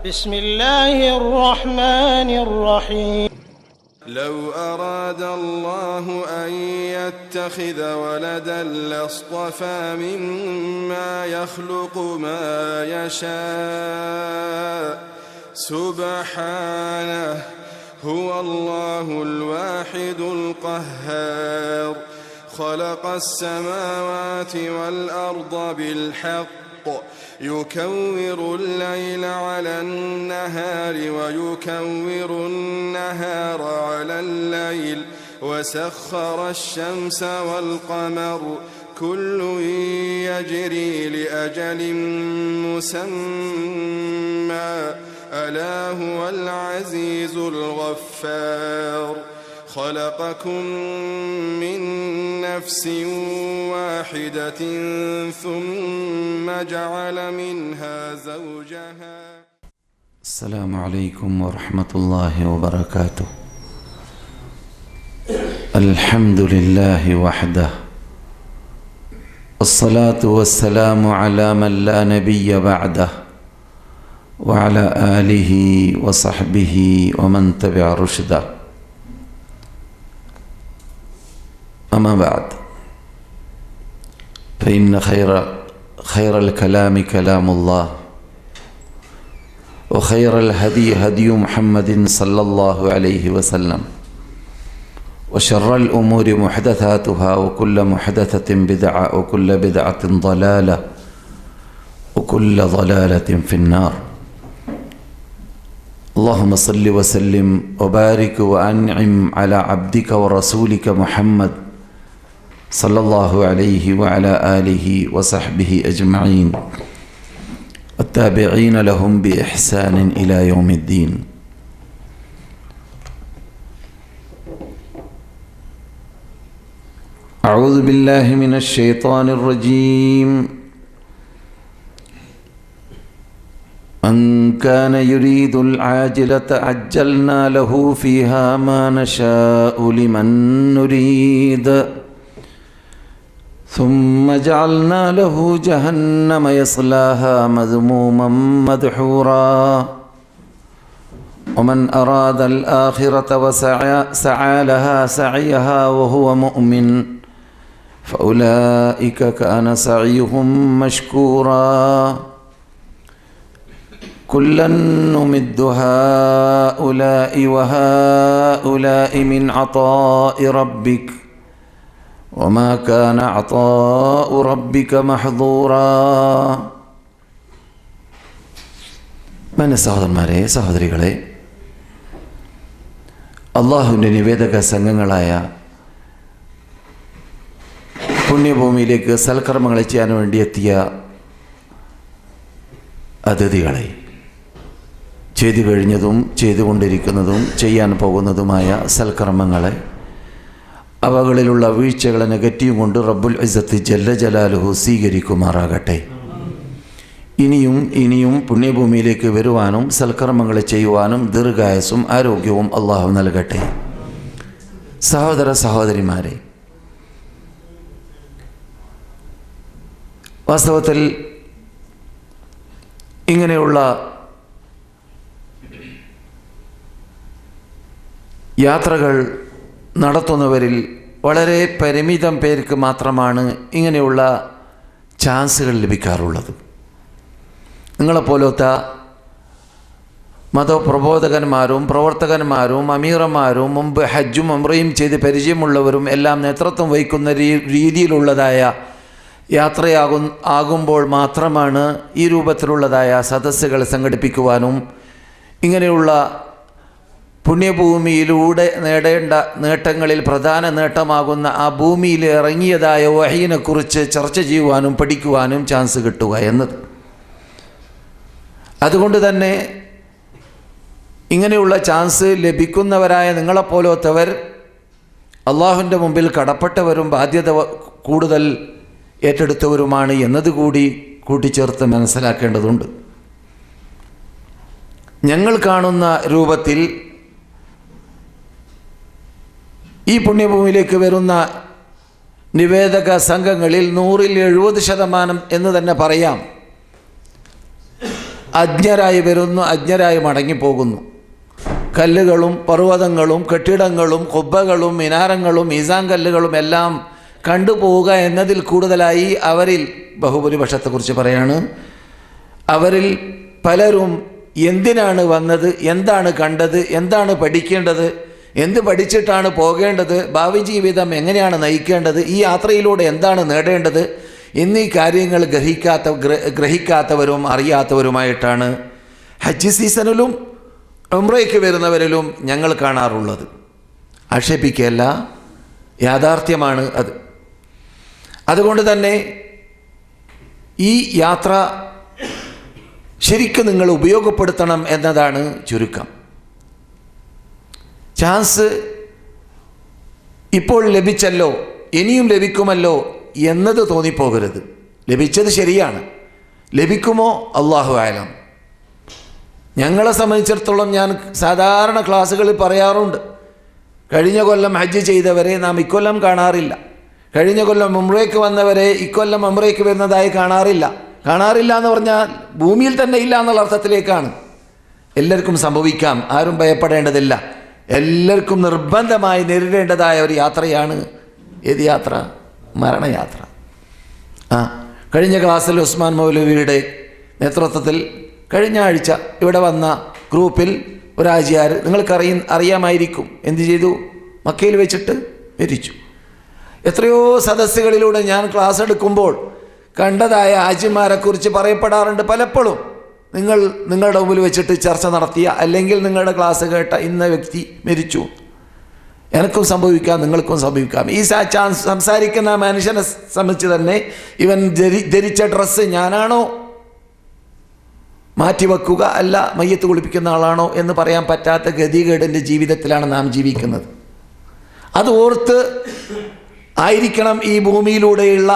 بسم الله الرحمن الرحيم لو أراد الله أن يتخذ ولدا لاصطفى مما يخلق ما يشاء سبحانه هو الله الواحد القهار خلق السماوات والأرض بالحق يكور الليل على النهار ويكور النهار على الليل وسخر الشمس والقمر كل يجري لأجل مسمى ألا هو العزيز الغفار خلقكم من نفس واحدة ثم جعل منها زوجها. السلام عليكم ورحمة الله وبركاته. الحمد لله وحده والصلاة والسلام على من لا نبي بعده وعلى آله وصحبه ومن تبع رشده. أما بعد فإن خير الكلام كلام الله وخير الهدي هدي محمد صلى الله عليه وسلم وشر الأمور محدثاتها وكل محدثة بدعة وكل بدعة ضلالة وكل ضلالة في النار. اللهم صل وسلم وبارك وأنعم على عبدك ورسولك محمد صلى الله عليه وعلى آله وصحبه أجمعين التابعين لهم بإحسان إلى يوم الدين. أعوذ بالله من الشيطان الرجيم. من كان يريد العاجلة عجلنا له فيها ما نشاء لمن نريد ثم جعلنا له جهنم يصلاها مذموما مدحورا ومن أراد الآخرة وسعى لها سعيها وهو مؤمن فأولئك كان سعيهم مشكورا كلا نمد هؤلاء وهؤلاء من عطاء ربك وما كان عطاء ربك محظورا. സഹോദരന്മാരെ, സഹോദരികളെ, അള്ളാഹുവിൻ്റെ നിവേദക സംഘങ്ങളായ പുണ്യഭൂമിയിലേക്ക് സൽക്കർമ്മങ്ങൾ ചെയ്യാൻ വേണ്ടി എത്തിയ അതിഥികളെ, ചെയ്തു കഴിഞ്ഞതും ചെയ്തുകൊണ്ടിരിക്കുന്നതും ചെയ്യാൻ പോകുന്നതുമായ സൽക്കർമ്മങ്ങളെ, അവകളിലുള്ള വീഴ്ചകളെ നെഗറ്റീവ് കൊണ്ട് റബ്ബുൽ ഇസ്സത്ത് ജല്ല ജലാലുഹു സ്വീകരിക്കുമാറാകട്ടെ. ഇനിയും പുണ്യഭൂമിയിലേക്ക് വരുവാനും സൽക്കർമ്മങ്ങൾ ചെയ്യുവാനും ദീർഘായുസ്സും ആരോഗ്യവും അള്ളാഹു നൽകട്ടെ. സഹോദര സഹോദരിമാരെ, വാസ്തവത്തിൽ ഇങ്ങനെയുള്ള യാത്രകൾ നടത്തുന്നവരിൽ വളരെ പരിമിതം പേർക്ക് മാത്രമാണ് ഇങ്ങനെയുള്ള ചാൻസുകൾ ലഭിക്കാറുള്ളത്. നിങ്ങളെപ്പോലത്തെ മതപ്രബോധകന്മാരും പ്രവർത്തകന്മാരും അമീറന്മാരും മുമ്പ് ഹജ്ജും ഉംറയും ചെയ്ത് പരിചയമുള്ളവരും എല്ലാം നേതൃത്വം വഹിക്കുന്ന രീതിയിലുള്ളതായ യാത്രയാകുമ്പോൾ മാത്രമാണ് ഈ രൂപത്തിലുള്ളതായ സദസ്സുകൾ സംഘടിപ്പിക്കുവാനും ഇങ്ങനെയുള്ള പുണ്യഭൂമിയിലൂടെ നേടേണ്ട നേട്ടങ്ങളിൽ പ്രധാന നേട്ടമാകുന്ന ആ ഭൂമിയിൽ ഇറങ്ങിയതായ വഹീനെക്കുറിച്ച് ചർച്ച ചെയ്യുവാനും പഠിക്കുവാനും ചാൻസ് കിട്ടുക എന്നത്. അതുകൊണ്ട് തന്നെ ഇങ്ങനെയുള്ള ചാൻസ് ലഭിക്കുന്നവരായ നിങ്ങളെപ്പോലത്തവർ അള്ളാഹുവിൻ്റെ മുമ്പിൽ കടപ്പെട്ടവരും ബാധ്യത കൂടുതൽ ഏറ്റെടുത്തവരുമാണ് എന്നതുകൂടി കൂട്ടിച്ചേർത്ത് മനസ്സിലാക്കേണ്ടതുണ്ട്. ഞങ്ങൾ കാണുന്ന രൂപത്തിൽ ഈ പുണ്യഭൂമിയിലേക്ക് വരുന്ന നിവേദക സംഘങ്ങളിൽ 100-ൽ 70% എന്ന് തന്നെ പറയാം, അജ്ഞരായി വരുന്നു, അജ്ഞരായി മടങ്ങിപ്പോകുന്നു. കല്ലുകളും പർവ്വതങ്ങളും കെട്ടിടങ്ങളും കുബ്ബകളും മിനാരങ്ങളും മീസാൻ കല്ലുകളും എല്ലാം കണ്ടുപോവുക എന്നതിൽ കൂടുതലായി അവരിൽ ബഹുഭൂരിപക്ഷത്തെക്കുറിച്ച് പറയാണ്, അവരിൽ പലരും എന്തിനാണ് വന്നത്, എന്താണ് കണ്ടത്, എന്താണ് പഠിക്കേണ്ടത്, എന്ത് പഠിച്ചിട്ടാണ് പോകേണ്ടത്, ഭാവി ജീവിതം എങ്ങനെയാണ് നയിക്കേണ്ടത്, ഈ യാത്രയിലൂടെ എന്താണ് നേടേണ്ടത് എന്നീ കാര്യങ്ങൾ ഗ്രഹിക്കാത്തവരും അറിയാത്തവരുമായിട്ടാണ് ഹജ്ജ് സീസണിലും ഉംറയ്ക്ക് വരുന്നവരിലും ഞങ്ങൾ കാണാറുള്ളത്. ആക്ഷേപിക്കുകയല്ല, യാഥാർത്ഥ്യമാണ് അത്. അതുകൊണ്ട് തന്നെ ഈ യാത്ര ശരിക്കും നിങ്ങൾ ഉപയോഗപ്പെടുത്തണം എന്നതാണ് ചുരുക്കം. ചാൻസ് ഇപ്പോൾ ലഭിച്ചല്ലോ, ഇനിയും ലഭിക്കുമല്ലോ എന്നത് തോന്നിപ്പോകരുത്. ലഭിച്ചത് ശരിയാണ്, ലഭിക്കുമോ അല്ലാഹു ആലം. ഞങ്ങളെ സംബന്ധിച്ചിടത്തോളം ഞാൻ സാധാരണ ക്ലാസ്സുകളിൽ പറയാറുണ്ട്, കഴിഞ്ഞ കൊല്ലം ഹജ്ജ് ചെയ്തവരെ നാം ഇക്കൊല്ലം കാണാറില്ല, കഴിഞ്ഞ കൊല്ലം ഉംറയ്ക്ക് വന്നവരെ ഇക്കൊല്ലം ഉംറയ്ക്ക് വരുന്നതായി കാണാറില്ല. കാണാറില്ല എന്ന് പറഞ്ഞാൽ ഭൂമിയിൽ തന്നെ ഇല്ല എന്നുള്ള അർത്ഥത്തിലേക്കാണ്. എല്ലാവർക്കും സംഭവിക്കാം, ആരും ഭയപ്പെടേണ്ടതില്ല. എല്ലാവർക്കും നിർബന്ധമായി നേരിടേണ്ടതായ ഒരു യാത്രയാണ് ഏത് യാത്ര? മരണയാത്ര. കഴിഞ്ഞ ക്ലാസ്സിൽ ഉസ്മാൻ മൗലവിയുടെ നേതൃത്വത്തിൽ കഴിഞ്ഞ ആഴ്ച ഇവിടെ വന്ന ഗ്രൂപ്പിൽ ഒരു ഹാജിയാർ, നിങ്ങൾക്ക് അറിയാമായിരിക്കും, എന്ത് ചെയ്തു? മക്കയിൽ വെച്ചിട്ട് മരിച്ചു. എത്രയോ സദസ്സുകളിലൂടെ ഞാൻ ക്ലാസ് എടുക്കുമ്പോൾ കണ്ടതായ ഹാജിമാരെക്കുറിച്ച് പറയപ്പെടാറുണ്ട്. പലപ്പോഴും നിങ്ങളുടെ മുമ്പിൽ വെച്ചിട്ട് ചർച്ച നടത്തിയ അല്ലെങ്കിൽ നിങ്ങളുടെ ക്ലാസ് കേട്ട ഇന്ന വ്യക്തി മരിച്ചു. എനിക്കും സംഭവിക്കാം, നിങ്ങൾക്കും സംഭവിക്കാം. ഈ സംസാരിക്കുന്ന മനുഷ്യനെ സംബന്ധിച്ച് തന്നെ ഇവൻ ധരിച്ച ഡ്രസ്സ് ഞാനാണോ മാറ്റിവെക്കുക, അല്ല മയ്യത്ത് കുളിപ്പിക്കുന്ന ആളാണോ എന്ന് പറയാൻ പറ്റാത്ത ഗതികേടിൻ്റെ ജീവിതത്തിലാണ് നാം ജീവിക്കുന്നത്. അത് ഓർത്ത് ആയിരിക്കണം ഈ ഭൂമിയിലൂടെയുള്ള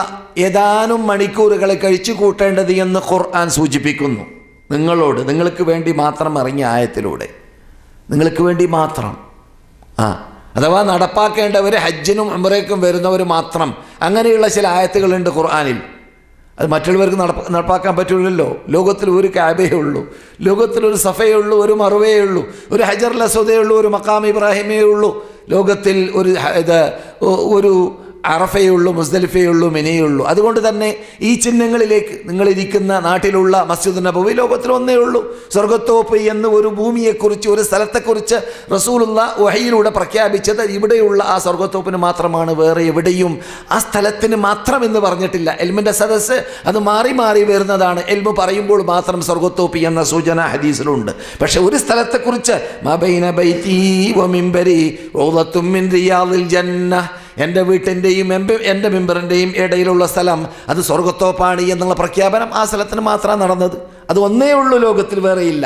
ഏതാനും മണിക്കൂറുകളെ കഴിച്ചു കൂട്ടേണ്ടത് എന്ന് ഖുർആൻ സൂചിപ്പിക്കുന്നു. നിങ്ങൾക്ക് വേണ്ടി മാത്രം ഇറങ്ങിയ ആയത്തിലൂടെ, നിങ്ങൾക്ക് വേണ്ടി മാത്രം. അഥവാ നടപ്പാക്കേണ്ടവർ ഹജ്ജിനും ഉംറയ്ക്കും വരുന്നവർ മാത്രം, അങ്ങനെയുള്ള ചില ആയത്തുകളുണ്ട് ഖുർആനിൽ. അത് മറ്റുള്ളവർക്ക് നടപ്പാക്കാൻ പറ്റില്ലല്ലോ. ലോകത്തിൽ ഒരു കാബയേ ഉള്ളൂ, ലോകത്തിലൊരു സഫയേ ഉള്ളൂ, ഒരു മറുവയേ ഉള്ളൂ, ഒരു ഹജറുൽ അസ്വദേ ഉള്ളൂ, ഒരു മഖാം ഇബ്രാഹിമേ ഉള്ളൂ, ലോകത്തിൽ ഒരു അറഫയേ ഉള്ളൂ, മുസ്ദലിഫയേ ഉള്ളൂ, മിനയേ ഉള്ളൂ. അതുകൊണ്ട് തന്നെ ഈ ചിഹ്നങ്ങളിലേക്ക് നിങ്ങളിരിക്കുന്ന നാട്ടിലുള്ള മസ്ജിദ് നബവി ലോകത്തിൽ ഒന്നേ ഉള്ളൂ. സ്വർഗത്തോപ്പ് എന്ന് ഒരു ഭൂമിയെക്കുറിച്ച്, ഒരു സ്ഥലത്തെക്കുറിച്ച് റസൂലുള്ള വഹയിലൂടെ പ്രഖ്യാപിച്ചത് ഇവിടെയുള്ള ആ സ്വർഗത്തോപ്പിന് മാത്രമാണ്, വേറെ എവിടെയും ആ സ്ഥലത്തിന് മാത്രം എന്ന് പറഞ്ഞിട്ടില്ല. എൽമിൻ്റെ സദസ്സ് അത് മാറി മാറി വരുന്നതാണ്. എൽമ് പറയുമ്പോൾ മാത്രം സ്വർഗത്തോപ്പ് എന്ന സൂചന ഹദീസിലുണ്ട്. പക്ഷെ ഒരു സ്ഥലത്തെക്കുറിച്ച് മബൈന ബൈതി വമിംബരി റൗളത്തും മിൻ റിയാദിൽ ജന്ന, എൻ്റെ വീട്ടിൻ്റെയും എൻ്റെ മെമ്പറിൻ്റെയും ഇടയിലുള്ള സ്ഥലം അത് സ്വർഗത്തോപ്പാണ് എന്നുള്ള പ്രഖ്യാപനം ആ സ്ഥലത്തിന് മാത്രമാണ് നടന്നത്. അത് ഒന്നേ ഉള്ളൂ, ലോകത്തിൽ വേറെയില്ല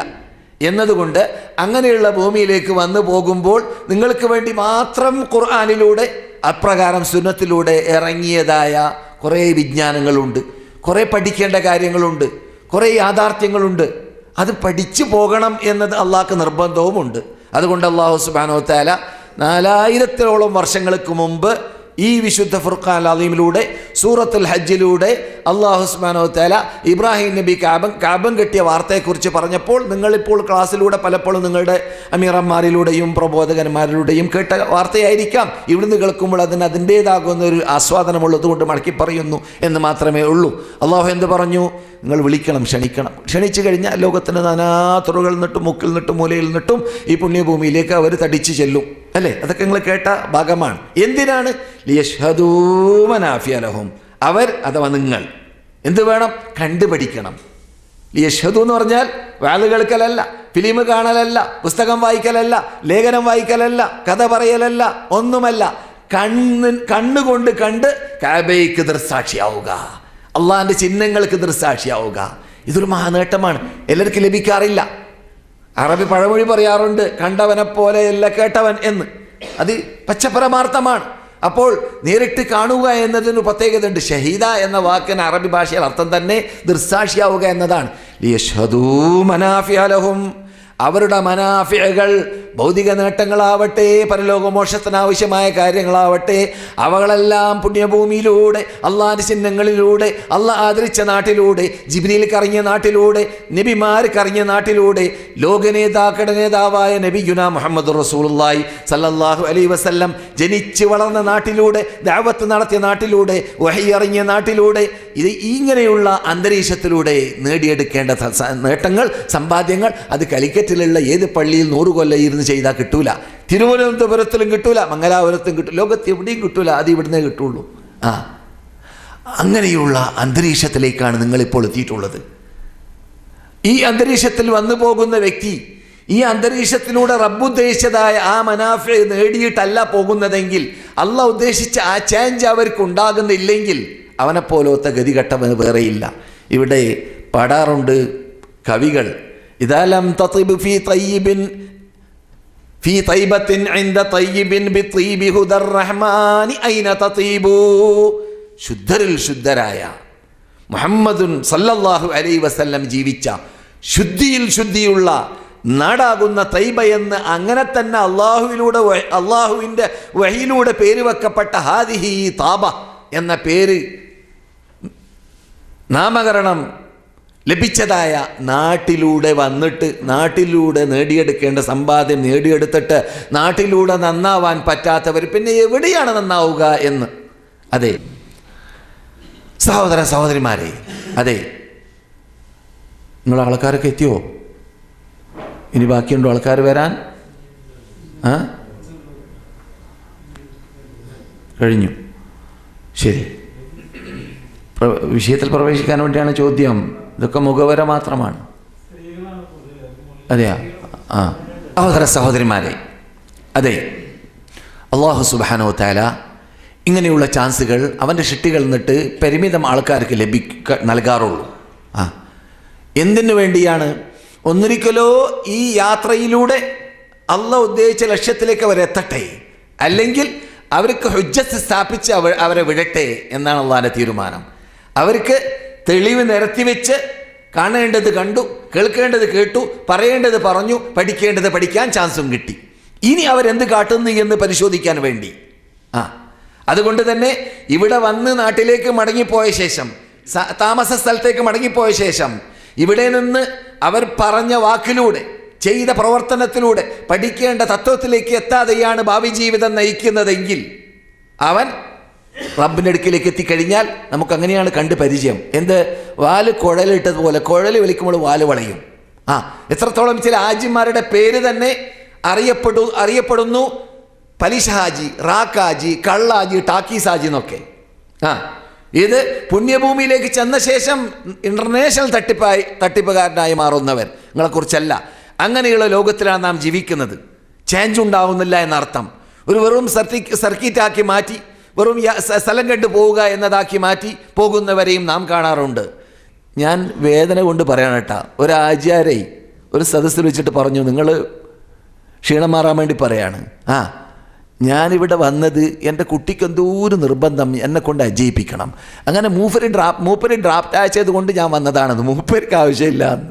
എന്നതുകൊണ്ട് അങ്ങനെയുള്ള ഭൂമിയിലേക്ക് വന്നു പോകുമ്പോൾ നിങ്ങൾക്ക് വേണ്ടി മാത്രം ഖുർആനിലൂടെ അപ്രകാരം സുന്നത്തിലൂടെ ഇറങ്ങിയതായ കുറേ വിജ്ഞാനങ്ങളുണ്ട്, കുറേ പഠിക്കേണ്ട കാര്യങ്ങളുണ്ട്, കുറേ യാഥാർത്ഥ്യങ്ങളുണ്ട്. അത് പഠിച്ചു പോകണം എന്നത് അള്ളാഹ്ക്ക് നിർബന്ധവുമുണ്ട്. അതുകൊണ്ട് അല്ലാഹു സുബ്ഹാനഹു വ തആല 4000-ഓളം വർഷങ്ങൾക്ക് മുമ്പ് ഈ വിശുദ്ധ ഫുർഖാൻ അദീമിലൂടെ സൂറത്തുൽ ഹജ്ജിലൂടെ അല്ലാഹു സുബ്ഹാനഹു വ തആല ഇബ്രാഹിം നബി കാബം കെട്ടിയ വാർത്തയെക്കുറിച്ച് പറഞ്ഞപ്പോൾ നിങ്ങളിപ്പോൾ ക്ലാസ്സിലൂടെ പലപ്പോഴും നിങ്ങളുടെ അമീറന്മാരിലൂടെയും പ്രബോധകന്മാരിലൂടെയും കേട്ട വാർത്തയായിരിക്കാം. ഇവിടുന്ന് കേൾക്കുമ്പോൾ അതിന് അതിൻ്റേതാകുന്ന ഒരു ആസ്വാദനമുള്ളതുകൊണ്ട് മടക്കി പറയുന്നു എന്ന് മാത്രമേ ഉള്ളൂ. അല്ലാഹു എന്ത് പറഞ്ഞു? നിങ്ങൾ വിളിക്കണം, ക്ഷണിക്കണം. ക്ഷണിച്ചു കഴിഞ്ഞാൽ ലോകത്തിന് നാനാതുറകളിൽ നിന്നിട്ടും മുക്കിൽ നിന്നിട്ടും മൂലയിൽ നിന്നിട്ടും ഈ പുണ്യഭൂമിയിലേക്ക് അവർ തടിച്ചു ചെല്ലും. അല്ലേ? അതൊക്കെ നിങ്ങൾ കേട്ട ഭാഗമാണ്. എന്തിനാണ്? ലിയശ്ഹദൂ മനാഫിഅ ലഹും. അവർ അഥവാ നിങ്ങൾ എന്ത് വേണം? കണ്ടുപഠിക്കണം. ലിയശ്ഹദൂ എന്ന് പറഞ്ഞാൽ വാള് കേൾക്കലല്ല, ഫിലിം കാണലല്ല, പുസ്തകം വായിക്കലല്ല, ലേഖനം വായിക്കലല്ല, കഥ പറയലല്ല, ഒന്നുമല്ല. കണ്ണുകൊണ്ട് കണ്ട് കഅബയ്ക്ക് ദൃക്സാക്ഷിയാവുക, അള്ളാഹിൻ്റെ ചിഹ്നങ്ങൾക്ക് ദൃക്സാക്ഷിയാവുക. ഇതൊരു മഹാനേട്ടമാണ്, എല്ലാവർക്കും ലഭിക്കാറില്ല. അറബി പഴമൊഴി പറയാറുണ്ട്, കണ്ടവനെ പോലെയല്ല കേട്ടവൻ എന്ന്. അത് പച്ചപരമാർത്ഥമാണ്. അപ്പോൾ നേരിട്ട് കാണുക എന്നതിന് പ്രത്യേകതയുണ്ട്. ഷഹീദ എന്ന വാക്കിന് അറബി ഭാഷയിൽ അർത്ഥം തന്നെ ദൃക്സാക്ഷിയാവുക എന്നതാണ്. ലിയശ്ഹദൂ മനാഫിഅ ലഹും, അവരുടെ മനാഫിഅകൾ ഭൗതിക നേട്ടങ്ങളാവട്ടെ, പരലോകമോക്ഷത്തിനാവശ്യമായ കാര്യങ്ങളാവട്ടെ, അവകളെല്ലാം പുണ്യഭൂമിയിലൂടെ, അള്ളാഹിന്റെ ചിഹ്നങ്ങളിലൂടെ, അള്ളാഹ് ആദരിച്ച നാട്ടിലൂടെ, ജിബ്രീൽ കറങ്ങിയ നാട്ടിലൂടെ, നബിമാർ കറങ്ങിയ നാട്ടിലൂടെ, ലോകനേതാക്കളുടെ നേതാവായ നബിയുനാ മുഹമ്മദ് റസൂലുള്ളാഹി സല്ലല്ലാഹു അലൈഹി വസല്ലം ജനിച്ച് വളർന്ന നാട്ടിലൂടെ, ദഅവത്ത് നടത്തിയ നാട്ടിലൂടെ, വഹി ഇറങ്ങിയ നാട്ടിലൂടെ, ഇത് ഇങ്ങനെയുള്ള അന്തരീക്ഷത്തിലൂടെ നേടിയെടുക്കേണ്ട നേട്ടങ്ങൾ, സമ്പാദ്യങ്ങൾ അത് കലിക്കറ്റിലുള്ള ഏത് പള്ളിയിൽ 100 കൊല്ലം ഇരുന്ന് ചെയ്താൽ കിട്ടൂല, തിരുവനന്തപുരത്തിലും കിട്ടൂല, മംഗലാപുരത്തും കിട്ടൂല, ലോകത്ത് എവിടെയും കിട്ടൂല, അത് ഇവിടുന്നേ കിട്ടുള്ളൂ. അങ്ങനെയുള്ള അന്തരീക്ഷത്തിലേക്കാണ് നിങ്ങളിപ്പോൾ എത്തിയിട്ടുള്ളത്. ഈ അന്തരീക്ഷത്തിൽ വന്നു പോകുന്ന വ്യക്തി ഈ അന്തരീക്ഷത്തിലൂടെ റബ്ബുദ്ദേശിച്ചതായ ആ മനാഫി നേടിയിട്ടല്ല പോകുന്നതെങ്കിൽ, അള്ളാഹ് ഉദ്ദേശിച്ച ആ ചേഞ്ച് അവർക്ക് ഉണ്ടാകുന്നില്ലെങ്കിൽ അവനെപ്പോലത്തെ ഗതികെട്ടവന് വേറെയില്ല. ഇവിടെ പാടാറുണ്ട് കവികൾ, ഇദാലം തതിബ് ഫീ തയ്യിബിൻ ഫീ തൈബത്തിൻ ഇൻദ തയ്യിബിൻ ബിതീബി ഹുദർ റഹ്മാനി ഐന തതീബു. ശുദ്ധരിൽ ശുദ്ധരായ മുഹമ്മദുൻ സല്ലല്ലാഹു അലൈഹി വസല്ലം ജീവിച്ച ശുദ്ധിയിൽ ശുദ്ധിയുള്ള നാടാകുന്ന തൈബ എന്ന് അങ്ങനെ തന്നെ അള്ളാഹുവിൻ്റെ വഹിയിലൂടെ പേര് വെക്കപ്പെട്ട ഹാദിഹി താബ എന്ന പേര് നാമകരണം ലഭിച്ചതായ നാട്ടിലൂടെ വന്നിട്ട്, നാട്ടിലൂടെ നേടിയെടുക്കേണ്ട സമ്പാദ്യം നേടിയെടുത്തിട്ട് നാട്ടിലൂടെ നന്നാവാൻ പറ്റാത്തവർ പിന്നെ എവിടെയാണ് നന്നാവുക എന്ന്. അതെ സഹോദര സഹോദരിമാരെ, അതെ, നിങ്ങൾ ആൾക്കാരൊക്കെ എത്തിയോ? ഇനി ബാക്കിയുണ്ടോ ആൾക്കാർ വരാൻ? കഴിഞ്ഞു. ശരി, വിഷയത്തിൽ പ്രവേശിക്കാൻ വേണ്ടിയാണ് ചോദ്യം. ഇതൊക്കെ മുഖവര മാത്രമാണ്. അതെയാ? സഹോദര സഹോദരിമാരെ, അതെ, അല്ലാഹു സുബ്ഹാനഹു വ തആല ഇങ്ങനെയുള്ള ചാൻസുകൾ അവൻ്റെ സൃഷ്ടികൾ നിന്നിട്ട് പരിമിതം ആൾക്കാർക്ക് നൽകാറുള്ളൂ. എന്തിനു വേണ്ടിയാണ്? ഒന്നിരിക്കലോ ഈ യാത്രയിലൂടെ അള്ളാഹ് ഉദ്ദേശിച്ച ലക്ഷ്യത്തിലേക്ക് അവരെത്തട്ടെ, അല്ലെങ്കിൽ അവർക്ക് ഹുജ്ജത്ത് സ്ഥാപിച്ച് അവരെ വിടട്ടെ എന്നാണ് അള്ളാഹിൻ്റെ തീരുമാനം. അവർക്ക് തെളിവ് നിരത്തിവെച്ച് കാണേണ്ടത് കണ്ടു, കേൾക്കേണ്ടത് കേട്ടു, പറയേണ്ടത് പറഞ്ഞു, പഠിക്കേണ്ടത് പഠിക്കാൻ ചാൻസും കിട്ടി. ഇനി അവരെന്ത് കാട്ടുന്നു എന്ന് പരിശോധിക്കാൻ വേണ്ടി. അതുകൊണ്ട് തന്നെ ഇവിടെ വന്ന് നാട്ടിലേക്ക് മടങ്ങിപ്പോയ ശേഷം, താമസ സ്ഥലത്തേക്ക് മടങ്ങിപ്പോയ ശേഷം, ഇവിടെ നിന്ന് അവർ പറഞ്ഞ വാക്കിലൂടെ, ചെയ്ത പ്രവർത്തനത്തിലൂടെ പഠിക്കേണ്ട തത്വത്തിലേക്ക് എത്താതെയാണ് ഭാവി ജീവിതം നയിക്കുന്നതെങ്കിൽ അവൻ റബ്ബിൻ്റെ അടുക്കിലേക്ക് എത്തിക്കഴിഞ്ഞാൽ നമുക്കങ്ങനെയാണ് കണ്ട് പരിചയം. എന്ത്? വാല് കുഴലിട്ടതുപോലെ, കുഴൽ വലിക്കുമ്പോൾ വാല് വളയും. എത്രത്തോളം ചില ഹാജിമാരുടെ പേര് തന്നെ അറിയപ്പെടുന്നു പലിശ ഹാജി, റാക്ക് ഹാജി, കള്ളാജി, ടാക്കീസ് ഹാജി എന്നൊക്കെ. ഇത് പുണ്യഭൂമിയിലേക്ക് ചെന്ന ശേഷം ഇന്റർനാഷണൽ തട്ടിപ്പുകാരനായി മാറുന്നവർ, നിങ്ങളെക്കുറിച്ചല്ല. അങ്ങനെയുള്ള ലോകത്തിലാണ് നാം ജീവിക്കുന്നത്. ചേഞ്ച് ഉണ്ടാവുന്നില്ല എന്നർത്ഥം. ഒരു വെറും സർക്കിറ്റാക്കി മാറ്റി, വെറും സ്ഥലം കണ്ടു പോവുക എന്നതാക്കി മാറ്റി പോകുന്നവരെയും നാം കാണാറുണ്ട്. ഞാൻ വേദന കൊണ്ട് പറയണം കേട്ടാ, ഒരു ആചാര്യ ഒരു സദസ്സിൽ വെച്ചിട്ട് പറഞ്ഞു, നിങ്ങൾ ക്ഷീണം മാറാൻ വേണ്ടി പറയാണ്, ഞാനിവിടെ വന്നത് എൻ്റെ കുട്ടിക്ക് എന്തോരു നിർബന്ധം, എന്നെ കൊണ്ട് അജയിപ്പിക്കണം, അങ്ങനെ മൂപ്പര് ഡ്രാഫ്റ്റ് അയച്ചത് കൊണ്ട് ഞാൻ വന്നതാണെന്ന്, മൂപ്പർക്ക് ആവശ്യമില്ല എന്ന്.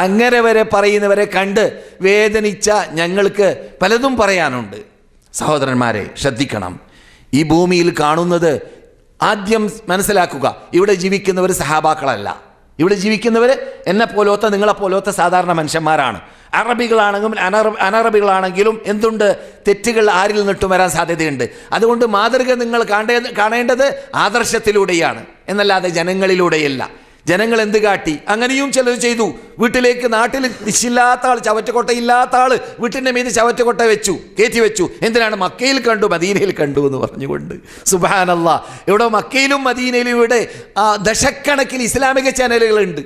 അങ്ങനെ വരെ പറയുന്നവരെ കണ്ട് വേദനിച്ച ഞങ്ങൾക്ക് പലതും പറയാനുണ്ട്. സഹോദരന്മാരെ, ശ്രദ്ധിക്കണം. ഈ ഭൂമിയിൽ കാണുന്നത് ആദ്യം മനസ്സിലാക്കുക, ഇവിടെ ജീവിക്കുന്നവർ സഹാബാക്കളല്ല. ഇവിടെ ജീവിക്കുന്നവർ എന്നെ പോലത്തെ, നിങ്ങളെപ്പോലത്തെ സാധാരണ മനുഷ്യന്മാരാണ്. അറബികളാണെങ്കിലും അനറബികളാണെങ്കിലും എന്തുണ്ട്, തെറ്റുകൾ ആരിൽ നിന്നിട്ടും വരാൻ സാധ്യതയുണ്ട്. അതുകൊണ്ട് മാതൃക നിങ്ങൾ കാണേണ്ടത് ആദർശത്തിലൂടെയാണ് എന്നല്ലാതെ ജനങ്ങളിലൂടെയല്ല. ജനങ്ങൾ എന്ത് കാട്ടി? അങ്ങനെയും ചിലർ ചെയ്തു. വീട്ടിലേക്ക്, നാട്ടിൽ ദിശില്ലാത്ത ആൾ, ചവറ്റുകൊട്ടയില്ലാത്ത ആൾ വീട്ടിൻ്റെ മീത് ചവറ്റുകൊട്ട കയറ്റി വെച്ചു. എന്തിനാണ്? മക്കയിൽ കണ്ടു, മദീനയിൽ കണ്ടു എന്ന് പറഞ്ഞുകൊണ്ട്. സുബ്ഹാനല്ലാഹ്, ഇവിടെ മക്കയിലും മദീനയിലും ഇവിടെ ദശക്കണക്കിന് ഇസ്ലാമിക ചാനലുകളുണ്ട്.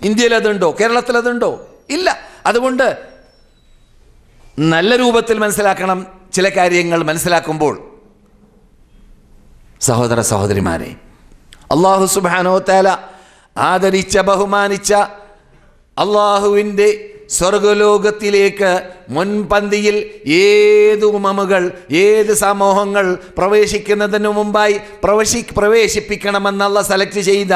ഇന്ത്യയിൽ അതുണ്ടോ? കേരളത്തിൽ അതുണ്ടോ? ഇല്ല. അതുകൊണ്ട് നല്ല രൂപത്തിൽ മനസ്സിലാക്കണം. ചില കാര്യങ്ങൾ മനസ്സിലാക്കുമ്പോൾ സഹോദര സഹോദരിമാരെ, അല്ലാഹു സുബ്ഹാനഹു വ തആല ആദരിച്ച, ബഹുമാനിച്ച, അള്ളാഹുവിൻ്റെ സ്വർഗലോകത്തിലേക്ക് മുൻപന്തിയിൽ ഏത് ഉമമുകൾ, ഏത് സമൂഹങ്ങൾ പ്രവേശിക്കുന്നതിന് മുമ്പായി പ്രവേശിപ്പിക്കണമെന്ന് അള്ളാഹ് സെലക്ട് ചെയ്ത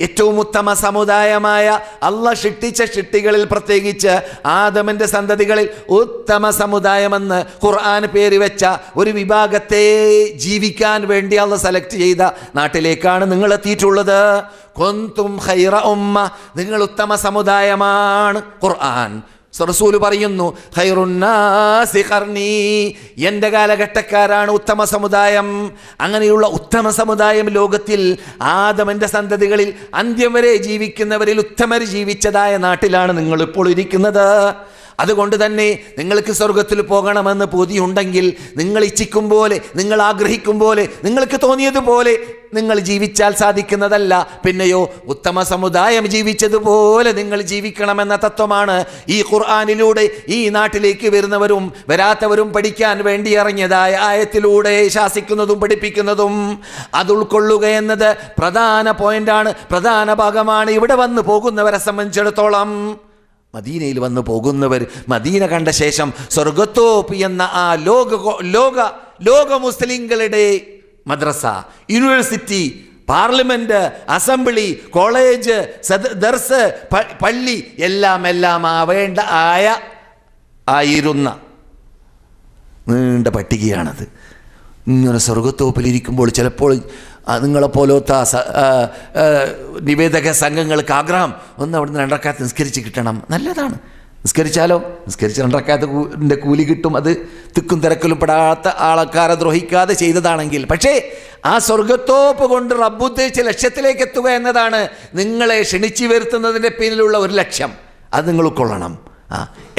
ഏറ്റവും ഉത്തമ സമുദായമായ അള്ളാഹ് സൃഷ്ടിച്ച സൃഷ്ടികളിൽ, പ്രത്യേകിച്ച് ആദമിൻ്റെ സന്തതികളിൽ ഉത്തമ സമുദായമെന്ന് ഖുർആൻ പേര് വെച്ച ഒരു വിഭാഗത്തെ ജീവിക്കാൻ വേണ്ടി അള്ളാഹ് സെലക്ട് ചെയ്ത നാട്ടിലേക്കാണ് നിങ്ങൾ എത്തിയിട്ടുള്ളത്. കുന്തും ഖൈറ ഉമ്മ, നിങ്ങൾ ഉത്തമ സമുദായമാണ്. ഖുർആൻ റസൂൽ പറയുന്നു, ഖൈറുന്നാസി ഖർനി, എൻ്റെ കാലഘട്ടക്കാരാണ് ഉത്തമ സമുദായം. അങ്ങനെയുള്ള ഉത്തമ സമുദായം ലോകത്തിൽ ആദമിൻ്റെ സന്തതികളിൽ അന്ത്യം വരെ ജീവിക്കുന്നവരിൽ ഉത്തമർ ജീവിച്ചതായ നാട്ടിലാണ് നിങ്ങളിപ്പോൾ ഇരിക്കുന്നത്. അതുകൊണ്ട് തന്നെ നിങ്ങൾക്ക് സ്വർഗത്തിൽ പോകണമെന്ന് പൂതിയുണ്ടെങ്കിൽ നിങ്ങൾ ഇച്ഛിക്കും പോലെ, നിങ്ങൾ ആഗ്രഹിക്കും പോലെ, നിങ്ങൾക്ക് തോന്നിയതുപോലെ നിങ്ങൾ ജീവിച്ചാൽ സാധിക്കുന്നതല്ല. പിന്നെയോ ഉത്തമ സമുദായം ജീവിച്ചതുപോലെ നിങ്ങൾ ജീവിക്കണമെന്ന തത്വമാണ് ഈ ഖുർആനിലൂടെ ഈ നാട്ടിലേക്ക് വരുന്നവരും വരാത്തവരും പഠിക്കാൻ വേണ്ടി ഇറങ്ങിയതായ ആയത്തിലൂടെ ശാസിക്കുന്നതും പഠിപ്പിക്കുന്നതും. അത് ഉൾക്കൊള്ളുക എന്നത് പ്രധാന പോയിന്റാണ്, പ്രധാന ഭാഗമാണ്. ഇവിടെ വന്ന് പോകുന്നവരെ സംബന്ധിച്ചിടത്തോളം, മദീനയിൽ വന്നു പോകുന്നവർ മദീന കണ്ട ശേഷം സ്വർഗത്തോപ്പ് എന്ന ആ ലോക മുസ്ലിങ്ങളുടെ മദ്രസ, യൂണിവേഴ്സിറ്റി, പാർലമെന്റ്, അസംബ്ലി, കോളേജ്, ദർസ്, പള്ളി എല്ലാം ആയിരുന്ന നീണ്ട പട്ടികയാണത്. ഇങ്ങനെ സ്വർഗത്തോപ്പിലിരിക്കുമ്പോൾ ചിലപ്പോൾ നിങ്ങളെപ്പോലത്തെ നിവേദക സംഘങ്ങൾക്ക് ആഗ്രഹം ഒന്ന് അവിടുന്ന് 2 റക്അത്ത് നിസ്കരിച്ച് കിട്ടണം. നല്ലതാണ്, നിസ്കരിച്ചാലോ, നിസ്കരിച്ച് 2 റക്അത്തിന്റെ കൂലി കിട്ടും. അത് തിക്കും തിരക്കിലും പെടാത്ത ആൾക്കാരെ ദ്രോഹിക്കാതെ ചെയ്തതാണെങ്കിൽ. പക്ഷേ ആ സ്വർഗത്തോപ്പ് കൊണ്ട് റബ്ബുദ്ദേശിച്ച ലക്ഷ്യത്തിലേക്ക് എത്തുക എന്നതാണ് നിങ്ങളെ ക്ഷണിച്ചു വരുത്തുന്നതിൻ്റെ പിന്നിലുള്ള ഒരു ലക്ഷ്യം. അത് നിങ്ങൾ ഉൾക്കൊള്ളണം.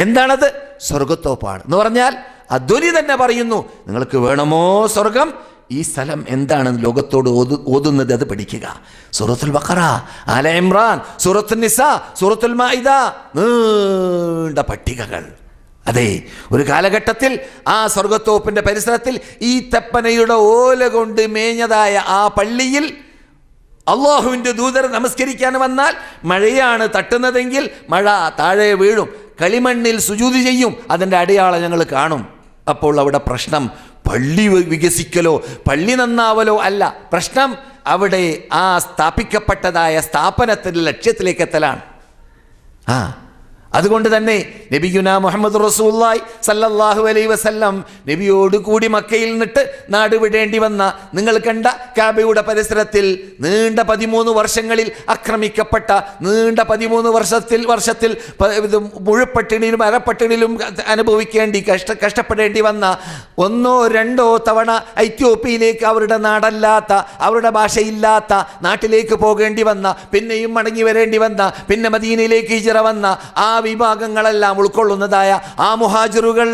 എന്താണത്? സ്വർഗത്തോപ്പാണ് എന്ന് പറഞ്ഞാൽ അദ്വനി തന്നെ പറയുന്നു, നിങ്ങൾക്ക് വേണമോ സ്വർഗം, ഈ സ്ഥലം എന്താണെന്ന് ലോകത്തോട് ഓതുന്നത് അത് പഠിക്കുക. സൂറത്തുൽ ബഖറ, ആല ഇമ്രാൻ, സൂറത്തുൽ നിസാ, സൂറത്തുൽ മാഇദ, നീണ്ട പട്ടികകൾ. അതെ, ഒരു കാലഘട്ടത്തിൽ ആ സ്വർഗത്തോപ്പിന്റെ പരിസരത്തിൽ ഈ തെപ്പനയുടെ ഓല കൊണ്ട് മേഞ്ഞതായ ആ പള്ളിയിൽ അള്ളാഹുവിൻ്റെ ദൂതർ നമസ്കരിക്കാൻ വന്നാൽ മഴയാണ് തട്ടുന്നതെങ്കിൽ മഴ താഴെ വീഴും, കളിമണ്ണിൽ സുജൂദ് ചെയ്യും. അതിൻ്റെ അടയാളം ഞങ്ങൾ കാണും. അപ്പോൾ അവിടെ പ്രശ്നം പള്ളി വികസിക്കലോ പള്ളി നന്നാവലോ അല്ല, പ്രശ്നം അവിടെ ആ സ്ഥാപിക്കപ്പെട്ടതായ സ്ഥാപനത്തിൻ്റെ ലക്ഷ്യത്തിലേക്ക് എത്തലാണ്. അതുകൊണ്ട് തന്നെ നബിയുനാ മുഹമ്മദ് റസൂലുള്ളാഹി സല്ലല്ലാഹു അലൈഹി വസല്ലം നബിയോട് കൂടി മക്കയിൽ നിന്നിട്ട് നാട് വിടേണ്ടി വന്ന നിങ്ങൾ കണ്ട കഅബയുടെ പരിസരത്തിൽ നീണ്ട 13 വർഷങ്ങളിൽ ആക്രമിക്കപ്പെട്ട, നീണ്ട 13 വർഷത്തിൽ മുഴുപട്ടിണിയിലും അരപ്പട്ടിണിയിലും അനുഭവിക്കേണ്ടി കഷ്ടപ്പെടേണ്ടി വന്ന 1 or 2 തവണ എത്യോപ്യയിലേക്ക് അവരുടെ നാടല്ലാത്ത, അവരുടെ ഭാഷയില്ലാത്ത നാട്ടിലേക്ക് പോകേണ്ടി വന്ന, പിന്നെയും മടങ്ങി വരേണ്ടി വന്ന, പിന്നെ മദീനയിലേക്ക് ഹിജ്റ വന്ന ആ വിഭാഗങ്ങളെല്ലാം ഉൾക്കൊള്ളുന്നതായ ആ മുഹാജിറുകൾ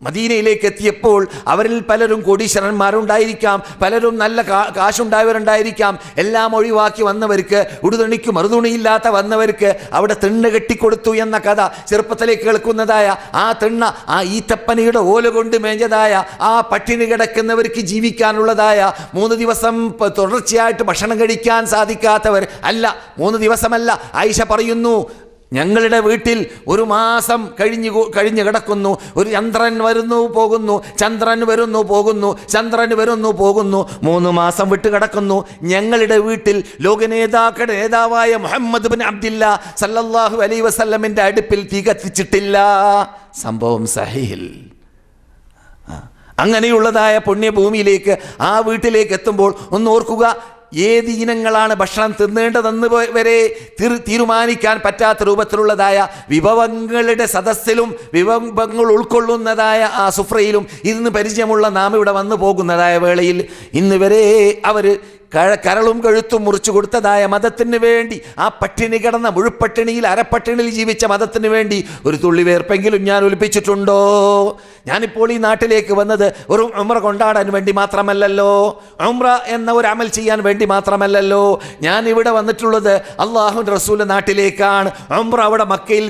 മദീനയിലേക്ക് എത്തിയപ്പോൾ അവരിൽ പലരും കോടീശ്വരന്മാരുണ്ടായിരിക്കാം, പലരും നല്ല കാശുണ്ടായവരുണ്ടായിരിക്കാം. എല്ലാം ഒഴിവാക്കി വന്നവർക്ക്, ഉടുതുണിക്ക് മറുതുണിയില്ലാത്ത വന്നവർക്ക് അവിടെ തിണ്ണ കെട്ടിക്കൊടുത്തു എന്ന കഥ ചെറുപ്പത്തിലേക്ക് കേൾക്കുന്നതായ ആ തിണ്ണ, ആ ഈത്തപ്പനയുടെ ഓല കൊണ്ട് മേഞ്ഞതായ ആ പട്ടിണി കിടക്കുന്നവർക്ക് ജീവിക്കാനുള്ളതായ 3 ദിവസം തുടർച്ചയായിട്ട് ഭക്ഷണം കഴിക്കാൻ സാധിക്കാത്തവർ അല്ല, 3 ദിവസമല്ല. ആയിഷ പറയുന്നു, ഞങ്ങളുടെ വീട്ടിൽ 1 മാസം കഴിഞ്ഞ് കിടക്കുന്നു. ഒരു ചന്ദ്രൻ വരുന്നു പോകുന്നു, ചന്ദ്രൻ വരുന്നു പോകുന്നു, ചന്ദ്രൻ വരുന്നു പോകുന്നു, 3 മാസം വിട്ട് കിടക്കുന്നു. ഞങ്ങളുടെ വീട്ടിൽ ലോകനേതാക്കളുടെ നേതാവായ മുഹമ്മദ് ബിൻ അബ്ദില്ലാ സല്ലല്ലാഹു അലൈഹി വസല്ലമിൻ്റെ അടുപ്പിൽ തീ കത്തിച്ചിട്ടില്ല. സംഭവം സഹീഹിൽ. അങ്ങനെയുള്ളതായ പുണ്യഭൂമിയിലേക്ക്, ആ വീട്ടിലേക്ക് എത്തുമ്പോൾ ഒന്ന് ഓർക്കുക, ഏത് ഇനങ്ങളാണ് ഭക്ഷണം തിന്നേണ്ടതെന്ന് വരെ തീരുമാനിക്കാൻ പറ്റാത്ത രൂപത്തിലുള്ളതായ വിഭവങ്ങളുടെ സദസ്സിലും വിഭവങ്ങൾ ഉൾക്കൊള്ളുന്നതായ ആ സുഫ്രയിലും ഇരുന്ന് പരിചയമുള്ള നാം ഇവിടെ വന്നു പോകുന്നതായ വേളയിൽ ഇന്ന് വരെ അവർ കരളും കഴുത്തും മുറിച്ചു കൊടുത്തതായ മതത്തിന് വേണ്ടി, ആ പട്ടിണി കിടന്ന മുഴുപ്പട്ടിണിയിൽ അരപ്പട്ടിണിയിൽ ജീവിച്ച മതത്തിന് വേണ്ടി ഒരു തുള്ളി വേർപ്പെങ്കിലും ഞാൻ ഒലിപ്പിച്ചിട്ടുണ്ടോ? ഞാനിപ്പോൾ ഈ നാട്ടിലേക്ക് വന്നത് ഒരു ഉംറ കൊണ്ടാടാൻ വേണ്ടി മാത്രമല്ലല്ലോ, ഉംറ എന്ന ഒരു അമൽ ചെയ്യാൻ വേണ്ടി മാത്രമല്ലല്ലോ. ഞാൻ ഇവിടെ വന്നിട്ടുള്ളത് അള്ളാഹുവിൻ്റെ റസൂലിൻ്റെ നാട്ടിലേക്കാണ്. ഉംറ അവിടെ മക്കയിൽ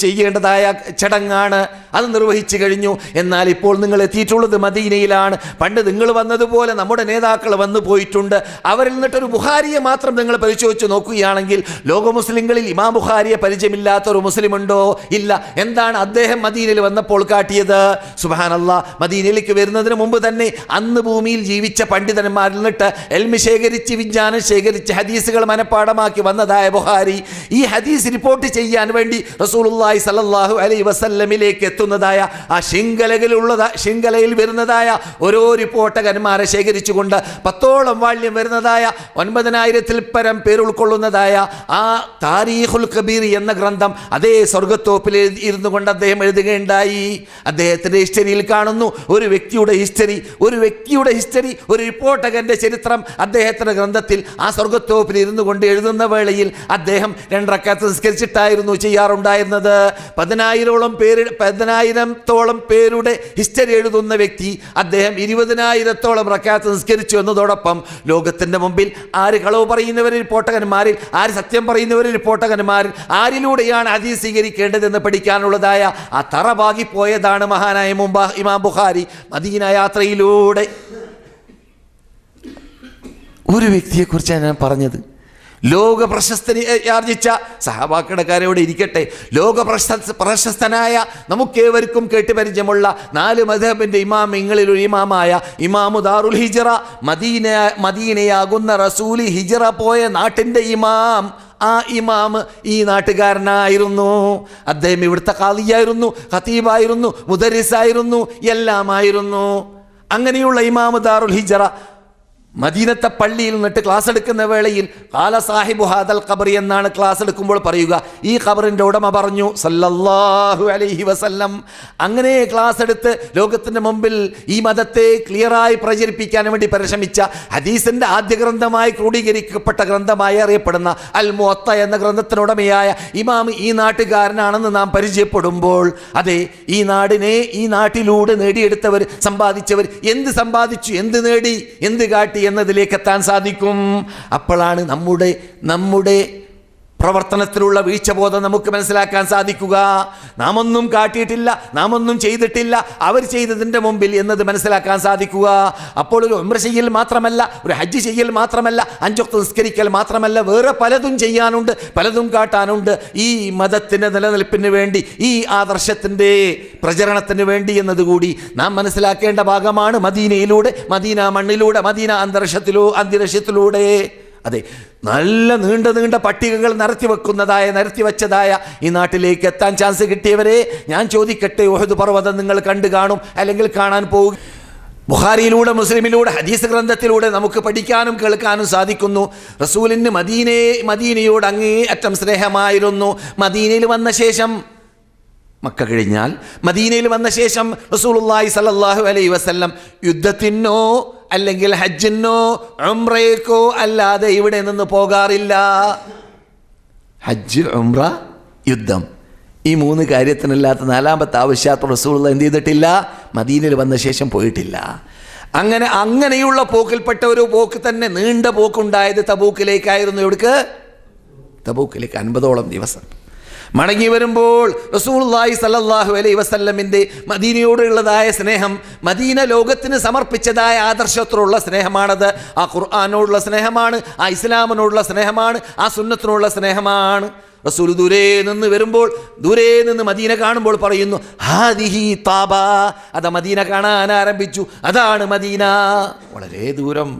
ചെയ്യേണ്ടതായ ചടങ്ങാണ്, അത് നിർവഹിച്ചു കഴിഞ്ഞു. എന്നാൽ ഇപ്പോൾ നിങ്ങൾ എത്തിയിട്ടുള്ളത് മദീനയിലാണ്. പണ്ട് നിങ്ങൾ വന്നതുപോലെ നമ്മുടെ നേതാക്കൾ വന്നു പോയി പോയിട്ടുണ്ട്. അവരിൽ നിന്നിട്ടൊരു ബുഖാരിയെ മാത്രം നിങ്ങൾ പരിശോധിച്ച് നോക്കുകയാണെങ്കിൽ ലോക മുസ്ലിങ്ങളിൽ ഇമാം ബുഖാരിയെ പരിചയമില്ലാത്ത ഒരു മുസ്ലിം ഉണ്ടോ? ഇല്ല. എന്താണ് അദ്ദേഹം മദീനയിൽ വന്നപ്പോൾ കാട്ടിയത്? സുബ്ഹാനല്ലാഹ്, മദീനയിലേക്ക് വരുന്നതിന് മുമ്പ് തന്നെ അന്ന് ഭൂമിയിൽ ജീവിച്ച പണ്ഡിതന്മാരിൽ നിന്നിട്ട് എൽമി ശേഖരിച്ച്, വിജ്ഞാനം ശേഖരിച്ച്, ഹദീസുകൾ മനഃപ്പാടമാക്കി വന്നതായ ബുഖാരി ഈ ഹദീസ് റിപ്പോർട്ട് ചെയ്യാൻ വേണ്ടി റസൂലുള്ളാഹി സ്വല്ലല്ലാഹു അലൈഹി വസല്ലമിലേക്ക് എത്തുന്നതായ ആ ശൃംഖലയിൽ വരുന്നതായ ഓരോ റിപ്പോർട്ടകന്മാരെ ശേഖരിച്ചുകൊണ്ട് 10ഓളം വാള്യം വരുന്നതായ 9000-ൽ പരം പേര് ഉൾക്കൊള്ളുന്നതായ ആ താരീഖുൽ കബീർ എന്ന ഗ്രന്ഥം അതേ സ്വർഗത്തോപ്പിൽ ഇരുന്നു കൊണ്ട് അദ്ദേഹം എഴുതുകയുണ്ടായി. അദ്ദേഹത്തിൻ്റെ ഹിസ്റ്ററിയിൽ കാണുന്നു ഒരു വ്യക്തിയുടെ ഹിസ്റ്ററി, ഒരു റിപ്പോർട്ടകന്റെ ചരിത്രം അദ്ദേഹത്തിന്റെ ഗ്രന്ഥത്തിൽ ആ സ്വർഗത്തോപ്പിൽ ഇരുന്നു കൊണ്ട് എഴുതുന്ന വേളയിൽ അദ്ദേഹം 2 റക്അത്ത് നിസ്കരിച്ചിട്ടായിരുന്നു ചെയ്യാറുണ്ടായിരുന്നത്. 10,000-ഓളം പേരുടെ ഹിസ്റ്ററി എഴുതുന്ന വ്യക്തി അദ്ദേഹം 20,000-ഓളം റക്അത്ത് നിസ്കരിച്ചു എന്നതോടൊപ്പം ലോകത്തിന്റെ മുമ്പിൽ ആര് കളവ് പറയുന്നവരിൽ റിപ്പോർട്ടകന്മാരിൽ, ആര് സത്യം പറയുന്നവരിൽ റിപ്പോർട്ടകന്മാരിൽ, ആരിലൂടെയാണ് ഹദീസ് സ്വീകരിക്കേണ്ടതെന്ന് പഠിക്കാനുള്ളതായ ആ തറവാകി പോയതാണ് മഹാനായ ഇമാം ബുഖാരി. മദീന യാത്രയിലൂടെ ഒരു വ്യക്തിയെക്കുറിച്ചാണ് ഞാൻ പറഞ്ഞത്. ലോക പ്രശസ്തനെ ആർജിച്ച സഹാബാക്കളുടെ ഇരിക്കട്ടെ, ലോക പ്രശസ്തനായ നമുക്കേവർക്കും കേട്ടുപരിചയമുള്ള 4 മദ്ഹബിന്റെ ഇമാമിങ്ങളിൽ ഒരു ഇമാമായ ഇമാമു ദാറുൽ ഹിജ്റ, മദീനയാകുന്ന റസൂൽ ഹിജ്റ പോയ നാട്ടിൻ്റെ ഇമാം, ആ ഇമാം ഈ നാട്ടുകാരനായിരുന്നു. അദ്ദേഹം ഇവിടുത്തെ ഖാദിയായിരുന്നു, ഖതീബായിരുന്നു, മുദരിസായിരുന്നു, എല്ലാമായിരുന്നു. അങ്ങനെയുള്ള ഇമാമു ദാറുൽ ഹിജ്റ മദീനത്തെ പള്ളിയിൽ നിന്നിട്ട് ക്ലാസ് എടുക്കുന്ന വേളയിൽ ഖാല സാഹിബു ഹാദൽ ഖബർ എന്നാണ് ക്ലാസ് എടുക്കുമ്പോൾ പറയുക. ഈ ഖബറിൻ്റെ ഉടമ പറഞ്ഞു സല്ലല്ലാഹു അലൈഹി വസല്ലം. അങ്ങനെ ക്ലാസ് എടുത്ത് ലോകത്തിൻ്റെ മുമ്പിൽ ഈ മതത്തെ ക്ലിയറായി പ്രചരിപ്പിക്കാൻ വേണ്ടി പരിശ്രമിച്ച ഹദീസിൻ്റെ ആദ്യ ഗ്രന്ഥമായി ക്രോഡീകരിക്കപ്പെട്ട ഗ്രന്ഥമായി അറിയപ്പെടുന്ന അൽ മുവത്ത എന്ന ഗ്രന്ഥത്തിനുടമയായ ഇമാം ഈ നാട്ടുകാരനാണെന്ന് നാം പരിചയപ്പെടുമ്പോൾ, അതെ, ഈ നാടിനെ ഈ നാട്ടിലൂടെ നേടിയെടുത്തവർ, സമ്പാദിച്ചവർ എന്ത് സമ്പാദിച്ചു, എന്ത് നേടി, എന്ത് കാട്ടി എന്നതിലേക്ക് എത്താൻ സാധിക്കും. അപ്പോഴാണ് നമ്മുടെ പ്രവർത്തനത്തിലുള്ള വീഴ്ചബോധം നമുക്ക് മനസ്സിലാക്കാൻ സാധിക്കുക. നാം ഒന്നും കാട്ടിയിട്ടില്ല, നാം ഒന്നും ചെയ്തിട്ടില്ല, അവർ ചെയ്തതിൻ്റെ മുമ്പിൽ എന്നത് മനസ്സിലാക്കാൻ സാധിക്കുക. അപ്പോൾ ഒരു ഉംറ ചെയ്യൽ മാത്രമല്ല, ഒരു ഹജ്ജ് ചെയ്യൽ മാത്രമല്ല, 5 വക്ത് നിസ്കരിക്കൽ മാത്രമല്ല, വേറെ പലതും ചെയ്യാനുണ്ട്, പലതും കാട്ടാനുണ്ട്. ഈ മതത്തിൻ്റെ നിലനിൽപ്പിന് വേണ്ടി, ഈ ആദർശത്തിൻ്റെ പ്രചരണത്തിന് വേണ്ടി എന്നതുകൂടി നാം മനസ്സിലാക്കേണ്ട ഭാഗമാണ്. മദീനയിലൂടെ, മദീന മണ്ണിലൂടെ, മദീന അന്തരീക്ഷത്തിലൂടെ, അതെ, നല്ല നീണ്ട പട്ടികകൾ നിരത്തി വെച്ചതായ ഈ നാട്ടിലേക്ക് എത്താൻ ചാൻസ് കിട്ടിയവരെ ഞാൻ ചോദിക്കട്ടെ, ഉഹദ് പർവ്വതം നിങ്ങൾ കണ്ടു കാണും, അല്ലെങ്കിൽ കാണാൻ പോകും. ബുഖാരിയിലൂടെ, മുസ്ലിമിലൂടെ, ഹദീസ് ഗ്രന്ഥത്തിലൂടെ നമുക്ക് പഠിക്കാനും കേൾക്കാനും സാധിക്കുന്നു. റസൂലിന് മദീനയോട് അങ്ങേയറ്റം സ്നേഹമായിരുന്നു. മദീനയിൽ വന്ന ശേഷം, മക്ക കഴിഞ്ഞാൽ മദീനയിൽ വന്ന ശേഷം റസൂലുള്ളാഹി സ്വല്ലല്ലാഹു അലൈഹി വസല്ലം യുദ്ധത്തിനോ അല്ലെങ്കിൽ ഹജ്ജിനോ ഉംറയ്ക്കോ അല്ലാതെ ഇവിടെ നിന്ന് പോകാറില്ല. ഹജ്ജ്, ഉംറ, യുദ്ധം, ഈ 3 കാര്യത്തിനല്ലാത്ത 4ാമത്തെ ആവശ്യത്തിന് റസൂലുള്ളാഹി എന്ത് ചെയ്തിട്ടില്ല? മദീനയിൽ വന്ന ശേഷം പോയിട്ടില്ല. അങ്ങനെയുള്ള പോക്കിൽപ്പെട്ട ഒരു പോക്ക് തന്നെ, നീണ്ട പോക്കുണ്ടായത് തബൂക്കിലേക്കായിരുന്നു. എവിടേക്ക്? തബൂക്കിലേക്ക് 50ഓളം ദിവസം. മടങ്ങി വരുമ്പോൾ റസൂലുള്ളാഹി സ്വല്ലല്ലാഹു അലൈഹി വസല്ലമിൻ്റെ മദീനയോടുള്ളതായ സ്നേഹം, മദീന ലോകത്തിന് സമർപ്പിച്ചതായ ആദർശത്തോടുള്ള സ്നേഹമാണത്. ആ ഖുർആനോടുള്ള സ്നേഹമാണ്, ആ ഇസ്ലാമിനോടുള്ള സ്നേഹമാണ്, ആ സുന്നത്തിനോടുള്ള സ്നേഹമാണ്. റസൂൽ ദൂരെ നിന്ന് മദീന കാണുമ്പോൾ പറയുന്നു ഹാദിഹി താബ, അത് മദീന കാണാൻ ആരംഭിച്ചു, അതാണ് മദീന. വളരെ ദൂരം,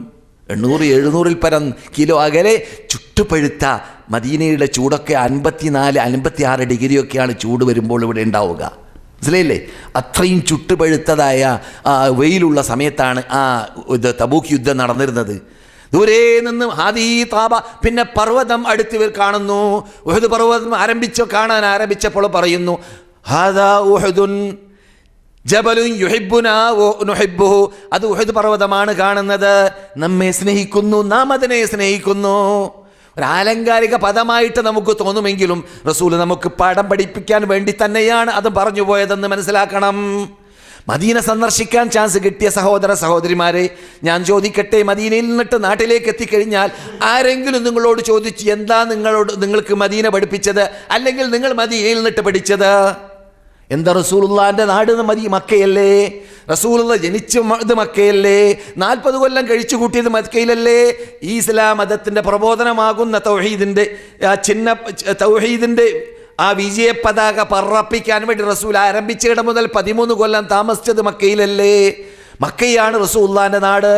800-700-ൽ പരം കിലോ അകലെ ചുട്ടുപഴുത്ത മദീനയുടെ ചൂടൊക്കെ 54-56 ഡിഗ്രിയൊക്കെയാണ് ചൂട് വരുമ്പോൾ ഇവിടെ ഉണ്ടാവുക. മനസ്സിലായില്ലേ? അത്രയും ചുട്ടുപഴുത്തതായ വെയിലുള്ള സമയത്താണ് തബൂക്ക് യുദ്ധം നടന്നിരുന്നത്. ദൂരെ നിന്ന് ഹാദി താബ, പിന്നെ പർവ്വതം അടുത്ത് കാണുന്നു. ഉഹദ് പർവ്വതം കാണാൻ ആരംഭിച്ചപ്പോൾ പറയുന്നു ഹാദാ ഉഹദുൻ ജബലുൻ യുഹിബ്ബുനാ വ നുഹിബ്ബുഹു, അത് ഉഹദ് പർവ്വതമാണ് കാണുന്നത്, നമ്മെ സ്നേഹിക്കുന്നു, നാം അതിനെ സ്നേഹിക്കുന്നു. ഒരു ആലങ്കാരിക പദമായിട്ട് നമുക്ക് തോന്നുമെങ്കിലും റസൂൽ നമുക്ക് പാഠം പഠിപ്പിക്കാൻ വേണ്ടി തന്നെയാണ് അത് പറഞ്ഞു പോയതെന്ന് മനസ്സിലാക്കണം. മദീന സന്ദർശിക്കാൻ ചാൻസ് കിട്ടിയ സഹോദര സഹോദരിമാരെ, ഞാൻ ചോദിക്കട്ടെ, മദീനയിൽ നിന്നിട്ട് നാട്ടിലേക്ക് എത്തിക്കഴിഞ്ഞാൽ ആരെങ്കിലും നിങ്ങളോട് ചോദിച്ചു എന്താ നിങ്ങൾക്ക് മദീന പഠിപ്പിച്ചത്, അല്ലെങ്കിൽ നിങ്ങൾ മദീനയിൽ നിന്നിട്ട് പഠിച്ചത് എന്താ? റസൂലുള്ളാഹിന്റെ നാട് മക്കയല്ലേ? റസൂലുള്ള ജനിച്ചത് മക്കയല്ലേ, 40 കൊല്ലം കഴിച്ചു കൂട്ടിയത് മക്കയിലല്ലേ. ഈ ഇസ്ലാം മതത്തിൻ്റെ പ്രബോധനമാകുന്ന തൗഹീദിൻ്റെ തൗഹീദിൻ്റെ ആ വിജയ പതാക പറപ്പിക്കാൻ വേണ്ടി റസൂൽ ആരംഭിച്ചിടം മുതൽ 13 കൊല്ലം താമസിച്ചത് മക്കയിലല്ലേ. മക്കയാണ് റസൂലുള്ളാഹിന്റെ നാട്.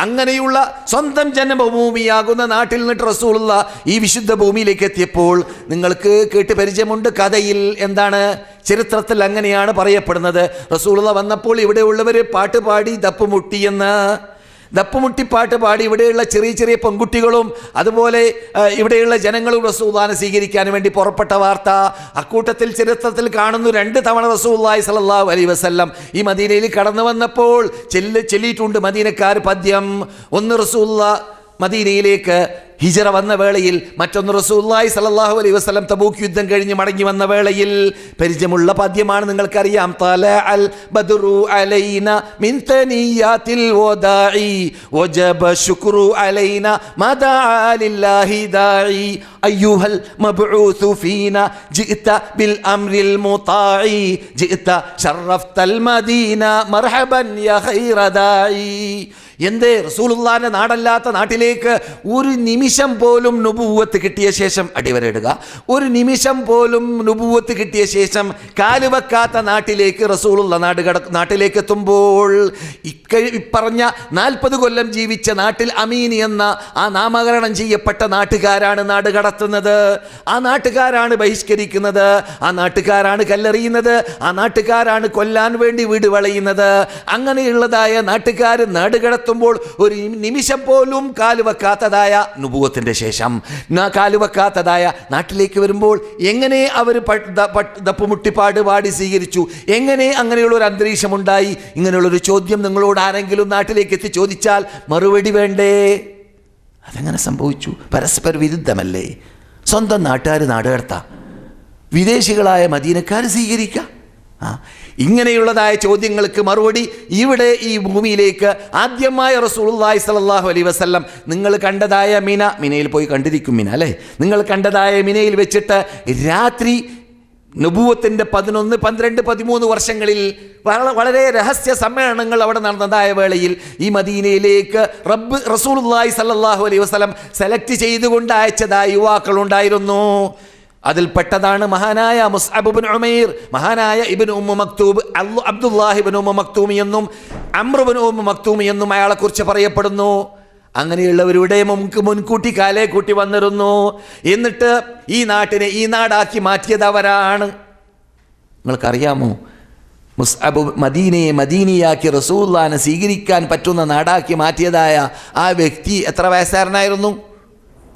അങ്ങനെയുള്ള സ്വന്തം ജന്മഭൂമിയാകുന്ന നാട്ടിൽ നിന്നിട്ട് റസൂലുള്ള ഈ വിശുദ്ധ ഭൂമിയിലേക്ക് എത്തിയപ്പോൾ നിങ്ങൾക്ക് കേട്ട് പരിചയമുണ്ട്. കഥയിൽ എന്താണ്, ചരിത്രത്തിൽ അങ്ങനെയാണ് പറയപ്പെടുന്നത്. റസൂലുള്ള വന്നപ്പോൾ ഇവിടെയുള്ളവർ പാട്ടുപാടി ദപ്പുമുട്ടിപ്പാട്ട് പാടി ഇവിടെയുള്ള ചെറിയ ചെറിയ പെൺകുട്ടികളും അതുപോലെ ഇവിടെയുള്ള ജനങ്ങളും റസൂലുള്ളാഹിനെ സ്വീകരിക്കാൻ വേണ്ടി പുറപ്പെട്ട വാർത്ത. അക്കൂട്ടത്തിൽ ചരിത്രത്തിൽ കാണുന്നു 2 തവണ റസൂലുള്ളാഹി സ്വല്ലല്ലാഹു അലൈഹി വസല്ലം ഈ മദീനയിൽ കടന്നു വന്നപ്പോൾ ചൊല്ലിയിട്ടുണ്ട് മദീനക്കാർ പദ്യം. ഒന്ന് റസൂലുള്ളാഹി മദീനയിലേക്ക് ഹിജറ വന്ന വേളയിൽ, മറ്റൊന്ന് റസൂലുള്ളാഹി സ്വല്ലല്ലാഹു അലൈഹി വസല്ലം തബൂക്ക് യുദ്ധം കഴിഞ്ഞ് മടങ്ങി വന്ന വേളയിൽ. പരിചയമുള്ള പദ്യമാണ്, നിങ്ങൾക്കറിയാം. തലഅൽ ബദ്റു അലൈന മിൻ തനിയാത്തിൽ വദാഇ വജബ ശുക്രു അലൈന മദാ ലില്ലാഹി ദാഇ അയ്യുഹൽ മബ്ഊസു ഫീന ജിഅത ബിൽ അംരിൽ മുതാഇ ജിഅത ശറഫ്തൽ മദീന മർഹബൻ യാ ഖൈറ ദാഇ. എന്തേ റസൂലുള്ളാഹിന്റെ നാടല്ലാത്ത നാട്ടിലേക്ക് ഒരു നിമിഷം പോലും നുബുവത്ത് കിട്ടിയ ശേഷം, അടിവരയിടുക, ഒരു നിമിഷം പോലും നുബുവത്ത് കിട്ടിയ ശേഷം കാലുവെക്കാത്ത നാട്ടിലേക്ക് റസൂലുള്ള നാട്ടിലേക്ക് എത്തുമ്പോൾ ഇപ്പറഞ്ഞ 40 കൊല്ലം ജീവിച്ച നാട്ടിൽ അമീൻ എന്ന ആ നാമകരണം ചെയ്യപ്പെട്ട നാട്ടുകാരാണ് നാട് കടത്തുന്നത്. ആ നാട്ടുകാരാണ് ബഹിഷ്കരിക്കുന്നത്, ആ നാട്ടുകാരാണ് കല്ലെറിയുന്നത്, ആ നാട്ടുകാരാണ് കൊല്ലാൻ വേണ്ടി വീട് വളയുന്നത്. അങ്ങനെയുള്ളതായ നാട്ടുകാർ നാട് കടത്തുമ്പോൾ ഒരു നിമിഷം പോലും കാലുവെക്കാത്തതായ നുബുവത്തിന്റെ ശേഷം കാലുവെക്കാത്തതായ നാട്ടിലേക്ക് വരുമ്പോൾ എങ്ങനെ അവർ ദപ്പുമുട്ടിപ്പാട് പാടി സ്വീകരിച്ചു? എങ്ങനെ അങ്ങനെയുള്ള ഒരു അന്തരീക്ഷം ഉണ്ടായി? ഇങ്ങനെയുള്ളൊരു ചോദ്യം നിങ്ങളോട് ആരെങ്കിലും നാട്ടിലേക്ക് എത്തി ചോദിച്ചാൽ മറുപടി വേണ്ടേ? അതെങ്ങനെ സംഭവിച്ചു? പരസ്പര വിരുദ്ധമല്ലേ? സ്വന്തം നാട്ടുകാർ നാടുകടത്താം, വിദേശികളായ മദീനക്കാർ സ്വീകരിക്കാം. ഇങ്ങനെയുള്ളതായ ചോദ്യങ്ങൾക്ക് മറുപടി ഇവിടെ ഈ ഭൂമിയിലേക്ക് ആദ്യമായ റസൂലുള്ളാഹി സ്വല്ലല്ലാഹു അലൈഹി വസല്ലം നിങ്ങൾ കണ്ടതായ മിനയിൽ പോയി കണ്ടിരിക്കും. അല്ലേ, നിങ്ങൾ കണ്ടതായ മിനയിൽ വെച്ചിട്ട് രാത്രി നബുവത്തിൻ്റെ 11, 12, 13 വർഷങ്ങളിൽ വളരെ രഹസ്യ സമ്മേളനങ്ങൾ അവിടെ നടന്നതായ വേളയിൽ ഈ മദീനയിലേക്ക് റസൂലുള്ളാഹി സ്വല്ലല്ലാഹു അലൈഹി വസല്ലം സെലക്ട് ചെയ്തുകൊണ്ട് അയച്ചതായ യുവാക്കളുണ്ടായിരുന്നു. അതിൽപ്പെട്ടതാണ് മഹാനായ മുസ്അബ് ഇബ്നു ഉമൈർ, മഹാനായ ഇബ്നു ഉമ്മു മക്തൂബ്, അബ്ദുല്ലാഹി ഇബ്നു ഉമ്മു മക്തൂമി എന്നും അംർ ഇബ്നു ഉമ്മു മക്തൂമി എന്നും അയാളെക്കുറിച്ച് പറയപ്പെടുന്നു. അങ്ങനെയുള്ളവരുടെ മുൻകൂട്ടി കാലേ കൂട്ടി വന്നിരുന്നു. എന്നിട്ട് ഈ നാട്ടിനെ ഈ നാടാക്കി മാറ്റിയത് അവരാണ്. നിങ്ങൾക്കറിയാമോ, മുസ്അബ് മദീനയെ മദീനയാക്കി റസൂലുള്ളാഹിനെ സ്വീകരിക്കാൻ പറ്റുന്ന നാടാക്കി മാറ്റിയതായ ആ വ്യക്തി എത്ര വയസ്സുകാരനായിരുന്നു?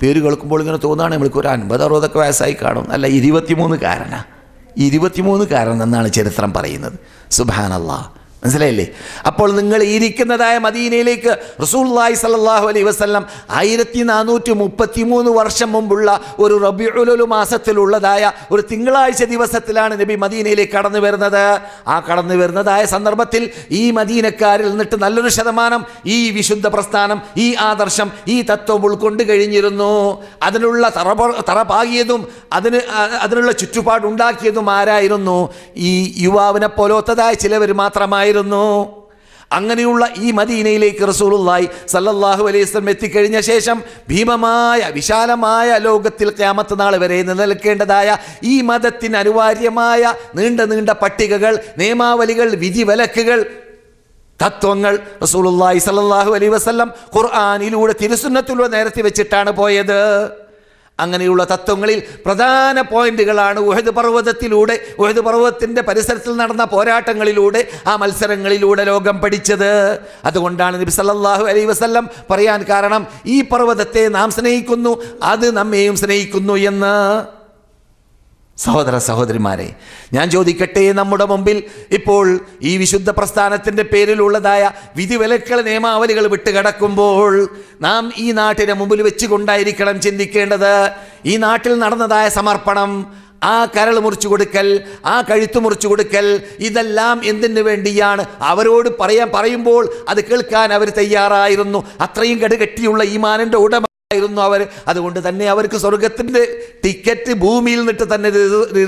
പേര് കേൾക്കുമ്പോൾ ഇങ്ങനെ തോന്നുകയാണ് നമ്മൾക്ക് ഒരു 50-60 വയസ്സായി കാണും. അല്ല, 23 എന്നാണ് ചരിത്രം പറയുന്നത്. സുബ്ഹാനല്ലാഹ്, മനസ്സിലായില്ലേ? അപ്പോൾ നിങ്ങൾ ഇരിക്കുന്നതായ മദീനയിലേക്ക് റസൂലുള്ളാഹി സ്വല്ലല്ലാഹു അലൈഹി വസല്ലം 1433 വർഷം മുമ്പുള്ള ഒരു റബീഉൽ അവ്വൽ മാസത്തിലുള്ളതായ ഒരു തിങ്കളാഴ്ച ദിവസത്തിലാണ് നബി മദീനയിലേക്ക് കടന്നു വരുന്നത്. ആ കടന്നു വരുന്നതായ സന്ദർഭത്തിൽ ഈ മദീനക്കാരിൽ നിന്നിട്ട് നല്ലൊരു ശതമാനം ഈ വിശുദ്ധ പ്രസ്ഥാനം, ഈ ആദർശം, ഈ തത്വം ഉൾക്കൊണ്ട് കഴിഞ്ഞിരുന്നു. അതിനുള്ള തറപാകിയതും അതിനുള്ള ചുറ്റുപാടുണ്ടാക്കിയതും ആരായിരുന്നു? ഈ യുവാവിനെ പോലത്തതായ ചിലവർ മാത്രമായിരുന്നു. അങ്ങനെയുള്ള ഈ മദീനയിലേക്ക് റസൂലുള്ളാഹി സ്വല്ലല്ലാഹു അലൈഹി വസല്ലം എത്തിക്കഴിഞ്ഞ ശേഷം ഭീമമായ വിശാലമായ ലോകത്തിൽ ഖിയാമത്ത് നാൾ വരെ നിലനിൽക്കേണ്ടതായ ഈ മതത്തിന് അനിവാര്യമായ നീണ്ട പട്ടികകൾ, നിയമാവലികൾ, വിധിവിലക്കുകൾ, തത്വങ്ങൾ റസൂലുള്ളാഹി സ്വല്ലല്ലാഹു അലൈഹി വസല്ലം ഖുർആനിലൂടെ തിരുസുന്നത്തിലൂടെ നേരത്തെ വെച്ചിട്ടാണ് പോയത്. അങ്ങനെയുള്ള തത്വങ്ങളിൽ പ്രധാന പോയിന്റുകളാണ് ഉഹദ് പർവ്വതത്തിൻ്റെ പരിസരത്തിൽ നടന്ന പോരാട്ടങ്ങളിലൂടെ, ആ മത്സരങ്ങളിലൂടെ ലോകം പഠിച്ചത്. അതുകൊണ്ടാണ് നബി സല്ലല്ലാഹു അലൈഹി വസല്ലം പറയാൻ കാരണം, ഈ പർവ്വതത്തെ നാം സ്നേഹിക്കുന്നു, അത് നമ്മെയും സ്നേഹിക്കുന്നു എന്ന്. സഹോദര സഹോദരിമാരെ, ഞാൻ ചോദിക്കട്ടെ, നമ്മുടെ മുമ്പിൽ ഇപ്പോൾ ഈ വിശുദ്ധ പ്രസ്ഥാനത്തിൻ്റെ പേരിലുള്ളതായ വിധിവിലക്കുകൾ, നിയമാവലികൾ വിട്ടുകിടക്കുമ്പോൾ നാം ഈ നാട്ടിനെ മുമ്പിൽ വെച്ചുകൊണ്ടായിരിക്കണം ചിന്തിക്കേണ്ടത്. ഈ നാട്ടിൽ നടന്നതായ സമർപ്പണം, ആ കരൾ മുറിച്ചു കൊടുക്കൽ, ആ കഴുത്ത് മുറിച്ചു കൊടുക്കൽ, ഇതെല്ലാം എന്തിനു വേണ്ടിയാണ്? അവരോട് പറയുമ്പോൾ അത് കേൾക്കാൻ അവർ തയ്യാറായിരുന്നു. അത്രയും കടുകട്ടിയുള്ള ഈമാനിൻ്റെ ഉടമ അവർ. അതുകൊണ്ട് തന്നെ അവർക്ക് സ്വർഗത്തിൻ്റെ ടിക്കറ്റ് ഭൂമിയിൽ നിന്നിട്ട് തന്നെ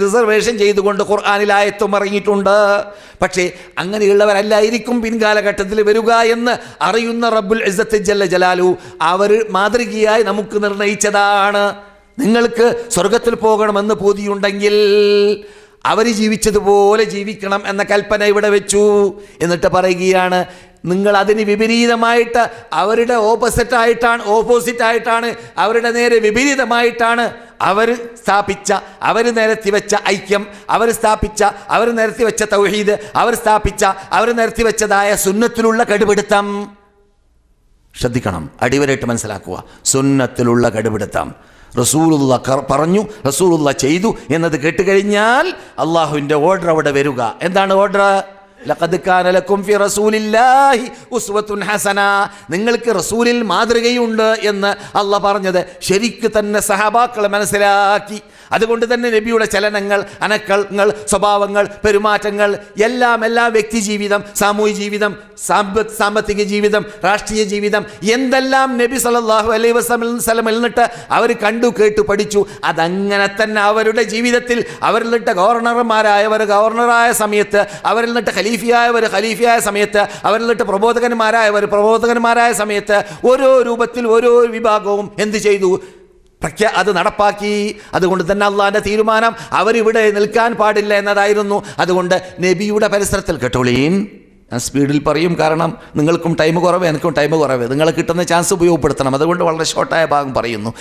റിസർവേഷൻ ചെയ്തുകൊണ്ട് ഖുർആനിൽ ആയത്തും ഇറങ്ങിയിട്ടുണ്ട്. പക്ഷേ അങ്ങനെയുള്ളവരല്ലായിരിക്കും പിൻകാലഘട്ടത്തിൽ വരിക എന്ന് അറിയുന്ന റബ്ബുൽ ഇസ്സത്ത് ജല്ല ജലാലു അവർ മാതൃകയായി നമുക്ക് നിർണയിച്ചതാണ്. നിങ്ങൾക്ക് സ്വർഗത്തിൽ പോകണമെന്ന് പൂതിയുണ്ടെങ്കിൽ അവർ ജീവിച്ചതുപോലെ ജീവിക്കണം എന്ന കൽപ്പന ഇവിടെ വെച്ചു. എന്നിട്ട് പറയുകയാണ്, നിങ്ങൾ അതിന് വിപരീതമായിട്ട് അവരുടെ ഓപ്പോസിറ്റായിട്ടാണ് അവരുടെ നേരെ വിപരീതമായിട്ടാണ് അവർ സ്ഥാപിച്ച, അവർ നിരത്തി വെച്ച ഐക്യം, അവർ സ്ഥാപിച്ച, അവർ നിരത്തി വെച്ച തൗഹീദ്, അവർ സ്ഥാപിച്ച, അവർ നിരത്തി വെച്ചതായ സുന്നത്തിലുള്ള കടുപിടുത്തം. ശ്രദ്ധിക്കണം, അടിവരായിട്ട് മനസ്സിലാക്കുക. സുന്നത്തിലുള്ള കടുപിടുത്തം റസൂലുള്ള പറഞ്ഞു, റസൂലുള്ള ചെയ്തു എന്നത് കേട്ടുകഴിഞ്ഞാൽ അള്ളാഹുവിൻ്റെ ഓർഡർ അവിടെ വരിക. എന്താണ് ഓർഡർ? ലഖദ് കാന ലക്കും ഫി റസൂലില്ലാഹി ഉസ്വത്തുൻ ഹസന. നിങ്ങൾക്ക് റസൂലിൽ മാതൃകയുണ്ട് എന്ന് അള്ളാഹ് പറഞ്ഞത് ശരിക്ക് തന്നെ സഹാബാക്കൾ മനസ്സിലാക്കി. അതുകൊണ്ട് തന്നെ നബിയുടെ ചലനങ്ങൾ, അനക്കങ്ങൾ, സ്വഭാവങ്ങൾ, പെരുമാറ്റങ്ങൾ എല്ലാം വ്യക്തി ജീവിതം, സാമൂഹിക ജീവിതം, സാമ്പത്തിക ജീവിതം, രാഷ്ട്രീയ ജീവിതം, എന്തെല്ലാം നബി സല്ലല്ലാഹു അലൈഹി വസല്ലമിൽ നിന്നിട്ട് അവർ കണ്ടു കേട്ടു പഠിച്ചു. അതങ്ങനെ തന്നെ അവരുടെ ജീവിതത്തിൽ അവരിൽ നിന്നിട്ട് ഗവർണർമാരായവർ ഗവർണറായ സമയത്ത്, അവരിൽ നിന്നിട്ട് ഖലീഫയായ സമയത്ത്, അവരിൽ നിന്നിട്ട് പ്രബോധകന്മാരായ സമയത്ത് ഓരോ രൂപത്തിൽ ഓരോ വിഭാഗവും എന്ത് ചെയ്തു? അത് നടപ്പാക്കി. അതുകൊണ്ട് തന്നെ അള്ളാഹിൻ്റെ തീരുമാനം അവരിവിടെ നിൽക്കാൻ പാടില്ല എന്നതായിരുന്നു. അതുകൊണ്ട് നബിയുടെ പരിസരത്തിൽ കേട്ടോളീൻ, ഞാൻ സ്പീഡിൽ പറയും, കാരണം നിങ്ങൾക്കും ടൈം കുറവ്, എനിക്കും ടൈം കുറവ്. നിങ്ങൾ കിട്ടുന്ന ചാൻസ് ഉപയോഗപ്പെടുത്തണം. അതുകൊണ്ട് വളരെ ഷോർട്ടായ ഭാഗം പറയുന്നു.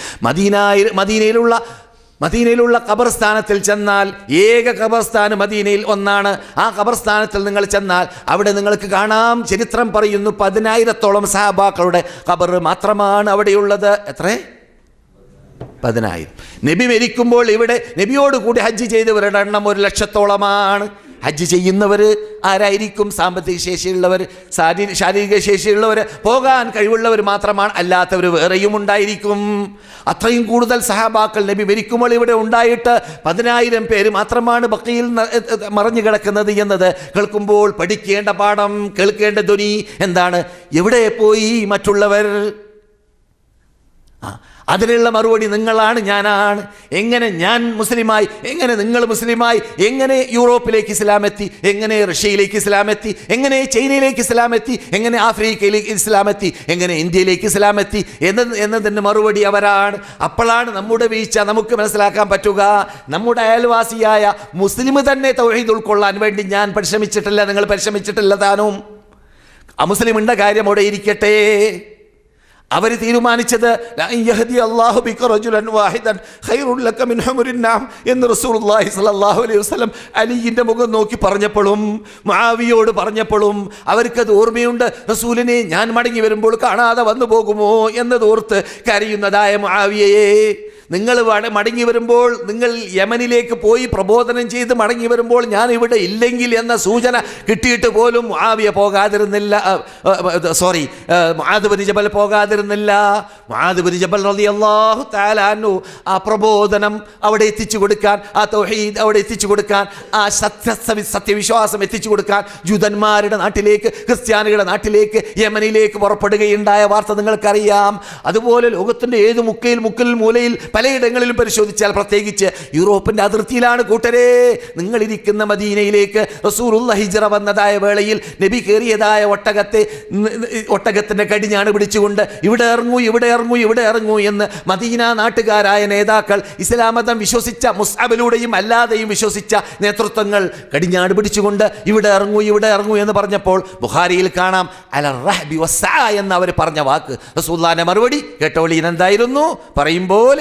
മദീനയിലുള്ള ഖബർസ്ഥാനത്തിൽ ചെന്നാൽ, ഏക ഖബർസ്ഥാൻ മദീനയിൽ ഒന്നാണ്. ആ ഖബർസ്ഥാനത്തിൽ നിങ്ങൾ ചെന്നാൽ അവിടെ നിങ്ങൾക്ക് കാണാം, ചരിത്രം പറയുന്നു 10,000-ഓളം സഹാബാക്കളുടെ ഖബർ മാത്രമാണ് അവിടെയുള്ളത്. എത്ര? 10,000. നബി മരിക്കുമ്പോൾ ഇവിടെ നബിയോട് കൂടി ഹജ്ജ് ചെയ്തവരുടെ എണ്ണം 1,00,000-ഓളമാണ്. ഹജ്ജ് ചെയ്യുന്നവർ ആരായിരിക്കും? സാമ്പത്തിക ശേഷിയുള്ളവർ, ശാരീരിക ശേഷിയുള്ളവർ, പോകാൻ കഴിവുള്ളവർ മാത്രമാണ്. അല്ലാത്തവർ വേറെയും ഉണ്ടായിരിക്കും. അത്രയും കൂടുതൽ സഹാബാക്കൾ നബി മരിക്കുമ്പോൾ ഇവിടെ ഉണ്ടായിട്ട് 10,000 പേര് മാത്രമാണ് ബഖീൽ മറഞ്ഞു കിടക്കുന്നത് എന്നത് കേൾക്കുമ്പോൾ പഠിക്കേണ്ട പാഠം, കേൾക്കേണ്ട ധ്വനി എന്താണ്? എവിടെ പോയി മറ്റുള്ളവർ? അതിനുള്ള മറുപടി നിങ്ങളാണ്, ഞാനാണ്. എങ്ങനെ ഞാൻ മുസ്ലിമായി, എങ്ങനെ നിങ്ങൾ മുസ്ലിമായി, എങ്ങനെ യൂറോപ്പിലേക്ക് ഇസ്ലാം എത്തി, എങ്ങനെ റഷ്യയിലേക്ക് ഇസ്ലാം എത്തി, എങ്ങനെ ചൈനയിലേക്ക് ഇസ്ലാം എത്തി, എങ്ങനെ ആഫ്രിക്കയിലേക്ക് ഇസ്ലാം എത്തി, എങ്ങനെ ഇന്ത്യയിലേക്ക് ഇസ്ലാം എത്തി എന്നതിന് മറുപടി അവരാണ്. അപ്പോഴാണ് നമ്മുടെ വീഴ്ച നമുക്ക് മനസ്സിലാക്കാൻ പറ്റുക. നമ്മുടെ അയൽവാസിയായ മുസ്ലിം തന്നെ തൗഹീദ് ഉൾക്കൊള്ളാൻ വേണ്ടി ഞാൻ പരിശ്രമിച്ചിട്ടില്ല, നിങ്ങൾ പരിശ്രമിച്ചിട്ടില്ല താനും. അമുസ്ലിമിൻ്റെ കാര്യം അവിടെ ഇരിക്കട്ടെ. അവർ തീരുമാനിച്ചത് എന്ന് റസൂലുള്ളാഹി സ്വല്ലല്ലാഹു അലൈഹി വസല്ലം അലിയുടെ മുഖം നോക്കി പറഞ്ഞപ്പോഴും മുആവിയോട് പറഞ്ഞപ്പോഴും അവർക്കത് ഓർമ്മയുണ്ട്. റസൂലിനെ ഞാൻ മടങ്ങി വരുമ്പോൾ കാണാതെ വന്നു പോകുമോ എന്നതോർത്ത് കരയുന്നതായ മുആവിയയെ, നിങ്ങൾ മടങ്ങി വരുമ്പോൾ, നിങ്ങൾ യമനിലേക്ക് പോയി പ്രബോധനം ചെയ്ത് മടങ്ങി വരുമ്പോൾ ഞാൻ ഇവിടെ ഇല്ലെങ്കിൽ എന്ന സൂചന കിട്ടിയിട്ട് പോലും മുആവിയ പോകാതിരുന്നില്ല. മുആദ് ബിൻ ജബൽ പോകാതിരുന്നില്ല. മുആദ് ബിൻ ജബൽ റളിയല്ലാഹു തആല അൻഹു ആ പ്രബോധനം അവിടെ എത്തിച്ചു കൊടുക്കാൻ, ആ തൗഹീദ് അവിടെ എത്തിച്ചു കൊടുക്കാൻ, ആ സത്യവിശ്വാസം എത്തിച്ചു കൊടുക്കാൻ ജൂതന്മാരുടെ നാട്ടിലേക്ക്, ക്രിസ്ത്യാനികളുടെ നാട്ടിലേക്ക്, യമനിലേക്ക് പുറപ്പെടുകയുണ്ടായ വാർത്ത നിങ്ങൾക്കറിയാം. അതുപോലെ ലോകത്തിൻ്റെ ഏത് മുക്കിൽ മൂലയിൽ പലയിടങ്ങളിലും പരിശോധിച്ചാൽ, പ്രത്യേകിച്ച് യൂറോപ്പിൻ്റെ അതിർത്തിയിലാണ് കൂട്ടരെ, നിങ്ങളിരിക്കുന്ന മദീനയിലേക്ക് റസൂലുള്ളാഹി ഹിജ്റ വന്നതായ വേളയിൽ നബി കയറിയതായ ഒട്ടകത്തിൻ്റെ കടിഞ്ഞാണ് പിടിച്ചുകൊണ്ട് ഇവിടെ ഇറങ്ങൂ എന്ന് മദീന നാട്ടുകാരായ നേതാക്കൾ, ഇസ്ലാം മതം വിശ്വസിച്ച, മുസ്അബിലൂടെയും അല്ലാതെയും വിശ്വസിച്ച നേതൃത്വങ്ങൾ കടിഞ്ഞാട് പിടിച്ചുകൊണ്ട് ഇവിടെ ഇറങ്ങൂ എന്ന് പറഞ്ഞപ്പോൾ ബുഖാരിയിൽ കാണാം അല റഹ്ബി വസ്സഅ എന്ന് അവർ പറഞ്ഞ വാക്ക്. റസൂലുള്ളാഹിന്റെ മറുപടി കേട്ടോളീൻ എന്തായിരുന്നു? പറയുമ്പോൾ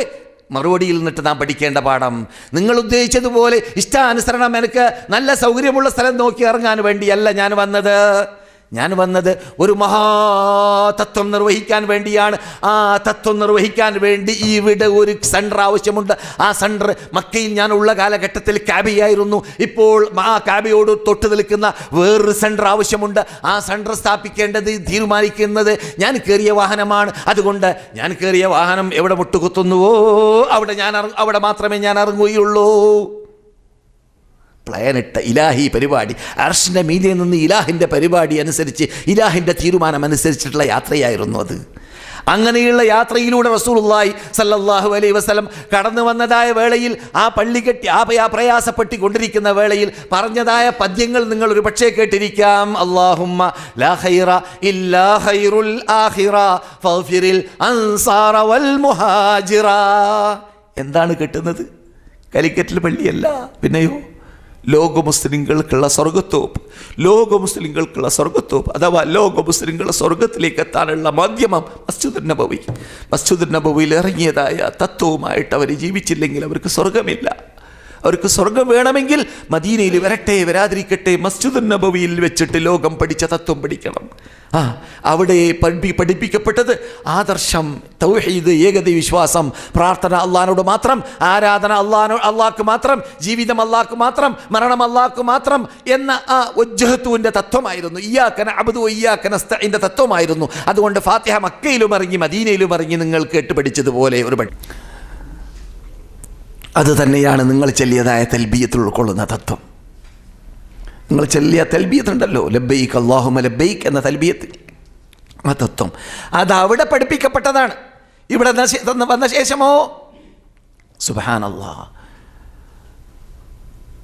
മറുപടിയിൽ നിന്നിട്ട് നാം പഠിക്കേണ്ട പാഠം, നിങ്ങൾ ഉദ്ദേശിച്ചതുപോലെ ഇഷ്ടാനുസരണം എനിക്ക് നല്ല സൗകര്യമുള്ള സ്ഥലം നോക്കി ഇറങ്ങാൻ വേണ്ടിയല്ല ഞാൻ വന്നത് ഒരു മഹാതത്വം നിർവഹിക്കാൻ വേണ്ടിയാണ്. ആ തത്വം നിർവഹിക്കാൻ വേണ്ടി ഇവിടെ ഒരു സെൻറ്റർ ആവശ്യമുണ്ട്. ആ സെൻറ്റർ മക്കയിൽ ഞാൻ ഉള്ള കാലഘട്ടത്തിൽ കാബയായിരുന്നു. ഇപ്പോൾ ആ കാബയോട് തൊട്ട് നിൽക്കുന്ന വേറൊരു സെൻറ്റർ ആവശ്യമുണ്ട്. ആ സെൻറ്റർ സ്ഥാപിക്കേണ്ടത്, തീരുമാനിക്കുന്നത് ഞാൻ കയറിയ വാഹനമാണ്. അതുകൊണ്ട് ഞാൻ കയറിയ വാഹനം എവിടെ മുട്ടുകുത്തുന്നുവോ അവിടെ മാത്രമേ ഞാൻ ഇറങ്ങുകയുള്ളൂ. പ്ലാനിട്ട ഇലാഹി പരിപാടി, അർശിൻ്റെ മീതെ നിന്ന് ഇലാഹിൻ്റെ പരിപാടി അനുസരിച്ച്, ഇലാഹിൻ്റെ തീരുമാനം അനുസരിച്ചിട്ടുള്ള യാത്രയായിരുന്നു അത്. അങ്ങനെയുള്ള യാത്രയിലൂടെ റസൂലുള്ളാഹി സല്ലല്ലാഹു അലൈഹി വസല്ലം കടന്നു വന്നതായ വേളയിൽ ആ പള്ളി കെട്ടി ആ പ്രയാസപ്പെട്ടുകൊണ്ടിരിക്കുന്ന വേളയിൽ പറഞ്ഞതായ പദ്യങ്ങൾ നിങ്ങൾ ഒരു പക്ഷേ കേട്ടിരിക്കാം. അല്ലാഹുമ്മ ലാ ഖൈറ ഇല്ലാ ഖൈറുൽ ആഖിറ ഫഗ്ഫിറിൽ അൻസാറ വൽ മുഹാജിറ. എന്താണ് കിട്ടുന്നത്? കാലിക്കറ്റിൽ പള്ളിയല്ല, പിന്നെയോ ലോക മുസ്ലിങ്ങൾക്കുള്ള സ്വർഗത്തോപ്പ്. ലോക മുസ്ലിങ്ങൾക്കുള്ള സ്വർഗത്തോപ്പ് അഥവാ ലോക മുസ്ലിങ്ങളുടെ സ്വർഗത്തിലേക്ക് എത്താനുള്ള മാധ്യമം മസ്ജിദുൻ നബവി. മസ്ജിദുൻ നബവിയിൽ ഇറങ്ങിയതായ തത്വവുമായിട്ട് അവർ ജീവിച്ചില്ലെങ്കിൽ അവർക്ക് സ്വർഗമില്ല. അവർക്ക് സ്വർഗം വേണമെങ്കിൽ മദീനയിൽ വരട്ടെ, വരാതിരിക്കട്ടെ, മസ്ജിദുൻ നബവിയിൽ വെച്ചിട്ട് ലോകം പഠിച്ച തത്വം പഠിക്കണം. അവിടെ പഠിപ്പിക്കപ്പെട്ടത് ആദർശം, തൗഹീദ്, ഏകദൈവ വിശ്വാസം, പ്രാർത്ഥന അള്ളാഹിനോട് മാത്രം, ആരാധന അള്ളാഹ്ക്ക് മാത്രം, ജീവിതം അള്ളാഹ്ക്ക് മാത്രം, മരണം അള്ളാഹ്ക്ക് മാത്രം എന്ന ആ വജ്ഹത്തുവിൻ്റെ തത്വമായിരുന്നു. ഇയ്യാക നഅ്ബുദു വ ഇയ്യാക നസ്തഈൻ്റെ തത്വമായിരുന്നു. അതുകൊണ്ട് ഫാത്തിഹ മക്കയിലും ഇറങ്ങി മദീനയിലും ഇറങ്ങി നിങ്ങൾ കേട്ട് പഠിച്ചതുപോലെ ഒരു പടി അത് തന്നെയാണ് നിങ്ങൾ ചൊല്ലിയതായ തൽബിയത്തിൽ ഉൾക്കൊള്ളുന്ന തത്വം. നിങ്ങൾ ചൊല്ലിയ തൽബിയത്തുണ്ടല്ലോ, ലബ്ബൈക്ക് അല്ലാഹുമ്മ ലബ്ബൈക്ക് എന്ന തൽബിയത്ത്, ആ തത്വം അത് അവിടെ പഠിപ്പിക്കപ്പെട്ടതാണ്. ഇവിടെ വന്ന ശേഷമോ സുബ്ഹാനല്ലാഹ്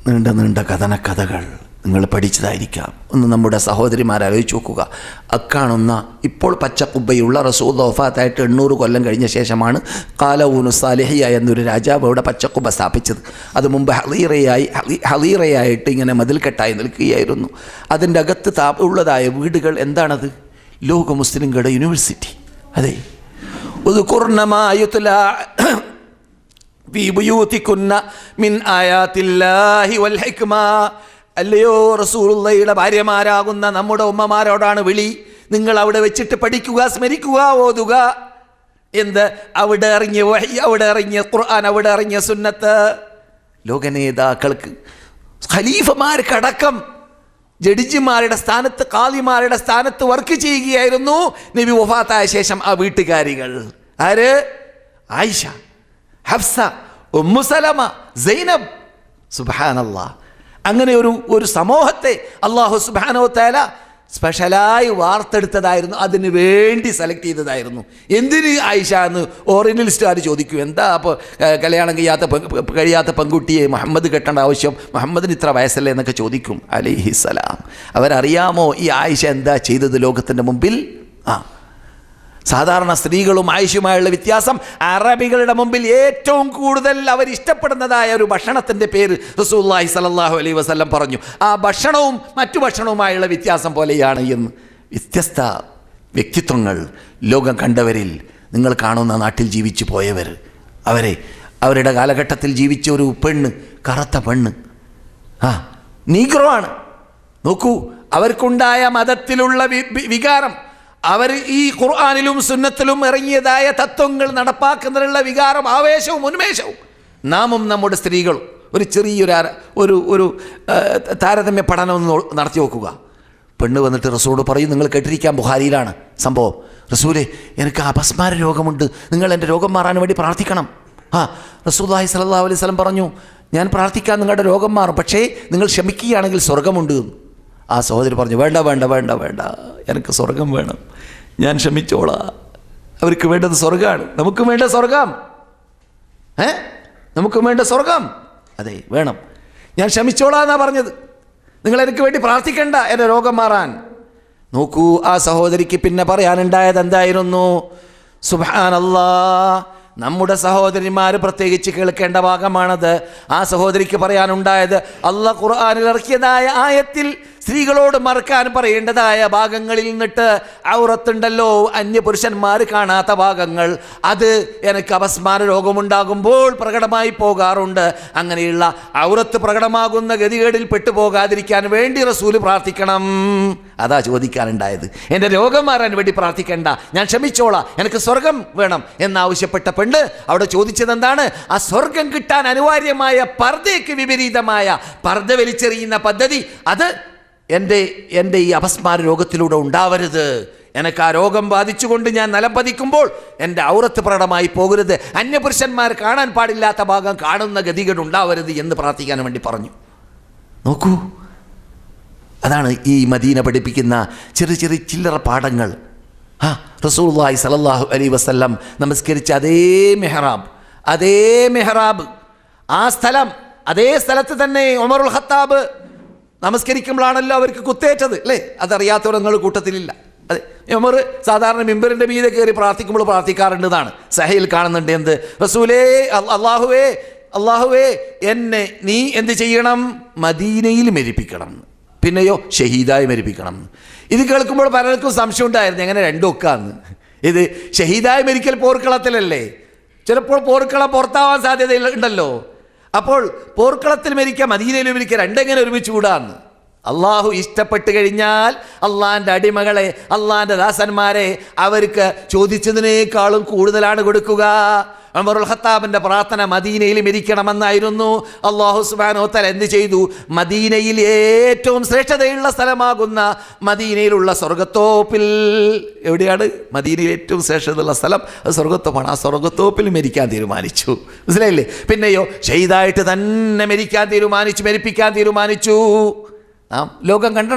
നീണ്ട കഥകൾ നിങ്ങൾ പഠിച്ചതായിരിക്കാം. ഒന്ന് നമ്മുടെ സഹോദരിമാരെ ആലോചിച്ച് നോക്കുക. അക്കാണുന്ന ഇപ്പോൾ പച്ചക്കുബ്ബയുള്ള റസൂൽ വഫാത്തായിട്ട് 800 കൊല്ലം കഴിഞ്ഞ ശേഷമാണ് ഖാലഊനു സാലിഹിയ എന്നൊരു രാജാവ് അവിടെ പച്ചക്കുബ്ബ സ്ഥാപിച്ചത്. അത് മുമ്പ് ഹലീറയായിട്ട് ഇങ്ങനെ മതിൽക്കെട്ടായി നിൽക്കുകയായിരുന്നു. അതിൻ്റെ അകത്ത് ഉള്ളതായ വീടുകൾ എന്താണത്? ലോക മുസ്ലിങ്ങളുടെ യൂണിവേഴ്സിറ്റി. അതെ, ഫീ ബുയൂതികുന്ന മിൻ ആയാത്തില്ലാഹി വൽ ഹിക്മ. അല്ലയോ റസൂലുള്ളാഹിയുടെ ഭാര്യമാരാകുന്ന നമ്മുടെ ഉമ്മമാരോടാണ് വിളി. നിങ്ങൾ അവിടെ വെച്ചിട്ട് പഠിക്കുക, സ്മരിക്കുക, ഓതുക. എന്ത്? അവിടെ ഇറങ്ങിയ വഹി, അവിടെ ഇറങ്ങിയ ഖുർആൻ, അവിടെ ഇറങ്ങിയ സുന്നത്ത്. ലോകനേതാക്കൾക്ക്, ഖലീഫമാർക്കടക്കം ജഡ്ജിമാരുടെ സ്ഥാനത്ത്, ഖാദിമാരുടെ സ്ഥാനത്ത് വർക്ക് ചെയ്യുകയായിരുന്നു നബി വഫാത്തായ ശേഷം ആ വീട്ടുകാരികൾ. ആര്? ആയിഷ, ഹഫ്സ, ഉമ്മു സലമ, സൈനബ്. സുബ്ഹാനല്ലാഹ്. അങ്ങനെ ഒരു സമൂഹത്തെ അല്ലാഹു സുബ്ഹാനഹു വ തആല സ്പെഷ്യലായി വാർത്തെടുത്തതായിരുന്നു, അതിന് വേണ്ടി സെലക്ട് ചെയ്തതായിരുന്നു. എന്തിന് ആയിഷ എന്ന് ഓറിയന്റലിസ്റ്റുകാർ ചോദിക്കും. എന്താ അപ്പോൾ കല്യാണം കഴിയാത്ത പെൺകുട്ടിയെ മുഹമ്മദ് കെട്ടേണ്ട ആവശ്യം? മുഹമ്മദിന് ഇത്ര വയസ്സല്ലേ എന്നൊക്കെ ചോദിക്കും അലൈഹിസ്സലാം. അവരറിയാമോ ഈ ആയിഷ എന്താ ചെയ്തത് ലോകത്തിൻ്റെ മുമ്പിൽ? സാധാരണ സ്ത്രീകളും ആയിഷയുമായുള്ള വ്യത്യാസം, അറബികളുടെ മുമ്പിൽ ഏറ്റവും കൂടുതൽ അവർ ഇഷ്ടപ്പെടുന്നതായ ഒരു ഭക്ഷണത്തിൻ്റെ പേര് റസൂലുള്ളാഹി സ്വല്ലല്ലാഹു അലൈഹി വസല്ലം പറഞ്ഞു. ആ ഭക്ഷണവും മറ്റു ഭക്ഷണവുമായുള്ള വ്യത്യാസം പോലെയാണ് എന്ന്. വ്യത്യസ്ത വ്യക്തിത്വങ്ങൾ ലോകം കണ്ടവരിൽ നിങ്ങൾ കാണുന്ന നാട്ടിൽ ജീവിച്ചു പോയവർ, അവരുടെ കാലഘട്ടത്തിൽ ജീവിച്ച ഒരു പെണ്ണ്, കറുത്ത പെണ്ണ്, നീഗ്രോ ആണ്. നോക്കൂ, അവർക്കുണ്ടായ മതത്തിലുള്ള വികാരം, അവർ ഈ ഖുർആനിലും സുന്നത്തിലും ഇറങ്ങിയതായ തത്വങ്ങൾ നടപ്പാക്കുന്നതിനുള്ള വികാരം, ആവേശവും ഉന്മേഷവും. നാമും നമ്മുടെ സ്ത്രീകളും ഒരു ചെറിയൊരു താരതമ്യ പഠനം ഒന്ന് നടത്തി നോക്കുക. പെണ്ണ് വന്നിട്ട് റസൂലോട് പറയും, നിങ്ങൾ കേട്ടിരിക്കാം, ബുഖാരിയിലാണ് സംഭവം, റസൂലേ എനിക്ക് അപസ്മാര രോഗമുണ്ട്, നിങ്ങൾ എൻ്റെ രോഗം മാറാൻ വേണ്ടി പ്രാർത്ഥിക്കണം. റസൂലുള്ളാഹി സ്വല്ലല്ലാഹു അലൈഹി വസല്ലം പറഞ്ഞു, ഞാൻ പ്രാർത്ഥിക്കാൻ നിങ്ങളുടെ രോഗം മാറും, പക്ഷേ നിങ്ങൾ ക്ഷമിക്കുകയാണെങ്കിൽ സ്വർഗമുണ്ട്. ആ സഹോദരി പറഞ്ഞു, വേണ്ട വേണ്ട വേണ്ട വേണ്ട, എനിക്ക് സ്വർഗം വേണം, ഞാൻ ക്ഷമിച്ചോളാം. അവർക്ക് വേണ്ടത് സ്വർഗമാണ്, നമുക്ക് വേണ്ട സ്വർഗം. നമുക്ക് വേണ്ട സ്വർഗം, അതെ വേണം, ഞാൻ ക്ഷമിച്ചോളാം എന്നാ പറഞ്ഞത്. നിങ്ങൾ എനിക്ക് വേണ്ടി പ്രാർത്ഥിക്കണ്ട എൻ്റെ രോഗം മാറാൻ. നോക്കൂ, ആ സഹോദരിക്ക് പിന്നെ പറയാനുണ്ടായത് എന്തായിരുന്നു? സുബ്ഹാനല്ലാഹ്, നമ്മുടെ സഹോദരിമാർ പ്രത്യേകിച്ച് കേൾക്കേണ്ട ഭാഗമാണത്. ആ സഹോദരിക്ക് പറയാനുണ്ടായത്, അല്ലാഹ് ഖുർആനിൽ ഇറക്കിയതായ ആയത്തിൽ സ്ത്രീകളോട് മറക്കാൻ പറയേണ്ടതായ ഭാഗങ്ങളിൽ നിന്നിട്ട് ഔറത്തുണ്ടല്ലോ, അന്യപുരുഷന്മാർ കാണാത്ത ഭാഗങ്ങൾ, അത് എനിക്ക് അപസ്മാര രോഗമുണ്ടാകുമ്പോൾ പ്രകടമായി പോകാറുണ്ട്. അങ്ങനെയുള്ള ഔറത്ത് പ്രകടമാകുന്ന ഗതികേടിൽ പെട്ടുപോകാതിരിക്കാൻ വേണ്ടി റസൂല് പ്രാർത്ഥിക്കണം. അതാ ചോദിക്കാനുണ്ടായത്. എൻ്റെ രോഗം മാറാൻ വേണ്ടി പ്രാർത്ഥിക്കേണ്ട, ഞാൻ ക്ഷമിച്ചോളാം, എനിക്ക് സ്വർഗം വേണം എന്നാവശ്യപ്പെട്ട പെണ്ണ് അവിടെ ചോദിച്ചത് എന്താണ്? ആ സ്വർഗം കിട്ടാൻ അനിവാര്യമായ പർദ്ദയ്ക്ക് വിപരീതമായ പർദ്ദ വലിച്ചെറിയുന്ന പദ്ധതി, അത് എൻ്റെ ഈ അപസ്മാര രോഗത്തിലൂടെ ഉണ്ടാവരുത്. എനിക്ക് ആ രോഗം ബാധിച്ചുകൊണ്ട് ഞാൻ നിലം പതിക്കുമ്പോൾ എൻ്റെ ഔറത്ത് പ്രകടമായി പോകരുത്, അന്യപുരുഷന്മാർ കാണാൻ പാടില്ലാത്ത ഭാഗം കാണുന്ന ഗതികേട് ഉണ്ടാവരുത് എന്ന് പ്രാർത്ഥിക്കാൻ വേണ്ടി പറഞ്ഞു. നോക്കൂ, അതാണ് ഈ മദീന പഠിപ്പിക്കുന്ന ചെറിയ ചില്ലറ പാഠങ്ങൾ. റസൂലുള്ളാഹി സ്വല്ലല്ലാഹു അലൈഹി വസല്ലം നമസ്കരിച്ച അതേ മെഹ്റാബ് ആ സ്ഥലം, അതേ സ്ഥലത്ത് തന്നെ ഉമറുൽ ഖത്താബ് നമസ്കരിക്കുമ്പോഴാണല്ലോ അവർക്ക് കുത്തേറ്റത് അല്ലേ? അതറിയാത്തവർ നിങ്ങൾ കൂട്ടത്തിലില്ല. അതെ, ഉമർ സാധാരണ മിമ്പറിൻ്റെ മീതെ കയറി പ്രാർത്ഥിക്കുമ്പോൾ പ്രാർത്ഥിക്കാറുണ്ടെന്നാണ് സഹീൽ കാണുന്നുണ്ട്. എന്ത്? റസൂലേ, അള്ളാഹുവേ എന്നെ നീ എന്ത് ചെയ്യണം? മദീനയിൽ മരിപ്പിക്കണം, പിന്നെയോ ഷഹീദായി മരിപ്പിക്കണം. ഇത് കേൾക്കുമ്പോൾ പലർക്കും സംശയം ഉണ്ടായിരുന്നു, എങ്ങനെ രണ്ടും ഒക്കാന്ന്. ഇത് ഷഹീദായി മരിക്കൽ പോർക്കളത്തിലല്ലേ? ചിലപ്പോൾ പോർക്കളം പുറത്താവാൻ സാധ്യത ഉണ്ടല്ലോ. അപ്പോൾ പോർക്കളത്തിൽ മരിക്കുക, മദീനയിൽ മരിക്കുക, രണ്ടെങ്ങനെ ഒരുമിച്ച് കൂടാന്ന്. അള്ളാഹു ഇഷ്ടപ്പെട്ട് കഴിഞ്ഞാൽ അള്ളാഹിൻ്റെ അടിമകളെ, അള്ളാഹിൻ്റെ ദാസന്മാരെ അവർക്ക് ചോദിച്ചതിനേക്കാളും കൂടുതലാണ് കൊടുക്കുക. ഉമറുൽ ഖത്താബിൻ്റെ പ്രാർത്ഥന മദീനയിൽ മരിക്കണമെന്നായിരുന്നു. അള്ളാഹു സുബ്ഹാനഹു വ തആല എന്ത് ചെയ്തു? മദീനയിൽ ഏറ്റവും ശ്രേഷ്ഠതയുള്ള സ്ഥലമാകുന്ന മദീനയിലുള്ള സ്വർഗത്തോപ്പിൽ, എവിടെയാണ് മദീനയിൽ ഏറ്റവും ശ്രേഷ്ഠതയുള്ള സ്ഥലം? അത് സ്വർഗത്തോപ്പാണ്. ആ സ്വർഗത്തോപ്പിൽ മരിക്കാൻ തീരുമാനിച്ചു. മനസ്സിലായില്ലേ? പിന്നെയോ ഷഹീദായിട്ട് തന്നെ മരിക്കാൻ തീരുമാനിച്ചു, മരിപ്പിക്കാൻ തീരുമാനിച്ചു. ലോകം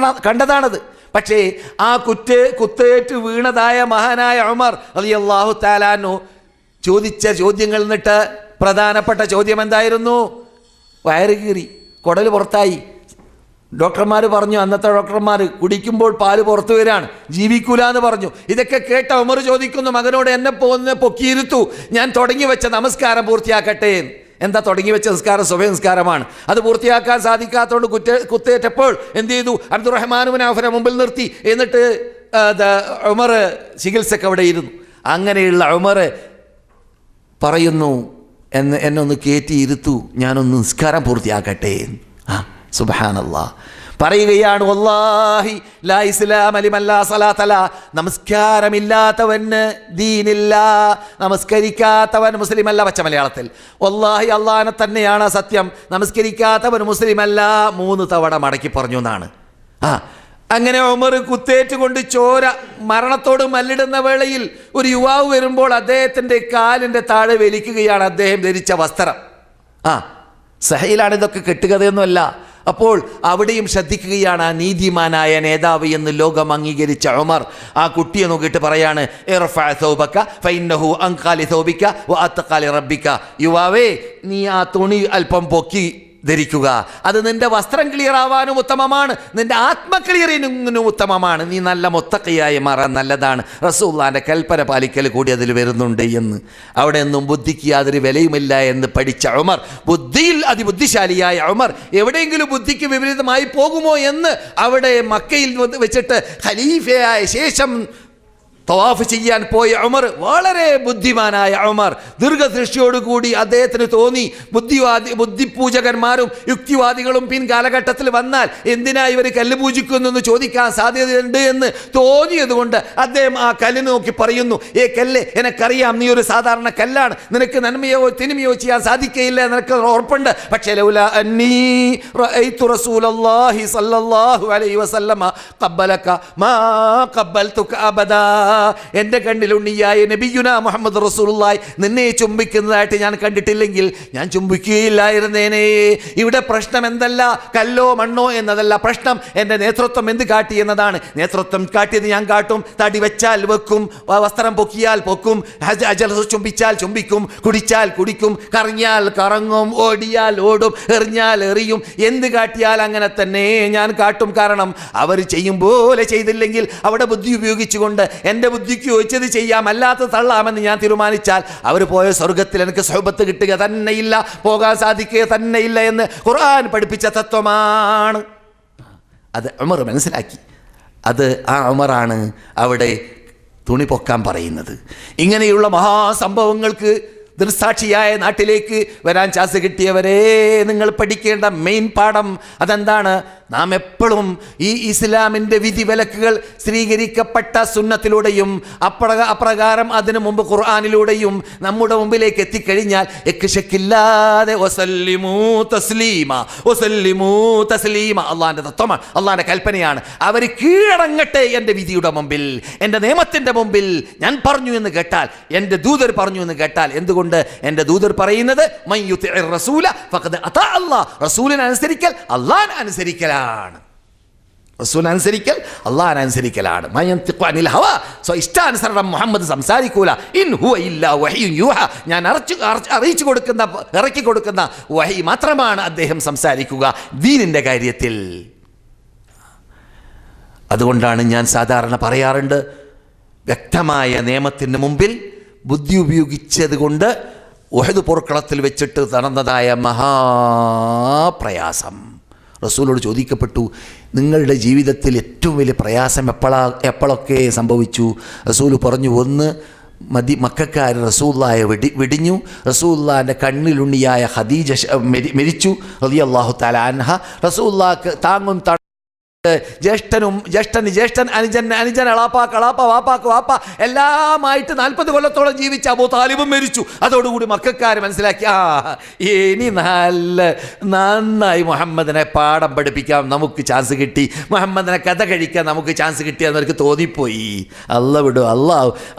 കണ്ടതാണത്. പക്ഷേ ആ കുത്തേറ്റ് വീണതായ മഹാനായ ഉമർ റളിയല്ലാഹു തആല അൻഹു ചോദിച്ച ചോദ്യങ്ങൾ, എന്നിട്ട് പ്രധാനപ്പെട്ട ചോദ്യം എന്തായിരുന്നു? വയറ് കീറി, കുടൽ പുറത്തായി. ഡോക്ടർമാർ പറഞ്ഞു, അന്നത്തെ ഡോക്ടർമാർ, കുടിക്കുമ്പോൾ പാല് പുറത്തു വരാണ്, ജീവിക്കൂല എന്ന് പറഞ്ഞു. ഇതൊക്കെ കേട്ട ഉമർ ചോദിക്കുന്നു മകനോട്, എന്നെ പൊക്കിയിരുത്തു, ഞാൻ തുടങ്ങി വെച്ച നമസ്കാരം പൂർത്തിയാക്കട്ടെ. എന്താ തുടങ്ങി വെച്ച നിസ്കാരം? സുബഹി നിസ്കാരമാണ്. അത് പൂർത്തിയാക്കാൻ സാധിക്കാത്തതുകൊണ്ട് കുത്തേറ്റപ്പോൾ എന്ത് ചെയ്തു? അബ്ദുറഹ്മാൻ ഇബ്നു ഔഫിനെ മുമ്പിൽ നിർത്തി. എന്നിട്ട് ഉമർ ചികിത്സക്ക് അവിടെ ഇരുന്നു. അങ്ങനെയുള്ള ഉമർ പറയുന്നു, എന്നെ ഒന്ന് കയറ്റി ഇരുത്തു, ഞാനൊന്ന് നിസ്കാരം പൂർത്തിയാക്കട്ടെ. സുബ്ഹാനല്ലാഹ് പറയുകയാണ്, വല്ലാഹി ലാ ഇസ്ലാമ ലിമൻ ലാ സലാത്ത ല, നമസ്കാരമില്ലാത്തവന് ദീനില്ല, നമസ്കരിക്കാത്തവൻ മുസ്ലിമല്ല. പച്ച മലയാളത്തിൽ വല്ലാഹി അള്ളാഹിനെ തന്നെയാണ് സത്യം, നമസ്കരിക്കാത്തവൻ മുസ്ലിമല്ല. 3 തവണ മടക്കി പറഞ്ഞു എന്നാണ്. അങ്ങനെ ഉമർ കുത്തേറ്റുകൊണ്ട് ചോര മരണത്തോട് മല്ലിടുന്ന വേളയിൽ ഒരു യുവാവ് വരുമ്പോൾ അദ്ദേഹത്തിൻ്റെ കാലിൻ്റെ താഴെ വലിക്കുകയാണ് അദ്ദേഹം ധരിച്ച വസ്ത്രം. സഹീലാണ്, ഇതൊക്കെ കെട്ടുകഥയൊന്നുമല്ല. അപ്പോൾ അവിടെയും ശ്രദ്ധിക്കുകയാണ് ആ നീതിമാനായ നേതാവ് എന്ന് ലോകം അംഗീകരിച്ച ഉമർ. ആ കുട്ടിയെ നോക്കിയിട്ട് പറയാണ്, ഇർഫഅ സൗബക ഫഇന്നഹു അൻഖാലി സൗബിക വഅത്ഖാലി റബ്ബിക. യുവാവേ, നീ ആ തുണി അല്പം പൊക്കി ധരിക്കുക, അത് നിന്റെ വസ്ത്രം ക്ലിയർ ആവാനും ഉത്തമമാണ്, നിന്റെ ആത്മ ക്ലിയറിനും ഉത്തമമാണ്, നീ നല്ല മുത്തഖിയായി മാറാൻ നല്ലതാണ്. റസൂലുള്ളാഹിന്റെ കൽപ്പന പാലിക്കൽ കൂടി അതിൽ വരുന്നുണ്ട് എന്ന്. അവിടെ ഒന്നും ബുദ്ധിക്ക് യാതൊരു വിലയുമില്ല എന്ന് പഠിച്ച ഉമർ, ബുദ്ധിയിൽ അതിബുദ്ധിശാലിയായ ഉമർ എവിടെയെങ്കിലും ബുദ്ധിക്ക് വിപരീതമായി പോകുമോ എന്ന് അവിടെ മക്കയിൽ വെച്ചിട്ട് ഖലീഫയായ ശേഷം തവാഫ് ചെയ്യാൻ പോയ ഉമർ, വളരെ ബുദ്ധിമാനായ ഉമർ, ദീർഘദൃഷ്ടിയോടുകൂടി അദ്ദേഹത്തിന് തോന്നി, ബുദ്ധിപൂജകന്മാരും യുക്തിവാദികളും പിൻകാലഘട്ടത്തിൽ വന്നാൽ എന്തിനാ ഇവർ കല്ല് പൂജിക്കുന്നു ചോദിക്കാൻ സാധ്യതയുണ്ട് എന്ന് തോന്നിയതുകൊണ്ട് അദ്ദേഹം ആ കല്ലിന് നോക്കി പറയുന്നു, കല്ല്, എനക്കറിയാം നീ ഒരു സാധാരണ കല്ലാണ്, നിനക്ക് നന്മയോ തിന്മയോ ചെയ്യാൻ സാധിക്കയില്ല, നിനക്ക് ഉറപ്പുണ്ട്. പക്ഷേ ലൗലാ അന്നീ റഅയ്തു റസൂലല്ലാഹി സ്വല്ലല്ലാഹു അലൈഹി വസല്ലമ ഖബ്ബലക മാ ഖബ്ബൽതുക അബദാ, എൻ്റെ കണ്ണിലുണ്ണിയായ നബിയുന മുഹമ്മദ് റസൂലുള്ളാഹി നിന്നെ ചുംബിക്കുന്നതായിട്ട് ഞാൻ കണ്ടിട്ടില്ലെങ്കിൽ ഞാൻ ചുംബിക്കുകയില്ലായിരുന്നേനെ. ഇവിടെ പ്രശ്നം എന്തല്ല, കല്ലോ മണ്ണോ എന്നതല്ല പ്രശ്നം, എൻ്റെ നേതൃത്വം എന്ത് കാട്ടി എന്നതാണ്. നേതൃത്വം കാട്ടിയത് ഞാൻ കാട്ടും. തടി വെച്ചാൽ വെക്കും, വസ്ത്രം പൊക്കിയാൽ പൊക്കും, ചുംബിച്ചാൽ ചുംബിക്കും, കുടിച്ചാൽ കുടിക്കും, കറങ്ങിയാൽ കറങ്ങും, ഓടിയാൽ ഓടും, എറിഞ്ഞാൽ എറിയും, എന്ത് കാട്ടിയാൽ അങ്ങനെ തന്നെ ഞാൻ കാട്ടും. കാരണം അവർ ചെയ്യും പോലെ ചെയ്തില്ലെങ്കിൽ അവിടെ ബുദ്ധി ഉപയോഗിച്ചുകൊണ്ട് എൻ്റെ ബുദ്ധിക്ക് ചോദിച്ചത് ചെയ്യാം, അല്ലാത്ത തള്ളാമെന്ന് ഞാൻ തീരുമാനിച്ചാൽ അവർ പോയ സ്വർഗത്തിൽ എനിക്ക് സുഹബത്ത് കിട്ടുക തന്നെയില്ല, പോകാൻ സാധിക്കുക തന്നെയില്ല എന്ന് ഖുർആൻ പഠിപ്പിച്ച തത്വമാണ്. അത് ഉമർ മനസ്സിലാക്കി. അത് ആ ഉമറാണ് അവിടെ തുണി പൊക്കാൻ പറയുന്നത്. ഇങ്ങനെയുള്ള മഹാസംഭവങ്ങൾക്ക് ദൃസാക്ഷിയായ നാട്ടിലേക്ക് വരാൻ ചാൻസ് കിട്ടിയവരെ, നിങ്ങൾ പഠിക്കേണ്ട മെയിൻ പാഠം അതെന്താണ്? നാം എപ്പോഴും ഈ ഇസ്ലാമിൻ്റെ വിധിവിലക്കുകൾ സ്വീകരിക്കപ്പെട്ട സുന്നത്തിലൂടെയും അപ്രകാരം അതിനു മുമ്പ് ഖുർആനിലൂടെയും നമ്മുടെ മുമ്പിലേക്ക് എത്തിക്കഴിഞ്ഞാൽ എക്കിശക്കില്ലാതെ വസല്ലിമൂ തസ്ലീമ, വസല്ലിമൂ തസ്ലീമ, അള്ളാഹിൻ്റെ തത്വമാണ്, അള്ളാഹിൻ്റെ കൽപ്പനയാണ്. അവർ കീഴടങ്ങട്ടെ എൻ്റെ വിധിയുടെ മുമ്പിൽ, എൻ്റെ നിയമത്തിൻ്റെ മുമ്പിൽ. ഞാൻ പറഞ്ഞു എന്ന് കേട്ടാൽ, എൻ്റെ ദൂതർ പറഞ്ഞു എന്ന് കേട്ടാൽ, എന്തുകൊണ്ട് എൻ്റെ ദൂതർ പറയുന്നത് മൻ യുതിഇർ റസൂല ഫഖദ് അതാ അല്ലാഹ്, റസൂലിനെ അനുസരിക്കൽ അള്ളാഹിനെ അനുസരിക്കലാണ്. റസൂൽ അനുസരിക്കൽ അള്ളാഹനെ അനുസരിക്കലാണ്. ഇഷ്ടാനുസരണം മുഹമ്മദ് സംസാരിക്കൂല. ഇൻ ഹുവ ഇല്ലാ വഹ്യുൻ യൂഹ. ഞാൻ ഇറക്കി കൊടുക്കുന്ന വഹി മാത്രമാണ് അദ്ദേഹം സംസാരിക്കുക ദീനിൻ്റെ കാര്യത്തിൽ. അതുകൊണ്ടാണ് ഞാൻ സാധാരണ പറയാറുണ്ട്, വ്യക്തമായ നിയമത്തിന് മുമ്പിൽ ബുദ്ധി ഉപയോഗിച്ചത് കൊണ്ട് ഉഹദ് പോർക്കളത്തിൽ വെച്ചിട്ട് നടന്നതായ മഹാപ്രയാസം. റസൂലോട് ചോദിക്കപ്പെട്ടു, നിങ്ങളുടെ ജീവിതത്തിൽ ഏറ്റവും വലിയ പ്രയാസം എപ്പോഴൊക്കെ സംഭവിച്ചു? റസൂൽ പറഞ്ഞു, ഒന്ന് മക്കക്കാർ റസൂലുള്ളാഹിയെ വെടിഞ്ഞു, റസൂലുള്ളാഹിൻ്റെ കണ്ണിലുണ്ണിയായ ഖദീജ മരിച്ചു റളിയല്ലാഹു തആല അൻഹ. റസൂലുള്ളാഹിക്ക് താങ്ങും ജ്യേഷ്ഠൻ അനുജൻ എളാപ്പാക്ക് വാപ്പാക്ക് വാപ്പ എല്ലാമായിട്ട് 40 കൊല്ലത്തോളം ജീവിച്ച അബൂ താലിബും മരിച്ചു. അതോടുകൂടി മക്കക്കാർ മനസ്സിലാക്കി, ഇനി നന്നായി മുഹമ്മദിനെ പാഠം പഠിപ്പിക്കാൻ നമുക്ക് ചാൻസ് കിട്ടി, മുഹമ്മദിനെ കഥ കഴിക്കാൻ നമുക്ക് ചാൻസ് കിട്ടിയെന്നവർക്ക് തോന്നിപ്പോയി.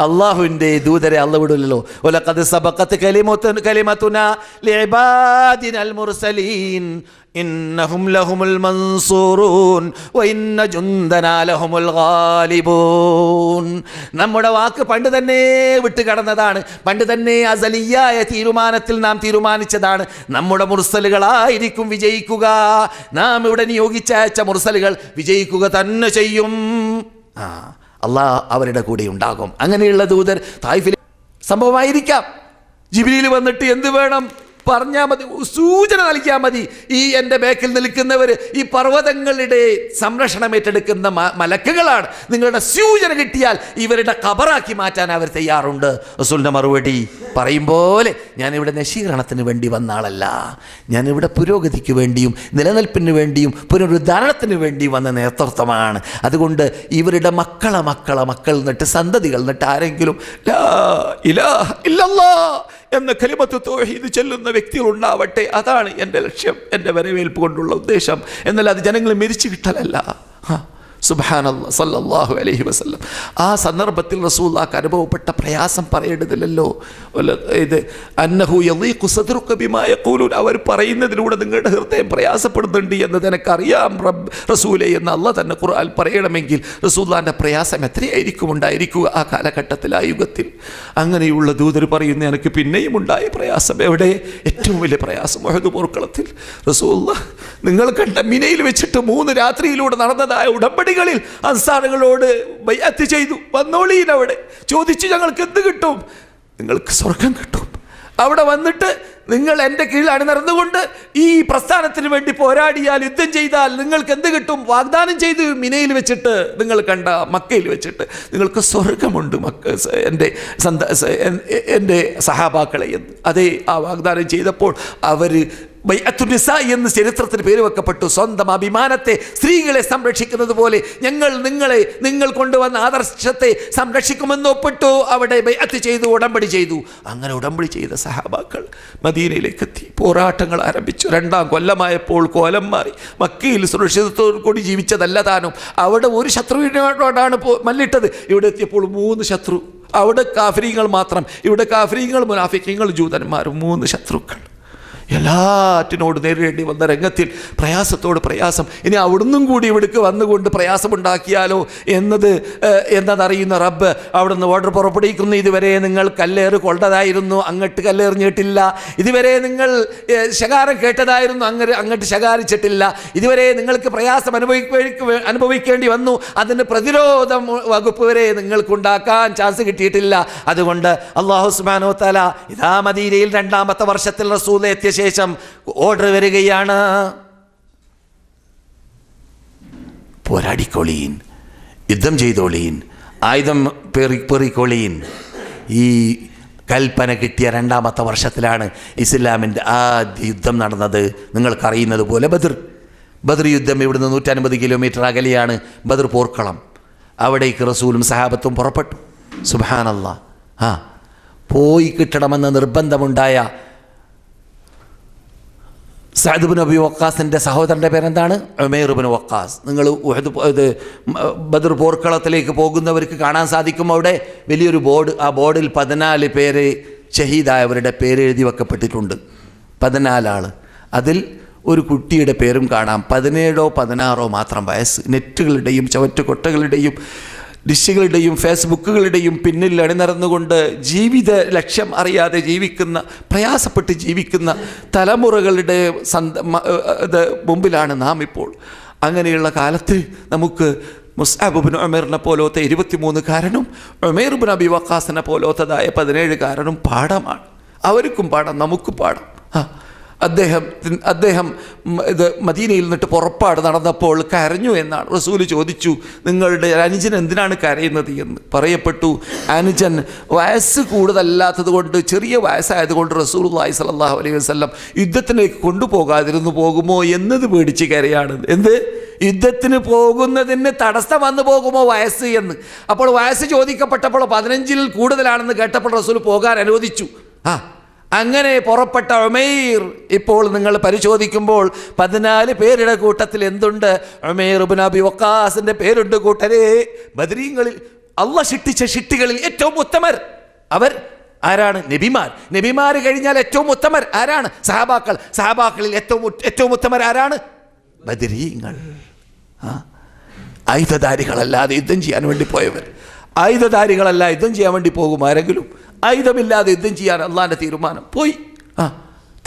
അള്ളാഹുവിൻ്റെ ദൂതരെ അല്ല വിടില്ലല്ലോ. വലഖദ് സബഖത് കലിമതുനാ ലിഇബാദിനൽ മുർസലീൻ ഇന്നഹും ലഹുമുൽ മൻസൂറൂൻ വഇന്ന ജുന്ദനാ ലഹുമുൽ ഗാലിബൂൻ. നമ്മുടെ വാക്ക് പണ്ട് തന്നെ വിട്ടുകടന്നതാണ്. പണ്ട് തന്നെ അസലിയായ തീരുമാനത്തിൽ നാം തീരുമാനിച്ചതാണ്, നമ്മുടെ മുർസലുകളായിരിക്കും വിജയിക്കുക. നാം ഇവിടെ നിയോഗിച്ചയച്ച മുർസലുകൾ വിജയിക്കുക തന്നെ ചെയ്യും. അള്ളാഹ് അവരുടെ കൂടെ ഉണ്ടാകും. അങ്ങനെയുള്ള ദൂതർ തായിഫിലെ സംഭവമായിരിക്കാം. ജിബ്രീൽ വന്നിട്ട് എന്ത് വേണം പറഞ്ഞാൽ മതി, സൂചന നൽകിയാൽ മതി. ഈ എൻ്റെ ബേക്കിൽ നിൽക്കുന്നവർ ഈ പർവ്വതങ്ങളുടെ സംരക്ഷണം ഏറ്റെടുക്കുന്ന മലക്കുകളാണ്. നിങ്ങളുടെ സൂചന കിട്ടിയാൽ ഇവരുടെ ഖബറാക്കി മാറ്റാൻ അവർ തയ്യാറുണ്ട്. റസൂലിൻ്റെ മറുപടി പറയും പോലെ, ഞാനിവിടെ നശീകരണത്തിന് വേണ്ടി വന്ന ആളല്ല, ഞാനിവിടെ പുരോഗതിക്ക് വേണ്ടിയും നിലനിൽപ്പിന് വേണ്ടിയും പുനരുദ്ധാരണത്തിന് വേണ്ടി വന്ന നേതൃത്വമാണ്. അതുകൊണ്ട് ഇവരുടെ മക്കൾ എന്നിട്ട് സന്തതികൾ എന്നിട്ട് ആരെങ്കിലും ലാ ഇലാഹ ഇല്ലല്ലാഹ് എന്ന കലിമത്ത് തൗഹീദ് ചൊല്ലുന്ന വ്യക്തികൾ ഉണ്ടാവട്ടെ. അതാണ് എൻ്റെ ലക്ഷ്യം, എൻ്റെ വരവേൽപ്പ് കൊണ്ടുള്ള ഉദ്ദേശം. എന്നാൽ അത് ജനങ്ങൾ മരിച്ചു കിട്ടലല്ല. സുബ്ഹാനല്ലാഹ് സല്ലല്ലാഹു അലൈഹി വസല്ലം. ആ സന്ദർഭത്തിൽ റസൂലുള്ളാഹിക്ക് അനുഭവപ്പെട്ട പ്രയാസം പറയേണ്ടതില്ലല്ലോ. ഇത് അന്നഹു യളീഖു സദ്റുക ബിമാ യഖൂലൂൻ, അവർ പറയുന്നതിലൂടെ നിങ്ങളുടെ ഹൃദയം പ്രയാസപ്പെടുന്നുണ്ട് എന്നത് എനിക്കറിയാം റസൂലേ എന്ന് അല്ലാഹ് തന്നെ ഖുർആൻ പറയണമെങ്കിൽ റസൂലുള്ളാഹിൻ്റെ പ്രയാസം എത്രയായിരിക്കും ഉണ്ടായിരിക്കുക ആ കാലഘട്ടത്തിൽ, ആ യുഗത്തിൽ. അങ്ങനെയുള്ള ദൂതർ പറയുന്ന എനിക്ക് പിന്നെയും ഉണ്ടായ പ്രയാസം എവിടെ? ഏറ്റവും വലിയ പ്രയാസം ഉഹദ് പോർക്കളത്തിൽ. റസൂലുള്ളാഹ് നിങ്ങൾ കണ്ട മിനയിൽ വെച്ചിട്ട് 3 രാത്രിയിലൂടെ നടന്നതായ ഉടമ്പടി അൻസാറുകളോട് ബൈഅത്ത് ചെയ്തു. വന്നോളീൻ അവിടെ. ചോദിച്ചു, ഞങ്ങൾക്ക് എന്ത് കിട്ടും? നിങ്ങൾക്ക് സ്വർഗം കിട്ടും. അവിടെ വന്നിട്ട് നിങ്ങൾ എൻ്റെ കീഴിൽ അണിനിരന്നുകൊണ്ട് ഈ പ്രസ്ഥാനത്തിന് വേണ്ടി പോരാടിയാൽ, യുദ്ധം ചെയ്താൽ നിങ്ങൾക്ക് എന്ത് കിട്ടും? വാഗ്ദാനം ചെയ്തു മിനയിൽ വെച്ചിട്ട്, നിങ്ങൾ കണ്ട മക്കയിൽ വെച്ചിട്ട് നിങ്ങൾക്ക് സ്വർഗമുണ്ട് എൻ്റെ സഹാബാക്കളെ എന്ന്. അതേ, ആ വാഗ്ദാനം ചെയ്തപ്പോൾ അവർ ബൈഅത്തുൻ നിസാ എന്ന് ചരിത്രത്തിന് പേര് വെക്കപ്പെട്ടു. സ്വന്തം അഭിമാനത്തെ, സ്ത്രീകളെ സംരക്ഷിക്കുന്നത് പോലെ നിങ്ങൾ കൊണ്ടുവന്ന ആദർശത്തെ സംരക്ഷിക്കുമെന്ന് ഒപ്പിട്ടു. അവിടെ ബൈഅത്ത് ചെയ്തു, ഉടമ്പടി ചെയ്തു. അങ്ങനെ ഉടമ്പടി ചെയ്ത സഹാബാക്കൾ മദീനയിലേക്ക് എത്തി. പോരാട്ടങ്ങൾ ആരംഭിച്ചു. 2-ാം കൊല്ലമായപ്പോൾ കോലം മാറി. മക്കയിൽ സുരക്ഷിതത്തോടു കൂടി ജീവിച്ചതല്ല താനും. അവിടെ ഒരു ശത്രുവിനോടാണ് മല്ലിട്ടത്. ഇവിടെ എത്തിയപ്പോൾ 3 ശത്രു. അവിടെ കാഫിരീങ്ങൾ മാത്രം. ഇവിടെ കാഫിരീങ്ങൾ, മുനാഫിക്കീങ്ങൾ, ജൂതന്മാരും. 3 ശത്രുക്കൾ. എല്ലാറ്റിനോട് നേരിടേണ്ടി വന്ന രംഗത്തിൽ പ്രയാസത്തോട് പ്രയാസം. ഇനി അവിടുന്നും കൂടി ഇവിടേക്ക് വന്നുകൊണ്ട് പ്രയാസമുണ്ടാക്കിയാലോ എന്നതറിയുന്ന റബ്ബ് അവിടുന്ന് ഓർഡർ പുറപ്പെടുവിക്കുന്നു. ഇതുവരെ നിങ്ങൾ കല്ലേറ് കൊണ്ടതായിരുന്നു, അങ്ങോട്ട് കല്ലേറിഞ്ഞിട്ടില്ല. ഇതുവരെ നിങ്ങൾ ശകാരം കേട്ടതായിരുന്നു, അങ്ങോട്ട് ശകാരിച്ചിട്ടില്ല. ഇതുവരെ നിങ്ങൾക്ക് പ്രയാസം അനുഭവിക്കേണ്ടി വന്നു, അതിന് പ്രതിരോധ വകുപ്പ് വരെ നിങ്ങൾക്കുണ്ടാക്കാൻ ചാൻസ് കിട്ടിയിട്ടില്ല. അതുകൊണ്ട് അല്ലാഹു സുബ്ഹാനഹു വ തആല ഇദാ മദീനയിൽ 2-ാമത്തെ വർഷത്തിൽ റസൂൽ എത്തിയ ശേഷം ഓർഡർ വരികയാണ്, പോരാടിക്കോളീൻ, യുദ്ധം ചെയ്തോളീൻ, ആയുധം പെറിക്കോളീൻ. ഈ കൽപ്പന കിട്ടിയ 2-ാമത്തെ വർഷത്തിലാണ് ഇസ്ലാമിൻ്റെ ആദ്യ യുദ്ധം നടന്നത്. നിങ്ങൾക്കറിയുന്നത് പോലെ ബദർ യുദ്ധം. ഇവിടുന്ന് 150 കിലോമീറ്റർ അകലെയാണ് ബദർ പോർക്കളം. അവിടേക്ക് റസൂലും സഹാബത്തും പുറപ്പെട്ടു. സുബ്ഹാനല്ലാഹ്. പോയി കിട്ടണമെന്ന് നിർബന്ധമുണ്ടായ സഅദ് ഇബ്നു അബി വഖാസിൻ്റെ സഹോദരൻ്റെ പേരെന്താണ്? ഉമൈർ ഇബ്നു വഖാസ്. നിങ്ങൾ ബദർ പോർക്കളത്തിലേക്ക് പോകുന്നവർക്ക് കാണാൻ സാധിക്കും അവിടെ വലിയൊരു ബോർഡ്. ആ ബോർഡിൽ 14 പേര് ഷഹീദായവരുടെ പേര് എഴുതി വെക്കപ്പെട്ടിട്ടുണ്ട്. 14 ആൾ. അതിൽ ഒരു കുട്ടിയുടെ പേരും കാണാം. 17 16 മാത്രം വയസ്സ്. നെറ്റുകളുടെയും ചവറ്റുകൊട്ടകളുടെയും ഡിഷുകളുടെയും ഫേസ്ബുക്കുകളുടെയും പിന്നിൽ അണിനിരന്നുകൊണ്ട് ജീവിത ലക്ഷ്യം അറിയാതെ ജീവിക്കുന്ന, പ്രയാസപ്പെട്ട് ജീവിക്കുന്ന തലമുറകളുടെ മുമ്പിലാണ് നാം ഇപ്പോൾ. അങ്ങനെയുള്ള കാലത്ത് നമുക്ക് മുസ്അബ് ഇബ്നു ഉമൈറിനെ പോലത്തെ 23കാരനും ഉമൈർ ഇബ്നു അബി വഖാസിനെ പോലത്തതായ 17കാരനും പാഠമാണ്. അവർക്കും പാഠം, നമുക്കും പാഠം. അദ്ദേഹം ഇത് മദീനയിൽ നിന്നിട്ട് പുറപ്പാട് നടന്നപ്പോൾ കരഞ്ഞു എന്നാണ്. റസൂല് ചോദിച്ചു, നിങ്ങളുടെ അനുജൻ എന്തിനാണ് കരയുന്നത് എന്ന്. പറയപ്പെട്ടു, അനുജൻ വയസ്സ് കൂടുതലല്ലാത്തത് കൊണ്ട്, ചെറിയ വയസ്സായതുകൊണ്ട് റസൂലുള്ളാഹി സ്വല്ലല്ലാഹു അലൈഹി വസല്ലം യുദ്ധത്തിലേക്ക് പോകുമോ എന്നത് പേടിച്ച് കരയാണ്. എന്ത്? യുദ്ധത്തിന് പോകുന്നതിന് തടസ്സം വന്നു പോകുമോ വയസ്സ് എന്ന്. അപ്പോൾ വയസ്സ് ചോദിക്കപ്പെട്ടപ്പോൾ 15-ൽ കൂടുതലാണെന്ന് കേട്ടപ്പോൾ റസൂൽ പോകാൻ അനുവദിച്ചു. അങ്ങനെ പുറപ്പെട്ട ഉമൈർ ഇപ്പോൾ നിങ്ങൾ പരിശോധിക്കുമ്പോൾ 14 പേരുടെ കൂട്ടത്തിൽ എന്തുണ്ട്? ഉമൈർ ഇബ്നു അബി വഖാസിന്റെ പേരുണ്ട് കൂട്ടരെ. ബദരീങ്ങളിൽ അള്ളാഹ് ശിക്ഷിച്ച ശിക്ഷികളിൽ ഏറ്റവും ഉത്തമർ അവർ ആരാണ്? നബിമാർ കഴിഞ്ഞാൽ ഏറ്റവും ഉത്തമർ ആരാണ്? സഹാബാക്കളിൽ ഏറ്റവും ഉത്തമർ ആരാണ്? ബദരീങ്ങൾ. ആയുധധാരികളല്ലാതെ യുദ്ധം ചെയ്യാൻ വേണ്ടി പോയവർ. ആയുധധാരികളല്ല യുദ്ധം ചെയ്യാൻ വേണ്ടി പോകും ആരെങ്കിലും. ആയുധമില്ലാതെ യുദ്ധം ചെയ്യാൻ അള്ളാഹിൻ്റെ തീരുമാനം പോയി.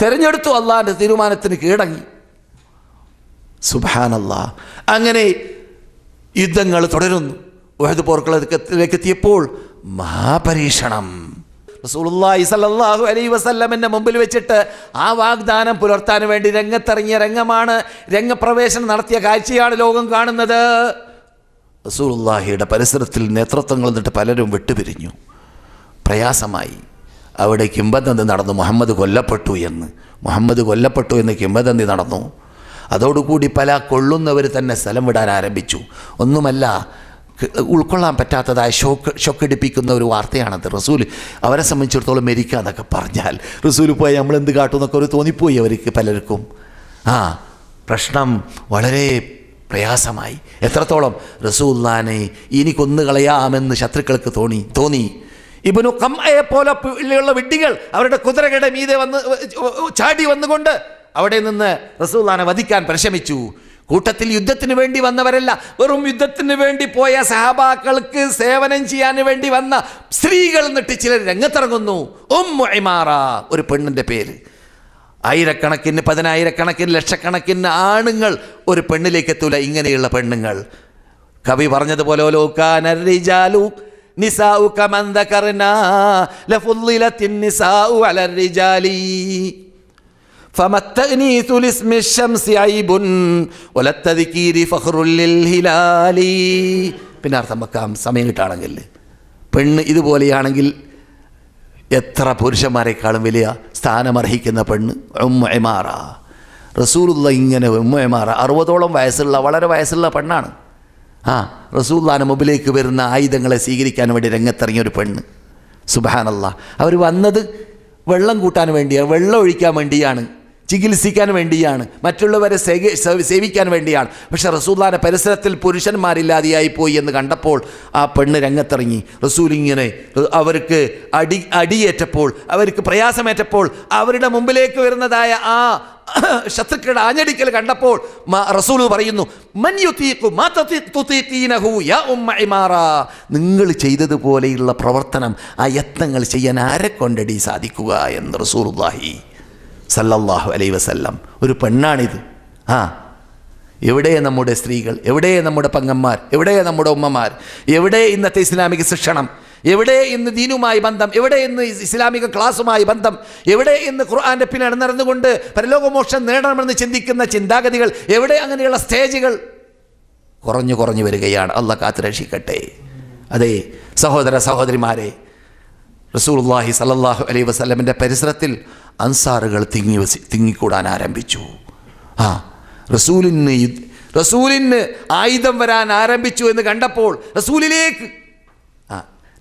തെരഞ്ഞെടുത്തു, അള്ളാഹിൻ്റെ തീരുമാനത്തിന് കീഴടങ്ങി. സുബ്ഹാനല്ലാഹ്. അങ്ങനെ യുദ്ധങ്ങൾ തുടരുന്നു. ഉഹദ് പോർക്കളത്തിലേക്ക് എത്തിയപ്പോൾ മഹാപരീക്ഷണം. റസൂലുള്ളാഹി സ്വല്ലല്ലാഹു അലൈഹി വസല്ലമിന്റെ മുമ്പിൽ വെച്ചിട്ട് ആ വാഗ്ദാനം പുലർത്താൻ വേണ്ടി രംഗത്തിറങ്ങിയ രംഗമാണ്, രംഗപ്രവേശനം നടത്തിയ കാഴ്ചയാണ് ലോകം കാണുന്നത്. റസൂലുള്ളാഹിയുടെ പരിസരത്തിൽ നേതൃത്വങ്ങൾ നിന്നിട്ട് പലരും വിട്ടുപിരിഞ്ഞു. പ്രയാസമായി. അവിടെ കിംവദന്തി നടന്നു, മുഹമ്മദ് കൊല്ലപ്പെട്ടു എന്ന് കിംവദന്തി നടന്നു. അതോടുകൂടി പല കൊള്ളുന്നവർ തന്നെ സ്ഥലം വിടാൻ ആരംഭിച്ചു. ഒന്നുമല്ല, ഉൾക്കൊള്ളാൻ പറ്റാത്തതായ ഷോക്കടിപ്പിക്കുന്ന ഒരു വാർത്തയാണത്. റസൂൽ അവരെ സംബന്ധിച്ചിടത്തോളം മരിക്കുക എന്നൊക്കെ പറഞ്ഞാൽ റസൂൽ പോയി നമ്മളെന്ത് കാട്ടും എന്നൊക്കെ ഒരു തോന്നിപ്പോയി അവർക്ക് പലർക്കും. പ്രശ്നം വളരെ പ്രയാസമായി. എത്രത്തോളം? റസൂലുള്ളാഹിനെ ഇനി കൊന്നുകളയാമെന്ന് ശത്രുക്കൾക്ക് തോന്നി. ഇബ്നു ഖംഅയെ പോലെയുള്ള വിഡ്ഢികൾ അവരുടെ കുതിരകളുടെ മീതെ ചാടി വന്നുകൊണ്ട് അവിടെ നിന്ന് റസൂലുള്ളാഹിനെ വധിക്കാൻ പരിശ്രമിച്ചു. കൂട്ടത്തിൽ യുദ്ധത്തിന് വേണ്ടി വന്നവരല്ല, വെറും യുദ്ധത്തിന് വേണ്ടി പോയ സഹാബാക്കൾക്ക് സേവനം ചെയ്യാൻ വേണ്ടി വന്ന സ്ത്രീകൾ എന്നിട്ട് ചിലർ രംഗത്തിറങ്ങുന്നു. ഉമ്മു ഇമാറ, ഒരു പെണ്ണിൻ്റെ പേര്. ആയിരക്കണക്കിന്, 10,000-കണക്കിന്, ലക്ഷക്കണക്കിന് ആണുങ്ങൾ ഒരു പെണ്ണിലേക്ക് എത്തൂല. ഇങ്ങനെയുള്ള പെണ്ണുങ്ങൾ. കവി പറഞ്ഞതുപോലെ നിസാഉ കമൻ ദകർനാ ലഫുളിലത്തിൻ നിസാഉ അലർ റിജാലി ഫമത്തഅനീസു ലിസ്മി ശംസി ഐബുൻ വലത്തദ്കീരി ഫഖ്റുൽ ലിൽ ഹിലാലി. പിന്നെ അർത്ഥം വെക്കാം സമയം കിട്ടാണെങ്കിൽ. പെണ്ണ് ഇതുപോലെയാണെങ്കിൽ എത്ര പുരുഷന്മാരെക്കാളും വലിയ സ്ഥാനമർഹിക്കുന്ന പെണ്ണ് ഉമ്മു ഇമാറ. റസൂലുള്ളാഹി ഇങ്ങനെ ഉമ്മു ഇമാറ 60ഓളം വയസ്സുള്ള, വളരെ വയസ്സുള്ള പെണ്ണാണ്. റസൂലുള്ളാഹിന്റെ മുമ്പിലേക്ക് വരുന്ന ആയുധങ്ങളെ സ്വീകരിക്കാൻ വേണ്ടി രംഗത്തിറങ്ങിയ ഒരു പെണ്ണ്. സുബ്ഹാനല്ലാഹ്. അവർ വന്നത് വെള്ളം കൂട്ടാൻ വേണ്ടിയാണ്, വെള്ളം ഒഴിക്കാൻ വേണ്ടിയാണ്, ചികിത്സിക്കാൻ വേണ്ടിയാണ്, മറ്റുള്ളവരെ സേവിക്കാൻ വേണ്ടിയാണ്. പക്ഷേ റസൂലുള്ളാഹിന്റെ പരിസരത്തിൽ പുരുഷന്മാരില്ലാതെയായി പോയി എന്ന് കണ്ടപ്പോൾ ആ പെണ്ണ് രംഗത്തിറങ്ങി. റസൂൽ ഇങ്ങനെ അവർക്ക് അടിയേറ്റപ്പോൾ, അവർക്ക് പ്രയാസമേറ്റപ്പോൾ അവരുടെ മുമ്പിലേക്ക് വരുന്നതായ ആ ശത്രുക്കളുടെ ആഞ്ഞടിക്കൽ കണ്ടപ്പോൾ റസൂൽ പറയുന്നു, മൻ യുതീഖു മാ തുതീഖീനഹു യാ ഉമ്മ ഇമാറ. നിങ്ങൾ ചെയ്തതുപോലെയുള്ള പ്രവർത്തനം, ആ യത്നങ്ങൾ ചെയ്യാൻ ആരെ കൊണ്ടടി സാധിക്കുക എന്ന് റസൂലുള്ളാഹി സല്ലല്ലാഹു അലൈഹി വസല്ലം. ഒരു പെണ്ണാണിത്. എവിടെ നമ്മുടെ സ്ത്രീകൾ? എവിടെ നമ്മുടെ പെങ്ങന്മാർ? എവിടെ നമ്മുടെ ഉമ്മമാർ? എവിടെ ഇന്നത്തെ ഇസ്ലാമിക ശിക്ഷണം? എവിടെ ഇന്ന് ദീനുമായി ബന്ധം? എവിടെ ഇന്ന് ഇസ്ലാമിക ക്ലാസുമായി ബന്ധം? എവിടെ ഇന്ന് ഖുർആന്റെ പിന്നിൽ നടന്നുകൊണ്ട് പരലോകമോക്ഷം നേടണമെന്ന് ചിന്തിക്കുന്ന ചിന്താഗതികൾ? എവിടെ അങ്ങനെയുള്ള സ്റ്റേജുകൾ? കുറഞ്ഞു വരികയാണ്. അല്ലാഹ് കാത്ത് രക്ഷിക്കട്ടെ. അതെ സഹോദര സഹോദരിമാരെ, റസൂലുള്ളാഹി സ്വല്ലല്ലാഹു അലൈഹി വസല്ലമിൻ്റെ പരിസരത്തിൽ അൻസാറുകൾ തിങ്ങിക്കൂടാൻ ആരംഭിച്ചു. റസൂലിന് ആയുധം വരാൻ ആരംഭിച്ചു എന്ന് കണ്ടപ്പോൾ റസൂലിലേക്ക്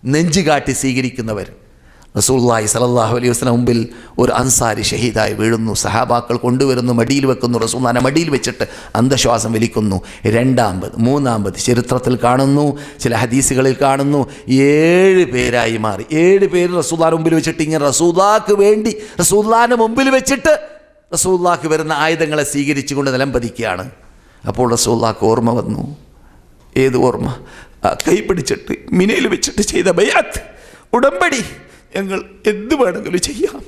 നെഞ്ചുകാട്ടി സ്വീകരിക്കുന്നവർ. റസൂലുള്ളാഹി സ്വല്ലല്ലാഹു അലൈഹി വസല്ലം മുമ്പിൽ ഒരു അൻസാരി ഷഹീദായി വീഴുന്നു. സഹാബാക്കൾ കൊണ്ടുവരുന്നു, മടിയിൽ വെക്കുന്നു. റസൂലുള്ളാഹിനെ മടിയിൽ വെച്ചിട്ട് അന്ധശ്വാസം വലിക്കുന്നു. 2ാമത് 3ാമത് ചരിത്രത്തിൽ കാണുന്നു, ചില ഹദീസുകളിൽ കാണുന്നു, 7 പേരായി മാറി. 7 പേര് റസൂലുള്ളാഹിന്റെ മുമ്പിൽ വെച്ചിട്ട് ഇങ്ങനെ റസൂലുള്ളാഹിക്ക് വേണ്ടി റസൂലുള്ളാഹിന്റെ മുമ്പിൽ വെച്ചിട്ട് റസൂലുള്ളാഹിക്ക് വരുന്ന ആയുധങ്ങളെ സ്വീകരിച്ചുകൊണ്ട് നിലംപതിക്കുകയാണ്. അപ്പോൾ റസൂലുള്ളാഹിക്ക് ഓർമ്മ വന്നു. ഏത് ഓർമ്മ? കൈ പിടിച്ചിട്ട് മിനയിൽ വെച്ചിട്ട് ചെയ്ത ബൈഅത്ത്, ഉടമ്പടി. ഞങ്ങൾ എന്ത് വേണമെങ്കിലും ചെയ്യാം,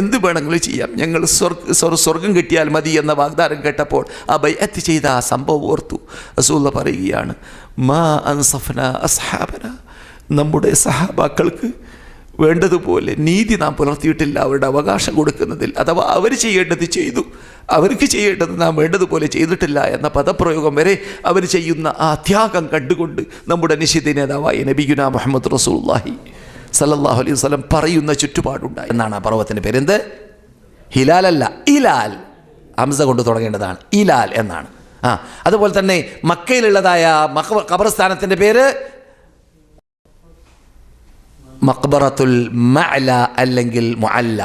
എന്ത് വേണമെങ്കിലും ചെയ്യാം, ഞങ്ങൾ സ്വർഗം കിട്ടിയാൽ മതി എന്ന വാഗ്ദാനം കേട്ടപ്പോൾ ആ ബൈഅത്ത് ചെയ്ത ആ സംഭവം ഓർത്തു. റസൂലുള്ളാഹി പറയുകയാണ്, മാ അൻസഫന അസ്ഹാബന, നമ്മുടെ സഹാബാക്കൾക്ക് വേണ്ടതുപോലെ നീതി നാം പുലർത്തിയിട്ടില്ല അവരുടെ അവകാശം കൊടുക്കുന്നതിൽ. അഥവാ അവർ ചെയ്യേണ്ടത് ചെയ്തു, അവർക്ക് ചെയ്യേണ്ടത് നാം വേണ്ടതുപോലെ ചെയ്തിട്ടില്ല എന്ന പദപ്രയോഗം വരെ അവർ ചെയ്യുന്ന ആ ത്യാഗം കണ്ടുകൊണ്ട് നമ്മുടെ നിശ്ചിത നേതാവായ നബിയുനാ മുഹമ്മദ് റസൂലുള്ളാഹി സല്ലല്ലാഹു അലൈഹി വസല്ലം പറയുന്ന ചുറ്റുപാടുണ്ടായി എന്നാണ് ആ പർവ്വതത്തിൻ്റെ പേര്. എന്ത്? ഹിലാലല്ല, ഇലാൽ. ഹംസ കൊണ്ട് തുടങ്ങേണ്ടതാണ്, ഇലാൽ എന്നാണ്. അതുപോലെ തന്നെ മക്കയിലുള്ളതായ ഖബർസ്ഥാനത്തിൻ്റെ പേര് മഖ്ബറത്തുൽ മഅല അല്ലെങ്കിൽ മുഅല്ല.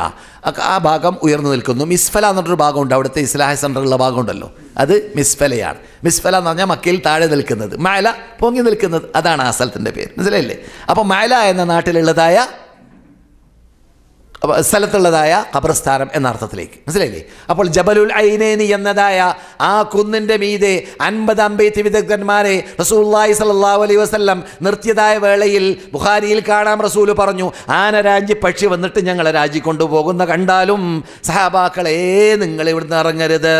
ആ ഭാഗം ഉയർന്നു നിൽക്കുന്നു. മിസ്ഫല എന്നൊരു ഭാഗമുണ്ട്, അവിടുത്തെ ഇസ്ലാഹി സെൻ്ററുള്ള ഭാഗമുണ്ടല്ലോ, അത് മിസ്ഫലയാണ്. മിസ്ഫല എന്ന് പറഞ്ഞാൽ മക്കയിൽ താഴെ നിൽക്കുന്നത്, മഅല പൊങ്ങി നിൽക്കുന്നത്, അതാണ് ആ സ്ഥലത്തിൻ്റെ പേര്. മനസ്സിലായില്ലേ? അപ്പോൾ മഅല എന്ന നാട്ടിലുള്ളതായ സ്ഥലത്തുള്ളതായ ഖബർസ്ഥാനം എന്ന അർത്ഥത്തിലേക്ക്. മനസ്സിലായില്ലേ? അപ്പോൾ ജബലുൽ ഐനൈനി എന്നതായ ആ കുന്നിൻ്റെ മീതെ 50 അമ്പെയ്ത്ത് വിദഗ്ധന്മാരെ റസൂലുള്ളാഹി സ്വല്ലല്ലാഹു അലൈഹി വസല്ലം നിർത്തിയതായ വേളയിൽ ബുഖാരിയിൽ കാണാം, റസൂല് പറഞ്ഞു, ആനരാജി പക്ഷി വന്നിട്ട് ഞങ്ങളെ രാജി കൊണ്ടുപോകുന്ന കണ്ടാലും സഹാബാക്കളെ നിങ്ങൾ ഇവിടുന്ന് ഇറങ്ങരുത്.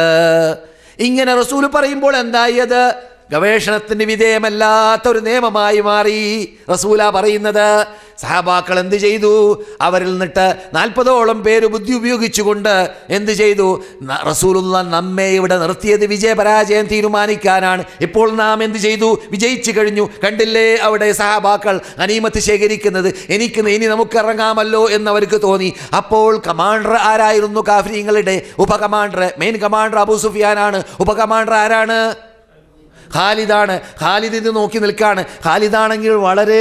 ഇങ്ങനെ റസൂല് പറയുമ്പോൾ എന്തായത്? ഗവേഷണത്തിന് വിധേയമല്ലാത്ത ഒരു നിയമമായി മാറി. റസൂല പറയുന്നത്. സഹാബാക്കൾ എന്ത് ചെയ്തു? അവരിൽ നിന്നിട്ട് 40ഓളം പേര് ബുദ്ധി ഉപയോഗിച്ചുകൊണ്ട് എന്ത് ചെയ്തു? റസൂലുള്ളാഹി നമ്മെ ഇവിടെ നിർത്തിയത് വിജയപരാജയം തീരുമാനിക്കാനാണ്. ഇപ്പോൾ നാം എന്ത് ചെയ്തു? വിജയിച്ചു കഴിഞ്ഞു. കണ്ടില്ലേ അവിടെ സഹാബാക്കൾ ഗനീമത്ത് ശേഖരിക്കുന്നത്, ഇനി നമുക്ക് ഇറങ്ങാമല്ലോ എന്നവർക്ക് തോന്നി. അപ്പോൾ കമാൻഡർ ആരായിരുന്നു? കാഫിരീങ്ങളുടെ ഉപകമാൻഡർ, മെയിൻ കമാൻഡർ അബൂ സുഫിയാനാണ്. ഉപകമാൻഡർ ആരാണ്? ഖാലിദാണ്. ഖാലിദ് ഇത് നോക്കി നിൽക്കുകയാണ്. ഖാലിദാണെങ്കിൽ വളരെ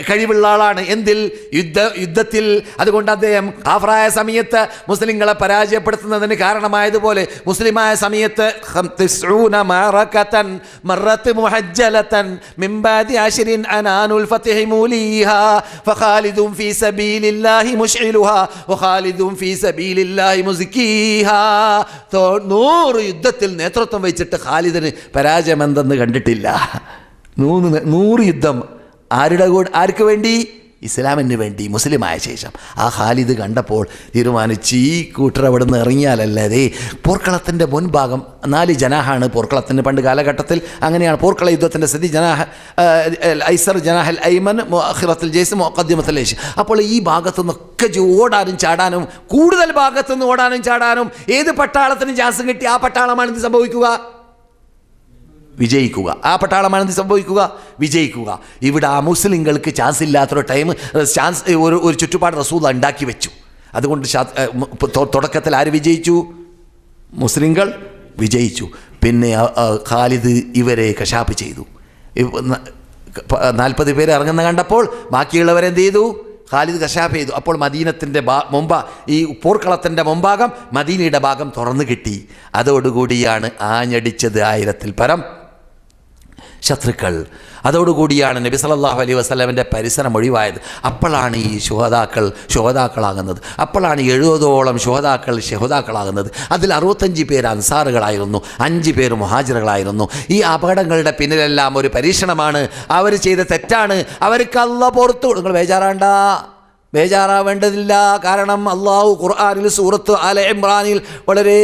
കഴിവുള്ള ആളാണ്. എന്തിൽ? യുദ്ധത്തിൽ. അതുകൊണ്ട് അദ്ദേഹം കാഫറായ സമയത്ത് മുസ്ലിങ്ങളെ പരാജയപ്പെടുത്തുന്നതിന് കാരണമായതുപോലെ മുസ്ലിമായ സമയത്ത് യുദ്ധത്തിൽ നേതൃത്വം വഹിച്ചിട്ട് ഖാലിദിന് പരാജയം എന്തെന്ന് കണ്ടിട്ടില്ല. 100 യുദ്ധം ആർക്ക് വേണ്ടി? ഇസ്ലാമിന് വേണ്ടി, മുസ്ലിമായ ശേഷം. ആ ഖാലിദ് കണ്ടപ്പോൾ തീരുമാനിച്ച് ഈ കൂട്ടർ അവിടെ നിന്ന് ഇറങ്ങിയാലല്ലേ. പോർക്കളത്തിൻ്റെ മുൻഭാഗം 4 ജനാഹാണ് പോർക്കളത്തിന് പണ്ട് കാലഘട്ടത്തിൽ. അങ്ങനെയാണ് പോർക്കള യുദ്ധത്തിൻ്റെ സ്ഥിതി. ജനാഹ ഐസർ, ജനാഹൽ ഐമൻ, മുഅഖിറത്തുൽ ജയ്സ്, മുഖദ്ദിമത്തുൽ ജയ്ഷ്. അപ്പോൾ ഈ ഭാഗത്തു നിന്നൊക്കെ ഓടാനും ചാടാനും, കൂടുതൽ ഭാഗത്തു നിന്ന് ഓടാനും ചാടാനും ഏത് പട്ടാളത്തിന് ചാൻസ് കിട്ടി ആ പട്ടാളമാണ് എന്ത് സംഭവിക്കുക? വിജയിക്കുക. ആ പട്ടാളമാണ് എന്ത് സംഭവിക്കുക? വിജയിക്കുക. ഇവിടെ ആ മുസ്ലിങ്ങൾക്ക് ചാൻസ് ഇല്ലാത്തൊരു ഒരു ചുറ്റുപാട് റസൂൽ ഉണ്ടാക്കി വെച്ചു. അതുകൊണ്ട് തുടക്കത്തിൽ ആര് വിജയിച്ചു? മുസ്ലിങ്ങൾ വിജയിച്ചു. പിന്നെ ഖാലിദ് ഇവരെ കശാപ്പ് ചെയ്തു. 40 പേര് ഇറങ്ങുന്ന കണ്ടപ്പോൾ ബാക്കിയുള്ളവരെന്ത് ചെയ്തു? ഖാലിദ് കശാപ്പ് ചെയ്തു. അപ്പോൾ മദീനത്തിൻ്റെ ഈ പോർക്കളത്തിൻ്റെ മുൻഭാഗം മദീനയുടെ ഭാഗം തുറന്നു കിട്ടി. അതോടുകൂടിയാണ് ആഞ്ഞടിച്ചത് 1000-ൽ പരം ശത്രുക്കൾ. അതോടുകൂടിയാണ് നബി സല്ലല്ലാഹു അലൈഹി വസല്ലമയുടെ പരിസരം ഒഴിവായത്. അപ്പോഴാണ് ഈ ശുഹദാക്കളാകുന്നത്. അപ്പോഴാണ് 70ഓളം ശുഹദാക്കളാകുന്നത്. അതിൽ 65 പേര് അൻസാറുകളായിരുന്നു, 5 പേര് മുഹാജിറുകളായിരുന്നു. ഈ അപകടങ്ങളുടെ പിന്നിലെല്ലാം ഒരു പരീക്ഷണമാണ്. അവർ ചെയ്ത തെറ്റാണ്. അവർക്ക് അല്ലാഹ് പുറത്തു. നിങ്ങൾ ബേജാറാവേണ്ടതില്ല. കാരണം അള്ളാഹു ഖുർആനിൽ സൂറത്ത് ആല ഇമ്രാനിൽ വളരെ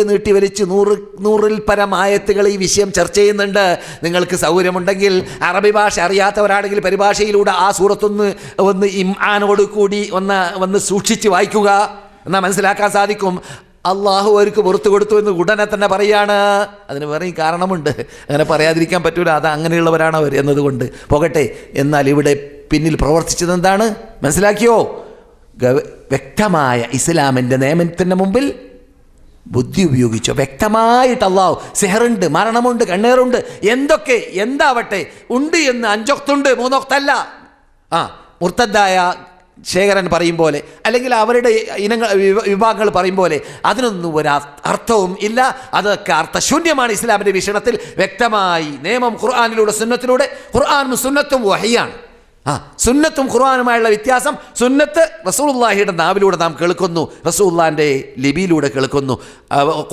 നീട്ടിവലിച്ച് 100-ൽ പരം ആയത്തുകൾ ഈ വിഷയം ചർച്ച ചെയ്യുന്നുണ്ട്. നിങ്ങൾക്ക് സൗകര്യമുണ്ടെങ്കിൽ അറബി ഭാഷ അറിയാത്തവരാണെങ്കിൽ പരിഭാഷയിലൂടെ ആ സൂറത്തൊന്ന് ഇംആനോട് കൂടി ഒന്ന് സൂക്ഷിച്ച് വായിക്കുക. എന്നാൽ മനസ്സിലാക്കാൻ സാധിക്കും. അള്ളാഹു അവർക്ക് പുറത്തു കൊടുത്തു എന്ന് ഉടനെ തന്നെ പറയാണ്. അതിന് വേറെ കാരണമുണ്ട്, അങ്ങനെ പറയാതിരിക്കാൻ പറ്റൂല. അത് അങ്ങനെയുള്ളവരാണ് അവർ എന്നതുകൊണ്ട് പോകട്ടെ. എന്നാൽ ഇവിടെ പിന്നിൽ പ്രവർത്തിച്ചത് എന്താണ് മനസ്സിലാക്കിയോ? വ്യക്തമായ ഇസ്ലാമിൻ്റെ നിയമത്തിൻ്റെ മുമ്പിൽ ബുദ്ധി ഉപയോഗിച്ചോ? വ്യക്തമായിട്ട് അല്ലാഹു സിഹറുണ്ട്, മരണമുണ്ട്, കണ്ണേറുണ്ട്, എന്താവട്ടെ ഉണ്ട് എന്ന് 5 വക്തുണ്ട്, 3 വക്തല്ല. മുർത്തദ്ദായ ശേഖരൻ പറയും പോലെ, അല്ലെങ്കിൽ അവരുടെ വിഭാഗങ്ങൾ പറയും പോലെ അതിനൊന്നും ഒരു അർത്ഥവും ഇല്ല. അതൊക്കെ അർത്ഥശൂന്യമാണ്. ഇസ്ലാമിൻ്റെ വീക്ഷണത്തിൽ വ്യക്തമായി നിയമം ഖുർആനിലൂടെ, സുന്നത്തിലൂടെ. ഖുർആനും സുന്നത്തും വഹിയാണ്. സുന്നത്തും ഖുർആനുമായുള്ള വ്യത്യാസം, സുന്നത്ത് റസൂലുള്ളാഹിയുടെ നാവിലൂടെ നാം കേൾക്കുന്നു, റസൂലുള്ളാഹിൻ്റെ ലിപിയിലൂടെ കേൾക്കുന്നു.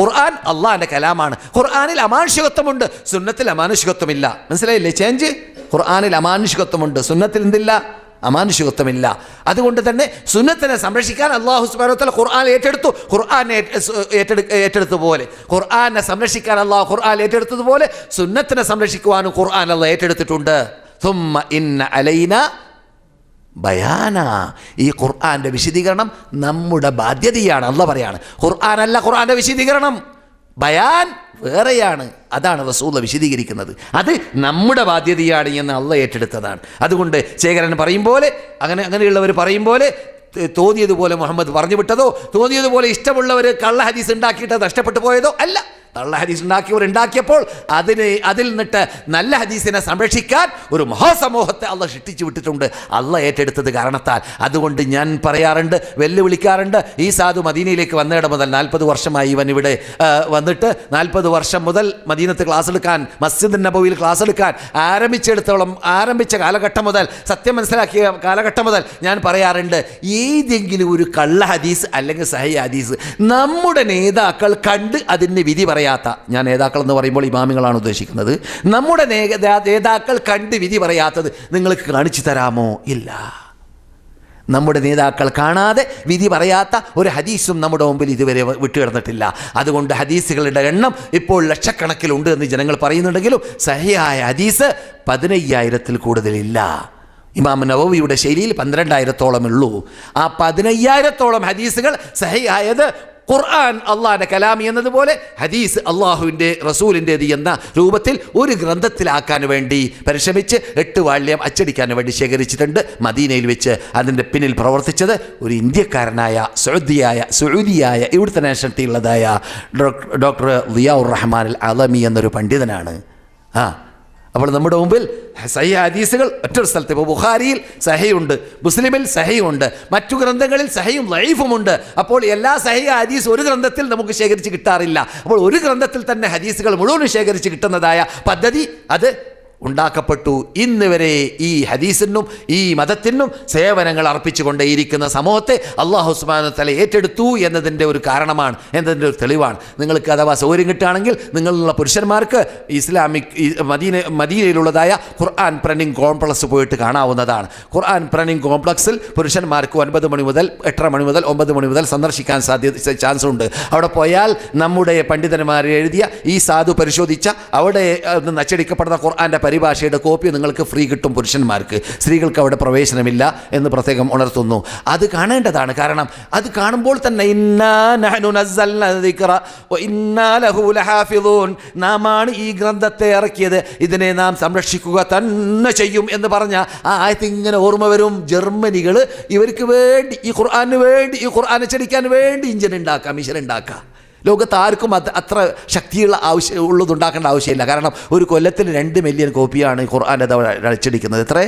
ഖുർആൻ അള്ളാഹിൻ്റെ കലാമാണ്. ഖുർആനിൽ അമാനുഷികത്വമുണ്ട്, സുന്നത്തിൽ അമാനുഷികത്വമില്ല. മനസ്സിലായില്ലേ ചേഞ്ച്? ഖുർആനിൽ അമാനുഷികത്വമുണ്ട്, സുന്നത്തിൽ എന്തില്ല? അമാനുഷികത്വമില്ല. അതുകൊണ്ട് തന്നെ സുന്നത്തിനെ സംരക്ഷിക്കാൻ അല്ലാഹു സുബ്ഹാനഹു വ തആല ഖുർആൻ ഏറ്റെടുത്തു. ഖുർആനെ ഏറ്റെടുത്തതുപോലെ ഖുർആനെ സംരക്ഷിക്കാൻ അല്ലാഹു ഖുർആൻ ഏറ്റെടുത്തതുപോലെ സുന്നത്തിനെ സംരക്ഷിക്കുവാനും ഖുർആൻ അല്ലാഹു ഏറ്റെടുത്തിട്ടുണ്ട്. ثم إن علينا ബയാന. ഈ ഖുർആന്റെ വിശദീകരണം നമ്മുടെ ബാധ്യതയാണ്. അല്ലാഹു പറയാണ്, ഖുർആനല്ല ഖുർആന്റെ വിശദീകരണം, ബയാൻ വേറെയാണ്. അതാണ് റസൂൽ വിശദീകരിക്കുന്നത്. അത് നമ്മുടെ ബാധ്യതയാണ് എന്ന് അല്ലാഹു ഏറ്റെടുത്തതാണ്. അതുകൊണ്ട് ശേഖരൻ പറയും പോലെ, അങ്ങനെയുള്ളവർ പറയും പോലെ, തോന്നിയതുപോലെ മുഹമ്മദ് പറഞ്ഞു വിട്ടതോ, തോന്നിയതുപോലെ ഇഷ്ടമുള്ളവർ കള്ള ഹദീസ് ഉണ്ടാക്കിയിട്ട് നഷ്ടപ്പെട്ടു പോയതോ അല്ല. കള്ള ഹദീസ് ഉണ്ടാക്കിയപ്പോൾ അതിൽ നിന്നിട്ട് നല്ല ഹദീസിനെ സംരക്ഷിക്കാൻ ഒരു മഹാസമൂഹത്തെ അള്ളാഹ് സൃഷ്ടിച്ചു വിട്ടിട്ടുണ്ട്, അള്ളാഹ് ഏറ്റെടുത്തത് കാരണത്താൽ. അതുകൊണ്ട് ഞാൻ പറയാറുണ്ട്, വെല്ലുവിളിക്കാറുണ്ട്, ഈ സാധു മദീനയിലേക്ക് വന്നിട മുതൽ 40 വർഷമായി ഇവൻ ഇവിടെ വന്നിട്ട് 40 വർഷം മുതൽ മദീനത്ത് ക്ലാസ് എടുക്കാൻ, മസ്ജിദ് നബവിയിൽ ക്ലാസ് എടുക്കാൻ ആരംഭിച്ച കാലഘട്ടം മുതൽ, സത്യം മനസ്സിലാക്കിയ കാലഘട്ടം മുതൽ ഞാൻ പറയാറുണ്ട്, ഏതെങ്കിലും ഒരു കള്ള ഹദീസ് അല്ലെങ്കിൽ സഹീഹ് ഹദീസ് നമ്മുടെ നേതാക്കൾ കണ്ട് അതിന് വിധി പറയാത്ത, ഞാൻ നേതാക്കൾ എന്ന് പറയുമ്പോൾ ഇമാമികളാണ് ഉദ്ദേശിക്കുന്നത്, നമ്മുടെ നേതാക്കൾ കണ്ട് വിധി പറയാത്തത് നിങ്ങൾക്ക് കാണിച്ചു തരാമോ? ഇല്ല. നമ്മുടെ നേതാക്കൾ കാണാതെ വിധി പറയാത്ത ഒരു ഹദീസും നമ്മുടെ മുമ്പിൽ ഇതുവരെ വിട്ടുകിടന്നിട്ടില്ല. അതുകൊണ്ട് ഹദീസുകളുടെ എണ്ണം ഇപ്പോൾ ലക്ഷക്കണക്കിലുണ്ട് എന്ന് ജനങ്ങൾ പറയുന്നുണ്ടെങ്കിലും സഹിഹായ ഹദീസ് 15,000-ൽ കൂടുതലില്ല. ഇമാം നവവിയുടെ ശൈലിയിൽ 12,000-ഓളം ഉള്ളൂ. ആ 15,000-ഓളം ഹദീസുകൾ സഹിഹായത് ഖുർആൻ അള്ളാഹിൻ്റെ കലാമി എന്നതുപോലെ ഹദീസ് അള്ളാഹുവിൻ്റെ റസൂലിൻ്റേത് എന്ന രൂപത്തിൽ ഒരു ഗ്രന്ഥത്തിലാക്കാൻ വേണ്ടി പരിശ്രമിച്ച് 8 വാള്യം അച്ചടിക്കാൻ വേണ്ടി ശേഖരിച്ചിട്ടുണ്ട്. മദീനയിൽ വെച്ച് അതിൻ്റെ പിന്നിൽ പ്രവർത്തിച്ചത് ഒരു ഇന്ത്യക്കാരനായ സൗദിയായ ഇവിടുത്തെ നാഷണലിറ്റി ഉള്ളതായ ഡോക്ടർ ളിയാഉർ റഹ്മാൻ അൽ അലമി എന്നൊരു പണ്ഡിതനാണ്. അപ്പോൾ നമ്മുടെ മുമ്പിൽ സഹീഹ് ഹദീസുകൾ ഒറ്റൊരു സ്ഥലത്ത്, ഇപ്പോൾ ബുഖാരിയിൽ സഹീഹുണ്ട്, മുസ്ലിമിൽ സഹീഹുണ്ട്, മറ്റു ഗ്രന്ഥങ്ങളിൽ സഹീഹും ലഈഫുമുണ്ട്. അപ്പോൾ എല്ലാ സഹീഹ് ഹദീസ് ഒരു ഗ്രന്ഥത്തിൽ നമുക്ക് ശേഖരിച്ച് കിട്ടാറില്ല. അപ്പോൾ ഒരു ഗ്രന്ഥത്തിൽ തന്നെ ഹദീസുകൾ മുഴുവൻ ശേഖരിച്ച് കിട്ടുന്നതായ പദ്ധതി അത് ഉണ്ടാക്കപ്പെട്ടു. ഇന്ന് വരെ ഈ ഹദീസിനും ഈ മതത്തിനും സേവനങ്ങൾ അർപ്പിച്ചുകൊണ്ടേയിരിക്കുന്ന സമൂഹത്തെ അല്ലാഹു സുബ്ഹാനഹു വ തആല ഏറ്റെടുത്തു എന്നതിൻ്റെ ഒരു കാരണമാണ്, എന്നതിൻ്റെ ഒരു തെളിവാണ്. നിങ്ങൾക്ക് അഥവാ സൗകര്യം കിട്ടുകയാണെങ്കിൽ നിങ്ങളുള്ള പുരുഷന്മാർക്ക് മദീനയിലുള്ളതായ ഖുർആൻ പ്രിന്റിംഗ് കോംപ്ലക്സ് പോയിട്ട് കാണാവുന്നതാണ്. ഖുർആൻ പ്രിന്റിംഗ് കോംപ്ലക്സിൽ പുരുഷന്മാർക്ക് 9 മണി മുതൽ 8:30 മണി മുതൽ 9 മണി മുതൽ സന്ദർശിക്കാൻ ചാൻസ് ഉണ്ട്. അവിടെ പോയാൽ നമ്മുടെ പണ്ഡിതന്മാർ എഴുതിയ ഈ സാധു പരിശോധിച്ച അവിടെ നിന്ന് അച്ചടിക്കപ്പെടുന്ന ഖുർആൻ്റെ പരിഭാഷയുടെ കോപ്പി നിങ്ങൾക്ക് ഫ്രീ കിട്ടും പുരുഷന്മാർക്ക്. സ്ത്രീകൾക്ക് അവിടെ പ്രവേശനമില്ല എന്ന് പ്രത്യേകം ഉണർത്തുന്നു. അത് കാണേണ്ടതാണ്. കാരണം അത് കാണുമ്പോൾ തന്നെ നാമാണ് ഈ ഗ്രന്ഥത്തെ ഇറക്കിയത്, ഇതിനെ നാം സംരക്ഷിക്കുക തന്നെ ചെയ്യും എന്ന് പറഞ്ഞ ആ ആയത്ത് ഇങ്ങനെ ഓർമ്മ വരും. ജർമ്മനികൾ ഇവർക്ക് വേണ്ടി ഈ ഖുർആന് വേണ്ടി ഈ ഖുർആൻ അച്ചടിക്കാൻ വേണ്ടി മിഷൻ ഉണ്ടാക്കാം. ലോകത്ത് ആർക്കും അത്ര ശക്തിയുള്ള ഉള്ളതുണ്ടാക്കേണ്ട ആവശ്യമില്ല. കാരണം ഒരു കൊല്ലത്തിൽ 2 മില്യൺ കോപ്പിയാണ് ഖുർആൻ അച്ചടിക്കുന്നത്. എത്ര?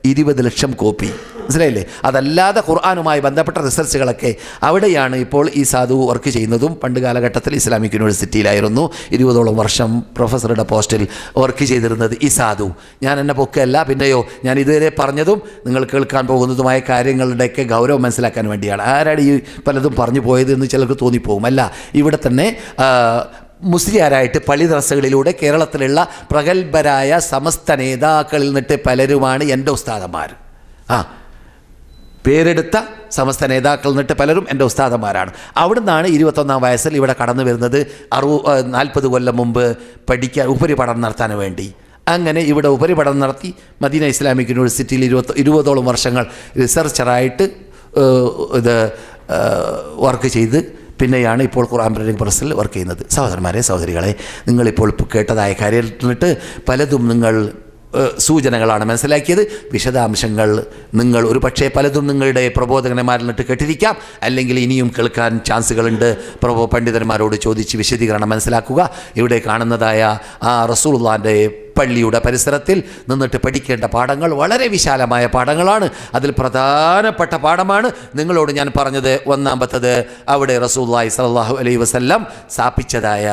20 ലക്ഷം കോപ്പി. മനസ്സിലായില്ലേ? അതല്ലാതെ ഖുർആനുമായി ബന്ധപ്പെട്ട റിസർച്ചുകളൊക്കെ അവിടെയാണ് ഇപ്പോൾ ഈ സാധു വർക്ക് ചെയ്യുന്നതും. പണ്ട് കാലഘട്ടത്തിൽ ഇസ്ലാമിക് യൂണിവേഴ്സിറ്റിയിലായിരുന്നു 20ഓളം വർഷം പ്രൊഫസറുടെ പോസ്റ്റിൽ വർക്ക് ചെയ്തിരുന്നത് ഈ സാധു. ഞാൻ എന്നെ പൊക്കല്ല, പിന്നെയോ ഞാൻ ഇതുവരെ പറഞ്ഞതും നിങ്ങൾ കേൾക്കാൻ പോകുന്നതുമായ കാര്യങ്ങളുടെയൊക്കെ ഗൗരവം മനസ്സിലാക്കാൻ വേണ്ടിയാണ്. ആരാണ് ഈ പലതും പറഞ്ഞു പോയത് എന്ന് ചിലർക്ക് തോന്നിപ്പോകും. അല്ല, ഇവിടെ തന്നെ മുസ്ലിയാരായിട്ട് പള്ളി ദർസകളിലൂടെ കേരളത്തിലുള്ള പ്രഗത്ഭരായ സമസ്ത നേതാക്കളിൽ നിന്നിട്ട് പലരുമാണ് എൻ്റെ ഉസ്താദന്മാർ. പേരെടുത്ത സമസ്ത നേതാക്കളിൽ നിന്നിട്ട് പലരും എൻ്റെ ഉസ്താദന്മാരാണ്. അവിടെ നിന്നാണ് 21-ാം വയസ്സിൽ ഇവിടെ കടന്നു വരുന്നത്. 40 കൊല്ലം മുമ്പ് ഉപരിപഠനം നടത്താൻ വേണ്ടി. അങ്ങനെ ഇവിടെ ഉപരിപഠനം നടത്തി മദീന ഇസ്ലാമിക് യൂണിവേഴ്സിറ്റിയിൽ 20ഓളം വർഷങ്ങൾ റിസർച്ചറായിട്ട് ഇത് വർക്ക് ചെയ്ത് പിന്നെയാണ് ഇപ്പോൾ ഖുർആൻ പ്രിന്റിംഗ് പ്രസ്സിൽ വർക്ക് ചെയ്യുന്നത്. സഹോദരന്മാരെ, സഹോദരികളെ, നിങ്ങളിപ്പോൾ കേട്ടതായ കാര്യത്തിലിട്ട് പലതും നിങ്ങൾ സൂചനകളാണ് മനസ്സിലാക്കിയത്. വിശദാംശങ്ങൾ നിങ്ങൾ ഒരു പക്ഷേ പലതും നിങ്ങളുടെ പ്രബോധകന്മാരിൽ നിന്നിട്ട് കേട്ടിരിക്കാം, അല്ലെങ്കിൽ ഇനിയും കേൾക്കാൻ ചാൻസുകളുണ്ട്. പണ്ഡിതന്മാരോട് ചോദിച്ച് വിശദീകരണം മനസ്സിലാക്കുക. ഇവിടെ കാണുന്നതായ ആ റസൂലുള്ളാഹിൻ്റെ പള്ളിയുടെ പരിസരത്തിൽ നിന്നിട്ട് പഠിക്കേണ്ട പാഠങ്ങൾ വളരെ വിശാലമായ പാഠങ്ങളാണ്. അതിൽ പ്രധാനപ്പെട്ട പാഠമാണ് നിങ്ങളോട് ഞാൻ പറഞ്ഞത്. ഒന്നാമത്തത്, അവിടെ റസൂലുള്ളാഹി സ്വല്ലല്ലാഹു അലൈഹി വസല്ലം സ്ഥാപിച്ചതായ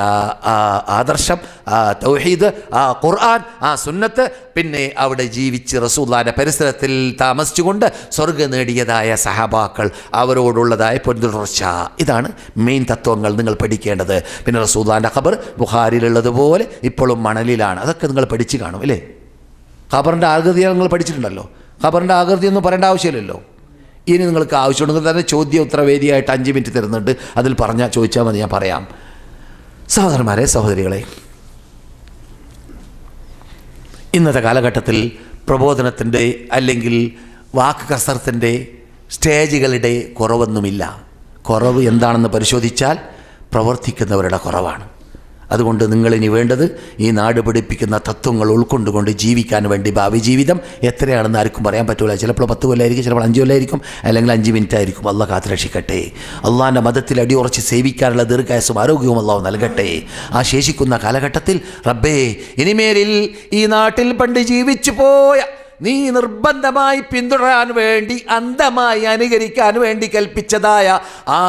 ആ ആദർശം, ആ തൗഹീദ്, ആ ഖുർആൻ, ആ സുന്നത്ത്, പിന്നെ അവിടെ ജീവിച്ച് റസൂലുള്ളാഹിന്റെ പരിസരത്തിൽ താമസിച്ചുകൊണ്ട് സ്വർഗ്ഗം നേടിയതായ സഹാബാക്കൾ, അവരോടുള്ളതായ പിന്തുടർച്ച. ഇതാണ് മെയിൻ തത്വങ്ങൾ നിങ്ങൾ പഠിക്കേണ്ടത്. പിന്നെ റസൂലുള്ളാഹിന്റെ ഖബർ ബുഖാരിയിലുള്ളതുപോലെ ഇപ്പോഴും മണലിലാണ്. അതൊക്കെ നിങ്ങൾ പഠിച്ചു കാണും അല്ലേ? ഖബറിൻ്റെ ആകൃതി നിങ്ങൾ പഠിച്ചിട്ടുണ്ടല്ലോ. ഖബറിൻ്റെ ആകൃതി ഒന്നും പറയേണ്ട ആവശ്യമില്ലല്ലോ. ഇനി നിങ്ങൾക്ക് ആവശ്യമുണ്ടെങ്കിൽ തന്നെ ചോദ്യോത്തരവേദിയായിട്ട് 5 മിനിറ്റ് തരുന്നുണ്ട്. അതിൽ ചോദിച്ചാൽ മതി, ഞാൻ പറയാം. സഹോദരന്മാരെ, സഹോദരികളെ, ഇന്നത്തെ കാലഘട്ടത്തിൽ പ്രബോധനത്തിൻ്റെ അല്ലെങ്കിൽ വാക്ക് കസർത്തിൻ്റെ സ്റ്റേജുകളുടെ കുറവൊന്നുമില്ല. കുറവ് എന്താണെന്ന് പരിശോധിച്ചാൽ പ്രവർത്തിക്കുന്നവരുടെ കുറവാണ്. അതുകൊണ്ട് നിങ്ങളിനി വേണ്ടത് ഈ നാട് പഠിപ്പിക്കുന്ന തത്വങ്ങൾ ഉൾക്കൊണ്ടുകൊണ്ട് ജീവിക്കാൻ വേണ്ടി ഭാവി ജീവിതം എത്രയാണെന്ന് ആർക്കും പറയാൻ പറ്റില്ല. ചിലപ്പോൾ 10 കൊല്ലമായിരിക്കും, ചിലപ്പോൾ 5 കൊല്ലമായിരിക്കും, അല്ലെങ്കിൽ 5 മിനിറ്റ് ആയിരിക്കും. അള്ളാഹ് കാത്തുരക്ഷിക്കട്ടെ. അള്ളാഹിൻ്റെ മതത്തിൽ അടിയുറച്ച് സേവിക്കാനുള്ള ദീർഘായുസ്സും ആരോഗ്യവും അള്ളാഹു നൽകട്ടെ. ആ ശേഷിക്കുന്ന കാലഘട്ടത്തിൽ റബ്ബേ, ഇനിമേലിൽ ഈ നാട്ടിൽ പണ്ട് ജീവിച്ചു പോയ നീ നിർബന്ധമായി പിന്തുടരാൻ വേണ്ടി, അന്ധമായി അനുകരിക്കാൻ വേണ്ടി കൽപ്പിച്ചതായ ആ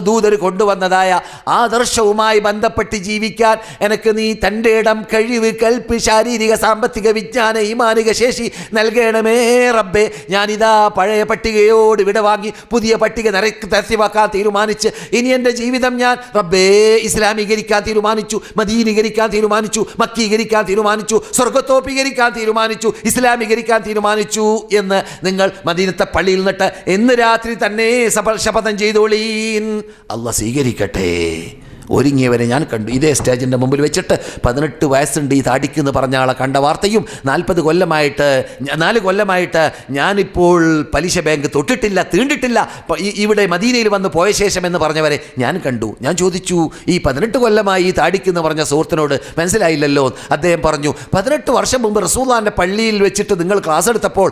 ദൂതർ കൊണ്ടുവന്നതായ ആദർശവുമായി ബന്ധപ്പെട്ട് ജീവിക്കാൻ എനിക്ക് നീ തൻ്റെ ഇടം, കഴിവ്, കൽപ്പ്, ശാരീരിക, സാമ്പത്തിക, വിജ്ഞാന, ഈമാനിക ശേഷി നൽകണമേ റബ്ബേ. ഞാനിതാ പഴയ പട്ടികയോട് വിട വാങ്ങി പുതിയ പട്ടിക തരത്തിവാക്കാൻ തീരുമാനിച്ച് ഇനി എൻ്റെ ജീവിതം ഞാൻ റബ്ബേ ഇസ്ലാമീകരിക്കാൻ തീരുമാനിച്ചു, മദീനീകരിക്കാൻ തീരുമാനിച്ചു, മക്കീകരിക്കാൻ തീരുമാനിച്ചു, സ്വർഗത്തോപ്പീകരിക്കാൻ തീരുമാനിച്ചു, ഇസ്ലാമീകരിക്കാൻ തീരുമാനിച്ചു എന്ന് നിങ്ങൾ മദീനത്തെ പള്ളിയിൽ നിന്നിട്ട് ഇന്ന് രാത്രി തന്നെ ശപഥം ചെയ്തോളീൻ. അല്ലാഹ് സ്വീകരിക്കട്ടെ. ഒരുങ്ങിയവരെ ഞാൻ കണ്ടു. ഇതേ സ്റ്റേജിൻ്റെ മുമ്പിൽ വെച്ചിട്ട് 18 വയസ്സുണ്ട് ഈ താടിക്കെന്ന് പറഞ്ഞ ആളെ കണ്ട വാർത്തയും, 4 കൊല്ലമായിട്ട് ഞാനിപ്പോൾ പലിശ ബാങ്ക് തൊട്ടിട്ടില്ല, തീണ്ടിട്ടില്ല, ഇവിടെ മദീനയിൽ വന്ന് പോയ ശേഷം എന്ന് പറഞ്ഞവരെ ഞാൻ കണ്ടു. ഞാൻ ചോദിച്ചു, ഈ 18 കൊല്ലമായി ഈ താടിക്കെന്ന് പറഞ്ഞ സുഹൃത്തിനോട് മനസ്സിലായില്ലല്ലോ. അദ്ദേഹം പറഞ്ഞു, 18 വർഷം മുമ്പ് റസൂലുള്ളാഹിന്റെ പള്ളിയിൽ വെച്ചിട്ട് നിങ്ങൾ ക്ലാസ് എടുത്തപ്പോൾ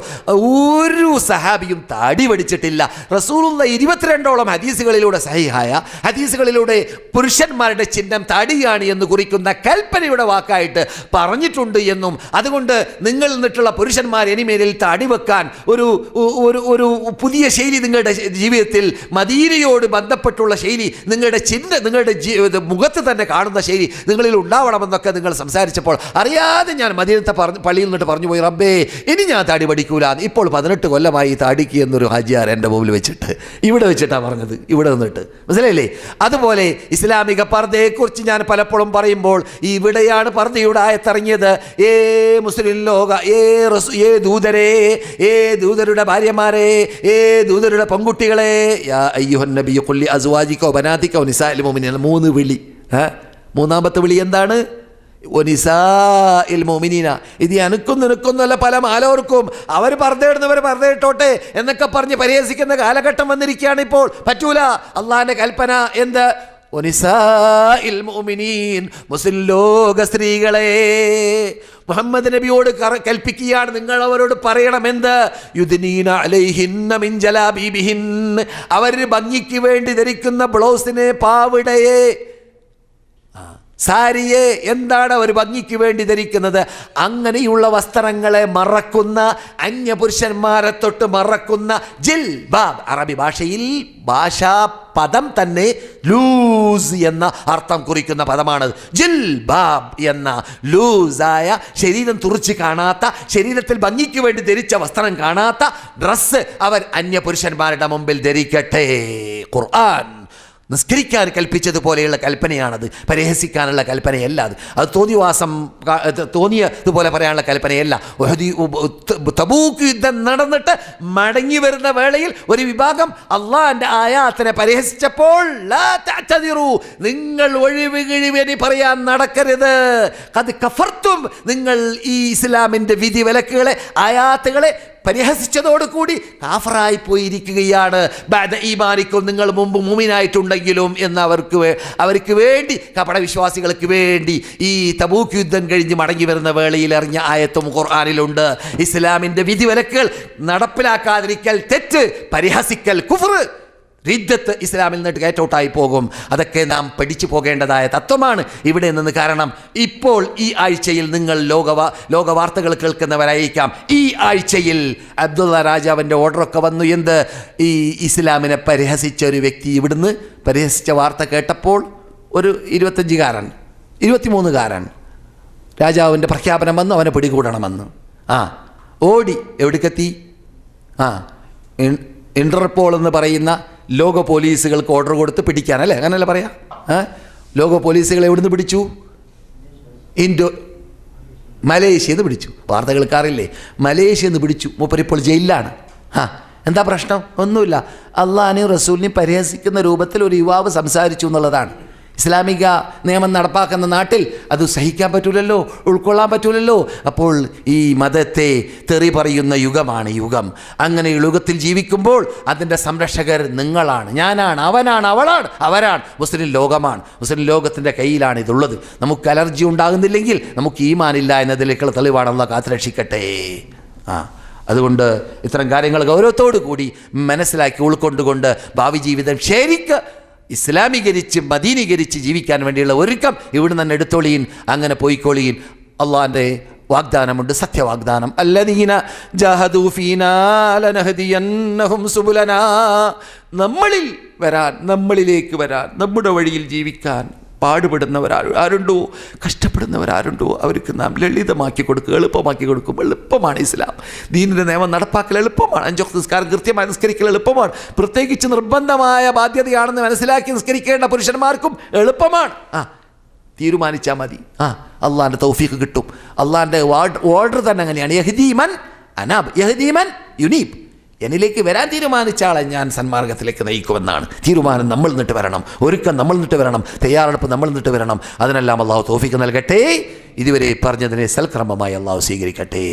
ഒരു സഹാബിയും താടി പഠിച്ചിട്ടില്ല. റസൂലുള്ള 22ഓളം ഹദീസുകളിലൂടെ, സഹിഹായ ഹദീസുകളിലൂടെ പുരുഷന്മാരുടെ ചിഹ്നം താടിയാണ് എന്ന് കുറിക്കുന്ന കൽപ്പനയുടെ വാക്കായിട്ട് പറഞ്ഞിട്ടുണ്ട് എന്നും, അതുകൊണ്ട് നിങ്ങൾ നിന്നിട്ടുള്ള പുരുഷന്മാർ ഇനിമേലിൽ താടി വെക്കാൻ ഒരു പുതിയ ശൈലി നിങ്ങളുടെ ജീവിതത്തിൽ, മദീനയോട് ബന്ധപ്പെട്ടുള്ള ശൈലി, നിങ്ങളുടെ മുഖത്ത് തന്നെ കാണുന്ന ശൈലി നിങ്ങളിൽ ഉണ്ടാവണമെന്നൊക്കെ നിങ്ങൾ സംസാരിച്ചപ്പോൾ അറിയാതെ ഞാൻ മദീനത്തെ പള്ളിയിൽ നിന്നിട്ട് പറഞ്ഞു പോയി, റബ്ബേ ഇനി ഞാൻ താടി പഠിക്കൂല. ഇപ്പോൾ 18 കൊല്ലമായി താടിക്ക് എന്നൊരു ഹാജിയാർ എൻ്റെ മുമ്പിൽ വെച്ചിട്ട് ഇവിടെ വെച്ചിട്ടാണ് പറഞ്ഞത്, ഇവിടെ നിന്നിട്ട്. മനസ്സിലായില്ലേ? അതുപോലെ ഇസ്ലാമിക പർദ്ദയെക്കുറിച്ച് ഞാൻ പലപ്പോഴും പറയുമ്പോൾ ഇവിടെയാണ് പർദ്ദയുടെ ആയത്തിറങ്ങിയത്. മുസ്ലിം ലോക, ദൂതരുടെ ഭാര്യമാരെ, ദൂതരുടെ പെൺകുട്ടികളെ, യാ അയ്യുഹൻ നബിയ്യു ഖുൽ അസ്വാജിക വബനാതിക വനിസാഇൽ മുഅ്മിനീന. 3 വിളി. മൂന്നാമത്തെ വിളി എന്താണ്? ഒനിസാഇൽ മുഅ്മിനീന. ഇത് എനിക്കും നിനക്കൊന്നുമല്ല, പല മാലോർക്കും. അവർ പർദ്ദയിടുന്നവർ പർദ്ദയിട്ടോട്ടെ എന്നൊക്കെ പറഞ്ഞ് പരിഹസിക്കുന്ന കാലഘട്ടം വന്നിരിക്കുകയാണ് ഇപ്പോൾ. പറ്റൂല. അള്ളാഹിന്റെ കൽപ്പന എന്ത്? ഒനിസാഇൽ മുഅ്മിനീൻ, മുസ്ലിം ലോക സ്ത്രീകളെ മുഹമ്മദ് നബിയോട് കൽപ്പിക്കുകയാണ്, നിങ്ങൾ അവരോട് പറയണമെന്ത്? യുദ്നീന അലൈഹിന്ന മിൻ ജലാബീബിഹിൻ, അവർ ഭംഗിക്ക് വേണ്ടി ധരിക്കുന്ന ബ്ലൗസിനെ, പാവിടയെ, സാരിയെ എന്താണ് അവർ ഭംഗിക്ക് വേണ്ടി ധരിക്കുന്നത്? അങ്ങനെയുള്ള വസ്ത്രങ്ങളെ മറക്കുന്ന, അന്യപുരുഷന്മാരെ തൊട്ട് മറക്കുന്ന ജിൽബാബ്. അറബി ഭാഷയിൽ ഭാഷാ പദം തന്നെ ലൂസ് എന്ന അർത്ഥം കുറിക്കുന്ന പദമാണ്. ജിൽബാബ് എന്ന ലൂസായ, ശരീരം തുറിച്ച് കാണാത്ത, ശരീരത്തിൽ ഭംഗിക്ക് വേണ്ടി ധരിച്ച വസ്ത്രം കാണാത്ത ഡ്രസ്സ് അവർ അന്യപുരുഷന്മാരുടെ മുമ്പിൽ ധരിക്കട്ടെ. ഖുർആൻ നിസ്കരിക്കാൻ കൽപ്പിച്ചതുപോലെയുള്ള കൽപ്പനയാണത്, പരിഹസിക്കാനുള്ള കൽപ്പനയല്ല. അത് തോന്നിയതുപോലെ പറയാനുള്ള കൽപ്പനയല്ല. തബൂക്ക് യുദ്ധം നടന്നിട്ട് മടങ്ങി വരുന്ന വേളയിൽ ഒരു വിഭാഗം അള്ളാഹിന്റെ ആയാത്തിനെ പരിഹസിച്ചപ്പോൾ ലാ തഅ്തദിറു, നിങ്ങൾ ഒഴിവുകിഴിവെനി പറയാൻ നടക്കരുത്. ഖദ് കഫർത്തും, നിങ്ങൾ ഈ ഇസ്ലാമിന്റെ വിധി വിലക്കുകളെ, ആയാത്തുകളെ പരിഹസിച്ചതോടുകൂടി കാഫറായി പോയിരിക്കുകയാണ്. ബഅദ ഈമാനിക്കും, നിങ്ങൾ മുമ്പ് മുഅ്മിനായിട്ടുണ്ടെങ്കിലും എന്ന് അവർക്ക് വേണ്ടി, കപടവിശ്വാസികൾക്ക് വേണ്ടി ഈ തബൂക്ക് യുദ്ധം കഴിഞ്ഞ് മടങ്ങി വരുന്ന വേളയിൽ ഇറങ്ങിയ ആയത്തും ഖുർആനിലുണ്ട്. ഇസ്ലാമിൻ്റെ വിധിവിലക്കുകൾ നടപ്പിലാക്കാതിരിക്കൽ തെറ്റ്, പരിഹസിക്കൽ കുഫ്ർ, റിദ്ദത്ത് ഇസ്ലാമിൽ നിന്നിട്ട് ഗേറ്റൗട്ടായി പോകും. അതൊക്കെ നാം പഠിച്ചു പോകേണ്ടതായ തത്വമാണ് ഇവിടെ നിന്ന്. കാരണം ഇപ്പോൾ ഈ ആഴ്ചയിൽ നിങ്ങൾ ലോക വാർത്തകൾ കേൾക്കുന്നവരായിരിക്കാം. ഈ ആഴ്ചയിൽ അബ്ദുള്ള രാജാവിൻ്റെ ഓർഡറൊക്കെ വന്നു. എന്ത്? ഈ ഇസ്ലാമിനെ പരിഹസിച്ച ഒരു വ്യക്തി ഇവിടുന്ന് പരിഹസിച്ച വാർത്ത കേട്ടപ്പോൾ ഒരു 23കാരൻ രാജാവിൻ്റെ പ്രഖ്യാപനം വന്നു, അവനെ പിടികൂടണമെന്ന്. ഓടി എവിടേക്കെത്തി? ഇന്റർപോൾ എന്ന് പറയുന്ന ലോക പോലീസുകൾക്ക് ഓർഡർ കൊടുത്ത് പിടിക്കാനല്ലേ, അങ്ങനല്ലേ പറയാം? ലോക പോലീസുകൾ എവിടുന്ന് പിടിച്ചു? മലേഷ്യയിൽ നിന്ന് പിടിച്ചു. വാർത്ത കേൾക്കാറില്ലേ? മലേഷ്യയിൽ നിന്ന് പിടിച്ചു. മൂപ്പരിപ്പോൾ ജയിലിലാണ്. എന്താ പ്രശ്നം? ഒന്നുമില്ല. അള്ളാഹിനെയും റസൂലിനെയും പരിഹസിക്കുന്ന രൂപത്തിൽ ഒരു യുവാവ് സംസാരിച്ചു എന്നുള്ളതാണ്. ഇസ്ലാമിക നിയമം നടപ്പാക്കുന്ന നാട്ടിൽ അത് സഹിക്കാൻ പറ്റൂലല്ലോ, ഉൾക്കൊള്ളാൻ പറ്റൂലല്ലോ. അപ്പോൾ ഈ മതത്തെ തെറി പറയുന്ന യുഗമാണ് യുഗം. അങ്ങനെ യുഗത്തിൽ ജീവിക്കുമ്പോൾ അതിൻ്റെ സംരക്ഷകർ നിങ്ങളാണ്, ഞാനാണ്, അവനാണ്, അവരാണ്. മുസ്ലിം ലോകമാണ്. മുസ്ലിം ലോകത്തിൻ്റെ കയ്യിലാണ് ഇതുള്ളത്. നമുക്ക് അലർജി ഉണ്ടാകുന്നില്ലെങ്കിൽ നമുക്ക് ഈമാനില്ല എന്നതിലേക്കുള്ള തെളിവാണെന്ന് കാത്തുരക്ഷിക്കട്ടെ. അതുകൊണ്ട് ഇത്തരം കാര്യങ്ങൾ ഗൗരവത്തോടു കൂടി മനസ്സിലാക്കി ഉൾക്കൊണ്ടുകൊണ്ട് ഭാവി ജീവിതം ശരിക്ക് ഇസ്ലാമീകരിച്ച് മദീനീകരിച്ച് ജീവിക്കാൻ വേണ്ടിയുള്ള ഒരുക്കം ഇവിടുന്ന് തന്നെ എടുത്തോളീൻ, അങ്ങനെ പോയിക്കോളീൻ. അള്ളാഹിൻ്റെ വാഗ്ദാനമുണ്ട്, സത്യവാഗ്ദാനം. അല്ലദീന ജഹദൂ ഫീനാ ലനഹദിയന്നഹും സുബുലനാ. നമ്മളിൽ വരാൻ, നമ്മളിലേക്ക് വരാൻ, നമ്മുടെ വഴിയിൽ ജീവിക്കാൻ പാടുപെടുന്നവരാരുണ്ടോ, കഷ്ടപ്പെടുന്നവരാരുണ്ടോ അവർക്ക് നാം ലളിതമാക്കി കൊടുക്കുക, എളുപ്പമാക്കി കൊടുക്കും. എളുപ്പമാണ് ഇസ്ലാം. ദീനിൻ്റെ നിയമം നടപ്പാക്കൽ എളുപ്പമാണ്. 5 വക്ത് നിസ്കാരം കൃത്യമായി നിസ്കരിക്കൽ എളുപ്പമാണ്. പ്രത്യേകിച്ച് നിർബന്ധമായ ബാധ്യതയാണെന്ന് മനസ്സിലാക്കി നിസ്കരിക്കേണ്ട പുരുഷന്മാർക്കും എളുപ്പമാണ്. തീരുമാനിച്ചാൽ മതി. അള്ളാഹിൻ്റെ തൗഫീഖ് കിട്ടും. അള്ളാഹിൻ്റെ ഓർഡർ തന്നെ അങ്ങനെയാണ്. യഹ്ദീമൻ അനാബ്, യഹ്ദീമൻ യുനീബ്. എന്നിലേക്ക് വരാൻ തീരുമാനിച്ച ആളെ ഞാൻ സന്മാർഗത്തിലേക്ക് നയിക്കുമെന്നാണ്. തീരുമാനം നമ്മൾ നിന്നിട്ട് വരണം, ഒരുക്കം നമ്മൾ നിന്നിട്ട് വരണം, തയ്യാറെടുപ്പ് നമ്മൾ നിന്നിട്ട് വരണം. അതിനെല്ലാം അള്ളാഹു തൗഫീഖ് നൽകട്ടെ. ഇതുവരെ പറഞ്ഞതിനെ സൽക്രമമായി അള്ളാഹു സ്വീകരിക്കട്ടെ.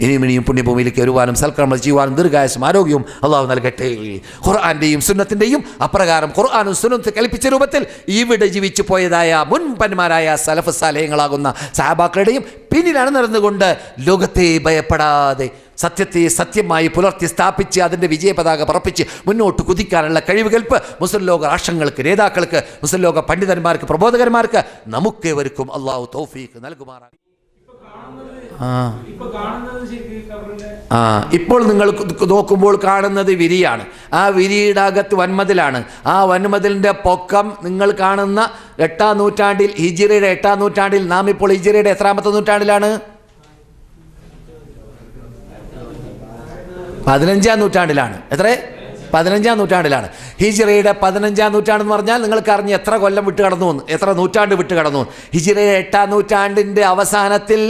ഇനിയും പുണ്യഭൂമിയിലേക്ക് വരുവാനും സൽക്രമം ചെയ്യുവാനും ദീർഘായുസ്സും ആരോഗ്യവും അള്ളാഹു നൽകട്ടെ. ഖുർആന്റെയും സുന്നത്തിൻ്റെയും അപ്രകാരം ഖുർആനും സുന്നത്ത് കൽപ്പിച്ച രൂപത്തിൽ ഇവിടെ ജീവിച്ചു പോയതായ മുൻപന്മാരായ സലഫ് സാലേഹങ്ങളാകുന്ന സഹാബാക്കളുടെയും പിന്നിലാണ് നടന്നുകൊണ്ട് ലോകത്തെ ഭയപ്പെടാതെ സത്യത്തെ സത്യമായി പുലർത്തി സ്ഥാപിച്ച് അതിൻ്റെ വിജയ പതാക പറപ്പിച്ച് മുന്നോട്ട് കുതിക്കാനുള്ള കഴിവുകൽപ്പ് മുസ്ലിം ലോക രാഷ്ട്രങ്ങൾക്ക്, നേതാക്കൾക്ക്, മുസ്ലിം ലോക പണ്ഡിതന്മാർക്ക്, പ്രബോധകന്മാർക്ക് നമുക്കേവർക്കും അള്ളാഹു തൗഫീഖ് നൽകുമാറാണ്. ഇപ്പോൾ നിങ്ങൾ നോക്കുമ്പോൾ കാണുന്നത് വിരിയാണ്. ആ വിരിയുടെ അകത്ത് വൻമതിലാണ്. ആ വൻമതിലിൻ്റെ പൊക്കം നിങ്ങൾ കാണുന്ന 8-ാം നൂറ്റാണ്ടിൽ, ഹിജ്റയുടെ 8-ാം നൂറ്റാണ്ടിൽ, നാം ഇപ്പോൾ ഹിജ്റയുടെ എത്രാമത്തെ നൂറ്റാണ്ടിലാണ്? 15-ാം നൂറ്റാണ്ടിലാണ്. 15-ാം നൂറ്റാണ്ടിലാണ്. ഹിജ്റയുടെ 15-ാം നൂറ്റാണ്ടെന്ന് പറഞ്ഞാൽ നിങ്ങൾക്ക് അറിഞ്ഞ് എത്ര കൊല്ലം വിട്ട് കടന്നു വന്നു, എത്ര നൂറ്റാണ്ട് വിട്ട് കടന്നു വന്നു. ഹിജ്റയുടെ 8-ാം നൂറ്റാണ്ടിൻ്റെ അവസാനത്തിൽ,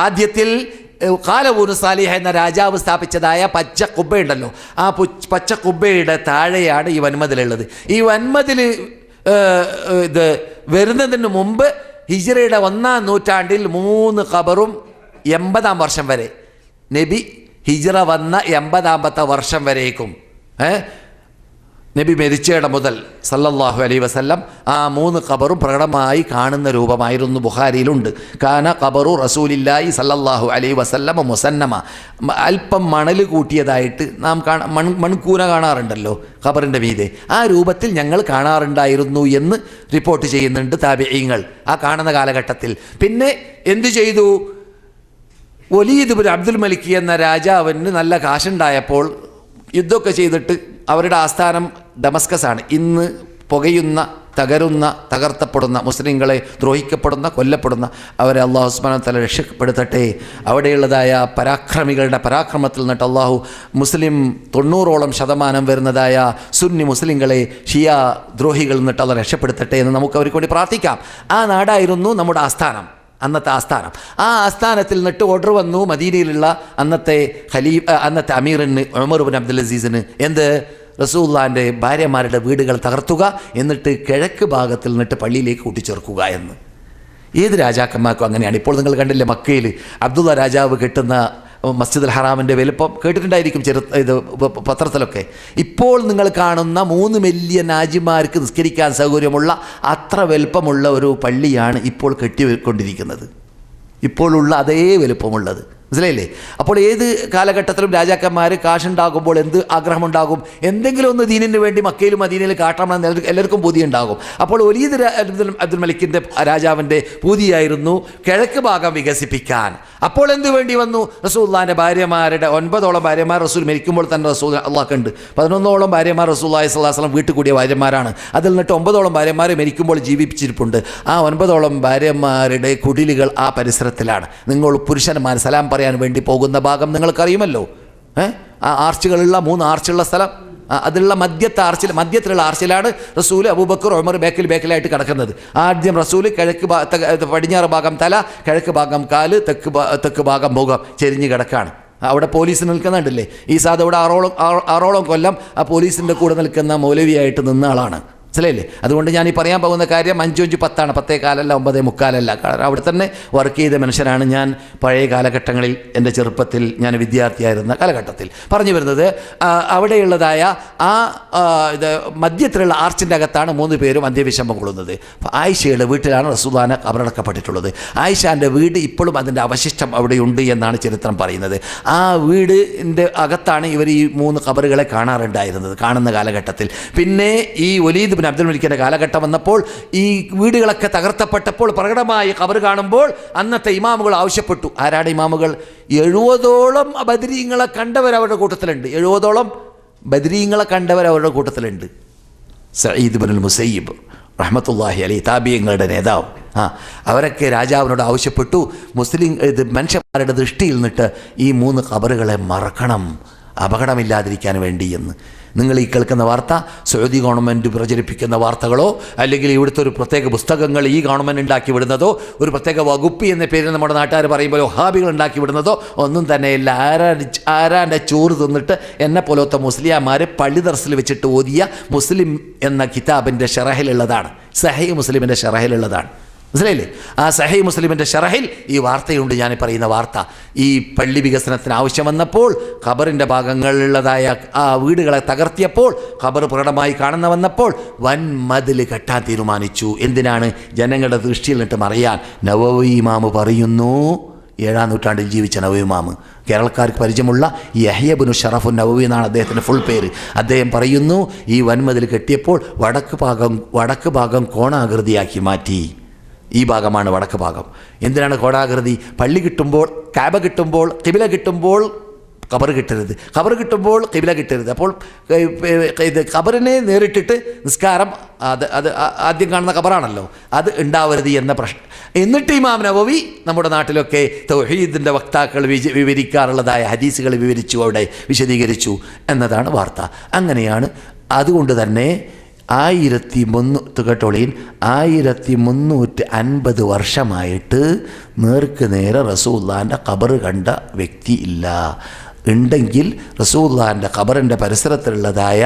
ആദ്യത്തിൽ ഖാലബൂൻ സാലിഹ് എന്ന രാജാവ് സ്ഥാപിച്ചതായ പച്ച കുബ്ബയുണ്ടല്ലോ, ആ പച്ച കുബ്ബയുടെ താഴെയാണ് ഈ വൻമതിലുള്ളത്. ഈ വൻമതിൽ ഇത് വരുന്നതിന് മുമ്പ് ഹിജ്റയുടെ 1-ാം നൂറ്റാണ്ടിൽ 3 ഖബറും 80-ാം വർഷം വരെ, നബി ഹിജ്റ വന്ന 80-ാമത്തെ വർഷം വരേക്കും, നബി മരിച്ചയുടെ മുതൽ സല്ലല്ലാഹു അലൈഹി വസല്ലം ആ 3 ഖബറും പ്രകടമായി കാണുന്ന രൂപമായിരുന്നു. ബുഖാരിയിലുണ്ട്. കാന ഖബറു റസൂലില്ലാഹി സല്ലല്ലാഹു അലൈഹി വസല്ലം മുസന്നമ. അല്പം മണൽ കൂട്ടിയതായിട്ട് നാം മൺകൂന കാണാറുണ്ടല്ലോ ഖബറിൻ്റെ മീതെ, ആ രൂപത്തിൽ ഞങ്ങൾ കാണാറുണ്ടായിരുന്നു എന്ന് റിപ്പോർട്ട് ചെയ്യുന്നുണ്ട് താബിഈങ്ങൾ ആ കാണുന്ന കാലഘട്ടത്തിൽ. പിന്നെ എന്തു ചെയ്തു? വലീദ് ഇബ്നു അബ്ദുൽ മലിക് എന്ന രാജാവിന് നല്ല കാശുണ്ടായപ്പോൾ യുദ്ധമൊക്കെ ചെയ്തിട്ട്, അവരുടെ ആസ്ഥാനം ഡമസ്കസാണ്. ഇന്ന് പുകയുന്ന, തകരുന്ന, തകർത്തപ്പെടുന്ന, മുസ്ലിങ്ങളെ ദ്രോഹിക്കപ്പെടുന്ന, കൊല്ലപ്പെടുന്ന, അവരെ അള്ളാഹു സുബ്ഹാനഹു വ തആല രക്ഷപ്പെടുത്തട്ടെ. അവിടെയുള്ളതായ പരാക്രമികളുടെ പരാക്രമത്തിൽ നിന്നിട്ട് അള്ളാഹു മുസ്ലിം 90% വരുന്നതായ സുന്നി മുസ്ലിങ്ങളെ ഷിയ ദ്രോഹികളിൽ നിന്നിട്ട് അള്ളാഹു രക്ഷപ്പെടുത്തട്ടെ എന്ന് നമുക്ക് അവർക്ക് വേണ്ടി പ്രാർത്ഥിക്കാം. ആ നാടായിരുന്നു നമ്മുടെ ആസ്ഥാനം, അന്നത്തെ ആസ്ഥാനം. ആ ആസ്ഥാനത്തിൽ നിന്നിട്ട് ഓർഡർ വന്നു മദീനയിലുള്ള അന്നത്തെ അന്നത്തെ അമീറിന് ഉമർ ഇബ്നു അബ്ദുൽ അസീസിന്, എന്ത്? റസൂലുള്ളാഹിൻ്റെ ഭാര്യമാരുടെ വീടുകൾ തകർത്തുക, എന്നിട്ട് കിഴക്ക് ഭാഗത്തിൽ നിന്നിട്ട് പള്ളിയിലേക്ക് കൂട്ടിച്ചേർക്കുക എന്ന്. ഏത് രാജാക്കന്മാർക്കും അങ്ങനെയാണ്. ഇപ്പോൾ നിങ്ങൾ കണ്ടില്ലേ മക്കയിൽ അബ്ദുള്ള രാജാവ് കെട്ടുന്ന മസ്ജിദുൽ ഹറാമിൻ്റെ വലുപ്പം കേട്ടിട്ടുണ്ടായിരിക്കും ഇത് പത്രത്തിലൊക്കെ. ഇപ്പോൾ നിങ്ങൾ കാണുന്ന 3 മില്യൺ ഹാജിമാർക്ക് നിസ്കരിക്കാൻ സൗകര്യമുള്ള അത്ര വലുപ്പമുള്ള ഒരു പള്ളിയാണ് ഇപ്പോൾ കെട്ടിക്കൊണ്ടിരിക്കുന്നത്. ഇപ്പോഴുള്ള അതേ വലുപ്പമുള്ളത്. മനസ്സിലായില്ലേ? അപ്പോൾ ഏത് കാലഘട്ടത്തിലും രാജാക്കന്മാർ കാശുണ്ടാകുമ്പോൾ എന്ത് ആഗ്രഹമുണ്ടാകും? എന്തെങ്കിലും ഒന്ന് ദീനിന് വേണ്ടി മക്കയിലും മദീനയിലും കാട്ടണമെന്ന് എല്ലാവർക്കും പൂതിയുണ്ടാകും. അപ്പോൾ വലീദ് അബ്ദുൽ മലിക്കിൻ്റെ രാജാവിൻ്റെ പൂതിയായിരുന്നു കിഴക്ക് ഭാഗം വികസിപ്പിക്കാൻ. അപ്പോൾ എന്ത് വേണ്ടി വന്നു? റസൂലുള്ളാഹിൻ്റെ ഭാര്യമാരുടെ 9ഓളം ഭാര്യമാർ റസൂൽ മരിക്കുമ്പോൾ തന്നെ റസൂൽ അള്ളാഹ്ക്കുണ്ട് 11ഓളം ഭാര്യമാർ റസൂലുള്ളാഹി സ്വല്ലല്ലാഹു അലൈഹി വസല്ലം വീട്ടിൽ കൂടിയ ഭാര്യമാരാണ്. അതിൽ നിന്നിട്ട് 9ഓളം ഭാര്യമാർ മരിക്കുമ്പോൾ ജീവിപ്പിച്ചിരിപ്പുണ്ട്. ആ 9ഓളം ഭാര്യമാരുടെ കുടിലുകൾ ആ പരിസരത്തിലാണ്. നിങ്ങൾ പുരുഷന്മാർ സലാം പറയാൻ വേണ്ടി പോകുന്ന ഭാഗം നിങ്ങൾക്കറിയുമല്ലോ. ആ ആർച്ചുകളുള്ള 3 ആർച്ചുള്ള സ്ഥലം, അതിലുള്ള മധ്യത്തിലുള്ള ആർച്ചിലാണ് റസൂൽ, അബൂബക്കർ, ഉമർ ബേക്കിലായിട്ട് കിടക്കുന്നത്. ആദ്യം റസൂൽ പടിഞ്ഞാറ് ഭാഗം തല, കിഴക്ക് ഭാഗം കാല്, തെക്ക് ഭാഗം മുഖം ചെരിഞ്ഞ് കിടക്കാണ്. അവിടെ പോലീസ് നിൽക്കുന്നുണ്ടല്ലേ. ഈ സാദ് അവിടെ 6ഓളം കൊല്ലം ആ പോലീസിൻ്റെ കൂടെ നിൽക്കുന്ന മൗലവിയായിട്ട് നിന്ന ആളാണ്. മനസ്സിലായില്ലേ? അതുകൊണ്ട് ഞാൻ ഈ പറയാൻ പോകുന്ന കാര്യം 5-5 10 10:15 9:45. കാരണം അവിടെ തന്നെ വർക്ക് ചെയ്ത മനുഷ്യനാണ് ഞാൻ. പഴയ കാലഘട്ടങ്ങളിൽ എൻ്റെ ചെറുപ്പത്തിൽ ഞാൻ വിദ്യാർത്ഥിയായിരുന്ന കാലഘട്ടത്തിൽ പറഞ്ഞു വരുന്നത്, അവിടെയുള്ളതായ ആ മധ്യത്തിലുള്ള ആർച്ചിൻ്റെ അകത്താണ് 3 പേരും അന്ത്യവിഷമം കൊള്ളുന്നത്. ആയിഷയുടെ വീട്ടിലാണ് റസൂലുള്ളാഹി ഖബറടക്കപ്പെട്ടിട്ടുള്ളത്. ആയിഷാൻ്റെ വീട് ഇപ്പോഴും അതിൻ്റെ അവശിഷ്ടം അവിടെയുണ്ട് എന്നാണ് ചരിത്രം പറയുന്നത്. ആ വീടിൻ്റെ അകത്താണ് ഇവർ ഈ 3 ഖബറുകളെ കാണുന്ന കാലഘട്ടത്തിൽ. പിന്നെ ഈ വലീദ് അബ്ദുൽ മലിക്കിൻ്റെ കാലഘട്ടം വന്നപ്പോൾ ഈ വീടുകളൊക്കെ തകർത്തപ്പെട്ടപ്പോൾ പ്രകടമായി ഖബർ കാണുമ്പോൾ അന്നത്തെ ഇമാമുകൾ ആവശ്യപ്പെട്ടു. ആരാണ് ഇമാമുകൾ? 70ഓളം ബദരീങ്ങളെ കണ്ടവർ അവരുടെ കൂട്ടത്തിലുണ്ട്. 70ഓളം ബദരീങ്ങളെ കണ്ടവർ അവരുടെ കൂട്ടത്തിലുണ്ട്. സഈദ് ഇബ്നുൽ മുസയ്യിബ് റഹ്മത്തുള്ളാഹി അലൈഹി, താബിഈങ്ങളുടെ നേതാവ്. അവരൊക്കെ രാജാവിനോട് ആവശ്യപ്പെട്ടു, മനുഷ്യന്മാരുടെ ദൃഷ്ടിയിൽ നിന്നിട്ട് ഈ 3 ഖബറുകളെ മറക്കണം, അപകടമില്ലാതിരിക്കാൻ വേണ്ടി എന്ന്. നിങ്ങൾ ഈ കേൾക്കുന്ന വാർത്ത സൗദി ഗവൺമെൻറ് പ്രചരിപ്പിക്കുന്ന വാർത്തകളോ അല്ലെങ്കിൽ ഇവിടുത്തെ ഒരു പ്രത്യേക പുസ്തകങ്ങൾ ഈ ഗവൺമെൻറ് ഉണ്ടാക്കി വിടുന്നതോ ഒരു പ്രത്യേക വകുപ്പ് എന്ന പേരിൽ നമ്മുടെ നാട്ടുകാർ പറയുമ്പോൾ വഹാബികൾ ഉണ്ടാക്കി വിടുന്നതോ ഒന്നും തന്നെയില്ല. ആരാൻ്റെ ചോറ് തിന്നിട്ട് എന്നെ പോലത്തെ മുസ്ലിയാമാർ പള്ളി ദർസിൽ വെച്ചിട്ട് ഓതിയ മുസ്ലിം എന്ന കിതാബിൻ്റെ ഷറഹിലുള്ളതാണ്, സഹീഹ് മുസ്ലിമിൻ്റെ ഷറഹിലുള്ളതാണ്. മനസ്സിലായില്ലേ? ആ സഹീഹ് മുസ്ലിമിൻ്റെ ഷറഹിൽ ഈ വാർത്തയുണ്ട്. ഞാൻ പറയുന്ന വാർത്ത, ഈ പള്ളി വികസനത്തിന് ആവശ്യം വന്നപ്പോൾ ഖബറിൻ്റെ ഭാഗങ്ങളിലുള്ളതായ ആ വീടുകളെ തകർത്തിയപ്പോൾ ഖബർ പ്രകടമായി കാണുന്ന വന്നപ്പോൾ വൻ മതിൽ കെട്ടാൻ തീരുമാനിച്ചു. എന്തിനാണ്? ജനങ്ങളുടെ ദൃഷ്ടിയിൽ നിന്നിട്ട് മറിയാൻ. നവവി ഇമാമ് പറയുന്നു, 7-ാം നൂറ്റാണ്ടിൽ ജീവിച്ച നവവി ഇമാമ്, കേരളക്കാർക്ക് പരിചയമുള്ള യഹ്യ ഇബ്നു ഷറഫുൻ നവവി എന്നാണ് അദ്ദേഹത്തിൻ്റെ ഫുൾ പേര്. അദ്ദേഹം പറയുന്നു, ഈ വൻമതിൽ കെട്ടിയപ്പോൾ വടക്ക് ഭാഗം കോണാകൃതിയാക്കി മാറ്റി. ഈ ഭാഗമാണ് വടക്ക് ഭാഗം. എന്തിനാണ് കോണാകൃതി? പള്ളി കിട്ടുമ്പോൾ, കാബ കിട്ടുമ്പോൾ, ഖിബില കിട്ടുമ്പോൾ ഖബർ കിട്ടരുത്, ഖബർ കിട്ടുമ്പോൾ ഖിബില കിട്ടരുത്. അപ്പോൾ ഇത് ഖബറിനെ നേരിട്ടിട്ട് നിസ്കാരം അത് ആദ്യം കാണുന്ന ഖബറാണല്ലോ, അത് ഉണ്ടാവരുത് എന്ന പ്രശ്നം. എന്നിട്ട് ഇമാം നവവി നമ്മുടെ നാട്ടിലൊക്കെ തൗഹീദിൻ്റെ വക്താക്കൾ വിവരിക്കാറുള്ളതായ ഹദീസുകൾ വിവരിച്ചു, അവിടെ വിശദീകരിച്ചു എന്നതാണ് വാർത്ത. അങ്ങനെയാണ്. അതുകൊണ്ട് തന്നെ 1350 വർഷമായിട്ട് നേർക്ക് നേരെ റസൂലുള്ളാഹിൻ്റെ ഖബർ കണ്ട വ്യക്തി ഇല്ല. ഉണ്ടെങ്കിൽ റസൂലുള്ളാഹിൻ്റെ ഖബറിൻ്റെ പരിസരത്തിലുള്ളതായ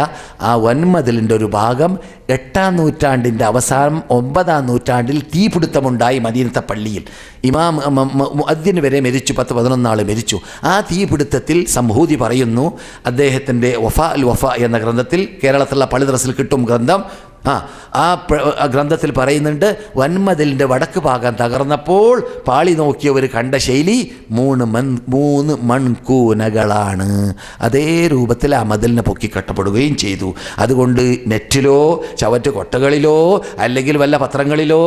ആ വൻമതിലിൻ്റെ ഒരു ഭാഗം 8-ാം നൂറ്റാണ്ടിൻ്റെ അവസാനം 9-ാം നൂറ്റാണ്ടിൽ തീപിടുത്തമുണ്ടായി മദീനത്തെ പള്ളിയിൽ. ഇമാം മുഅദ്ദിൻ വരെ മരിച്ചു, 10-11 ആൾ മരിച്ചു. ആ തീപിടുത്തത്തിൽ സംഹൂതി പറയുന്നു, അദ്ദേഹത്തിൻ്റെ വഫ എന്ന ഗ്രന്ഥത്തിൽ, കേരളത്തിലുള്ള പള്ളി ദർസിൽ കിട്ടും ഗ്രന്ഥം, ആ ഗ്രന്ഥത്തിൽ പറയുന്നുണ്ട്, വൻമതിലിൻ്റെ വടക്ക് ഭാഗം തകർന്നപ്പോൾ പാളി നോക്കിയവർ കണ്ട ശൈലി 3 മൺകൂനകളാണ്. അതേ രൂപത്തിൽ ആ മതിലിനെ പൊക്കിക്കെട്ടപ്പെടുകയും ചെയ്തു. അതുകൊണ്ട് നെറ്റിലോ ചവറ്റ് കൊട്ടകളിലോ അല്ലെങ്കിൽ വല്ല പത്രങ്ങളിലോ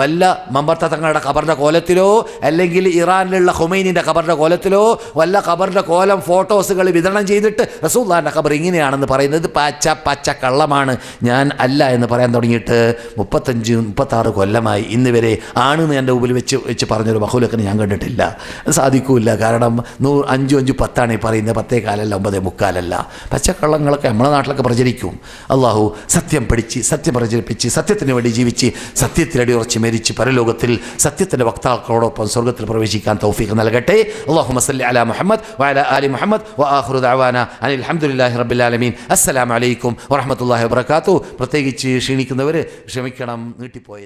വല്ല മമ്പർത്ത തങ്ങളുടെ ഖബറിൻ്റെ കോലത്തിലോ അല്ലെങ്കിൽ ഇറാനിലുള്ള ഹുമൈനിൻ്റെ ഖബറിൻ്റെ കോലത്തിലോ വല്ല ഖബറിൻ്റെ കോലം ഫോട്ടോസുകൾ വിതരണം ചെയ്തിട്ട് റസൂലുള്ളാഹിൻ്റെ ഖബർ ഇങ്ങനെയാണെന്ന് പറയുന്നത് പച്ച കള്ളമാണ്. ഞാൻ അല്ല എന്ന് പറയാൻ തുടങ്ങിയിട്ട് 35-36 കൊല്ലമായി. ഇന്ന് വരെ ആണെന്ന് എൻ്റെ മുമ്പിൽ വെച്ച് പറഞ്ഞൊരു മഹൂലക്കിന് ഞാൻ കണ്ടിട്ടില്ല. സാധിക്കൂല. കാരണം 5-5 10 ഈ പറയുന്നത്, 10:15 9:45. പച്ചക്കള്ളങ്ങളൊക്കെ നമ്മുടെ നാട്ടിലൊക്കെ പ്രചരിക്കും. അള്ളാഹു സത്യം പഠിച്ച് സത്യം പ്രചരിപ്പിച്ച് സത്യത്തിന് വേണ്ടി ജീവിച്ച് സത്യത്തിലടി ഉറച്ച് മരിച്ച് പരലോകത്തിൽ സത്യത്തിൻ്റെ വക്താക്കളോടൊപ്പം സ്വർഗ്ഗത്തിൽ പ്രവേശിക്കാൻ തൗഫീഖ് നൽകട്ടെ. അല്ലാഹുമ്മ സല്ലി അലാ മുഹമ്മദ് വഅലാ ആലി മുഹമ്മദ് വആഖിറു ദഅവാന അനിൽ ഹംദുലില്ലാഹി റബ്ബിൽ ആലമീൻ. അസ്സലാമു അലൈക്കും വറഹ്മത്തുള്ളാഹി വബറകാതുഹു. പ്രത്യേകിച്ച് ക്ഷീണിക്കുന്നവർ ക്ഷമിക്കണം, നീട്ടിപ്പോയി.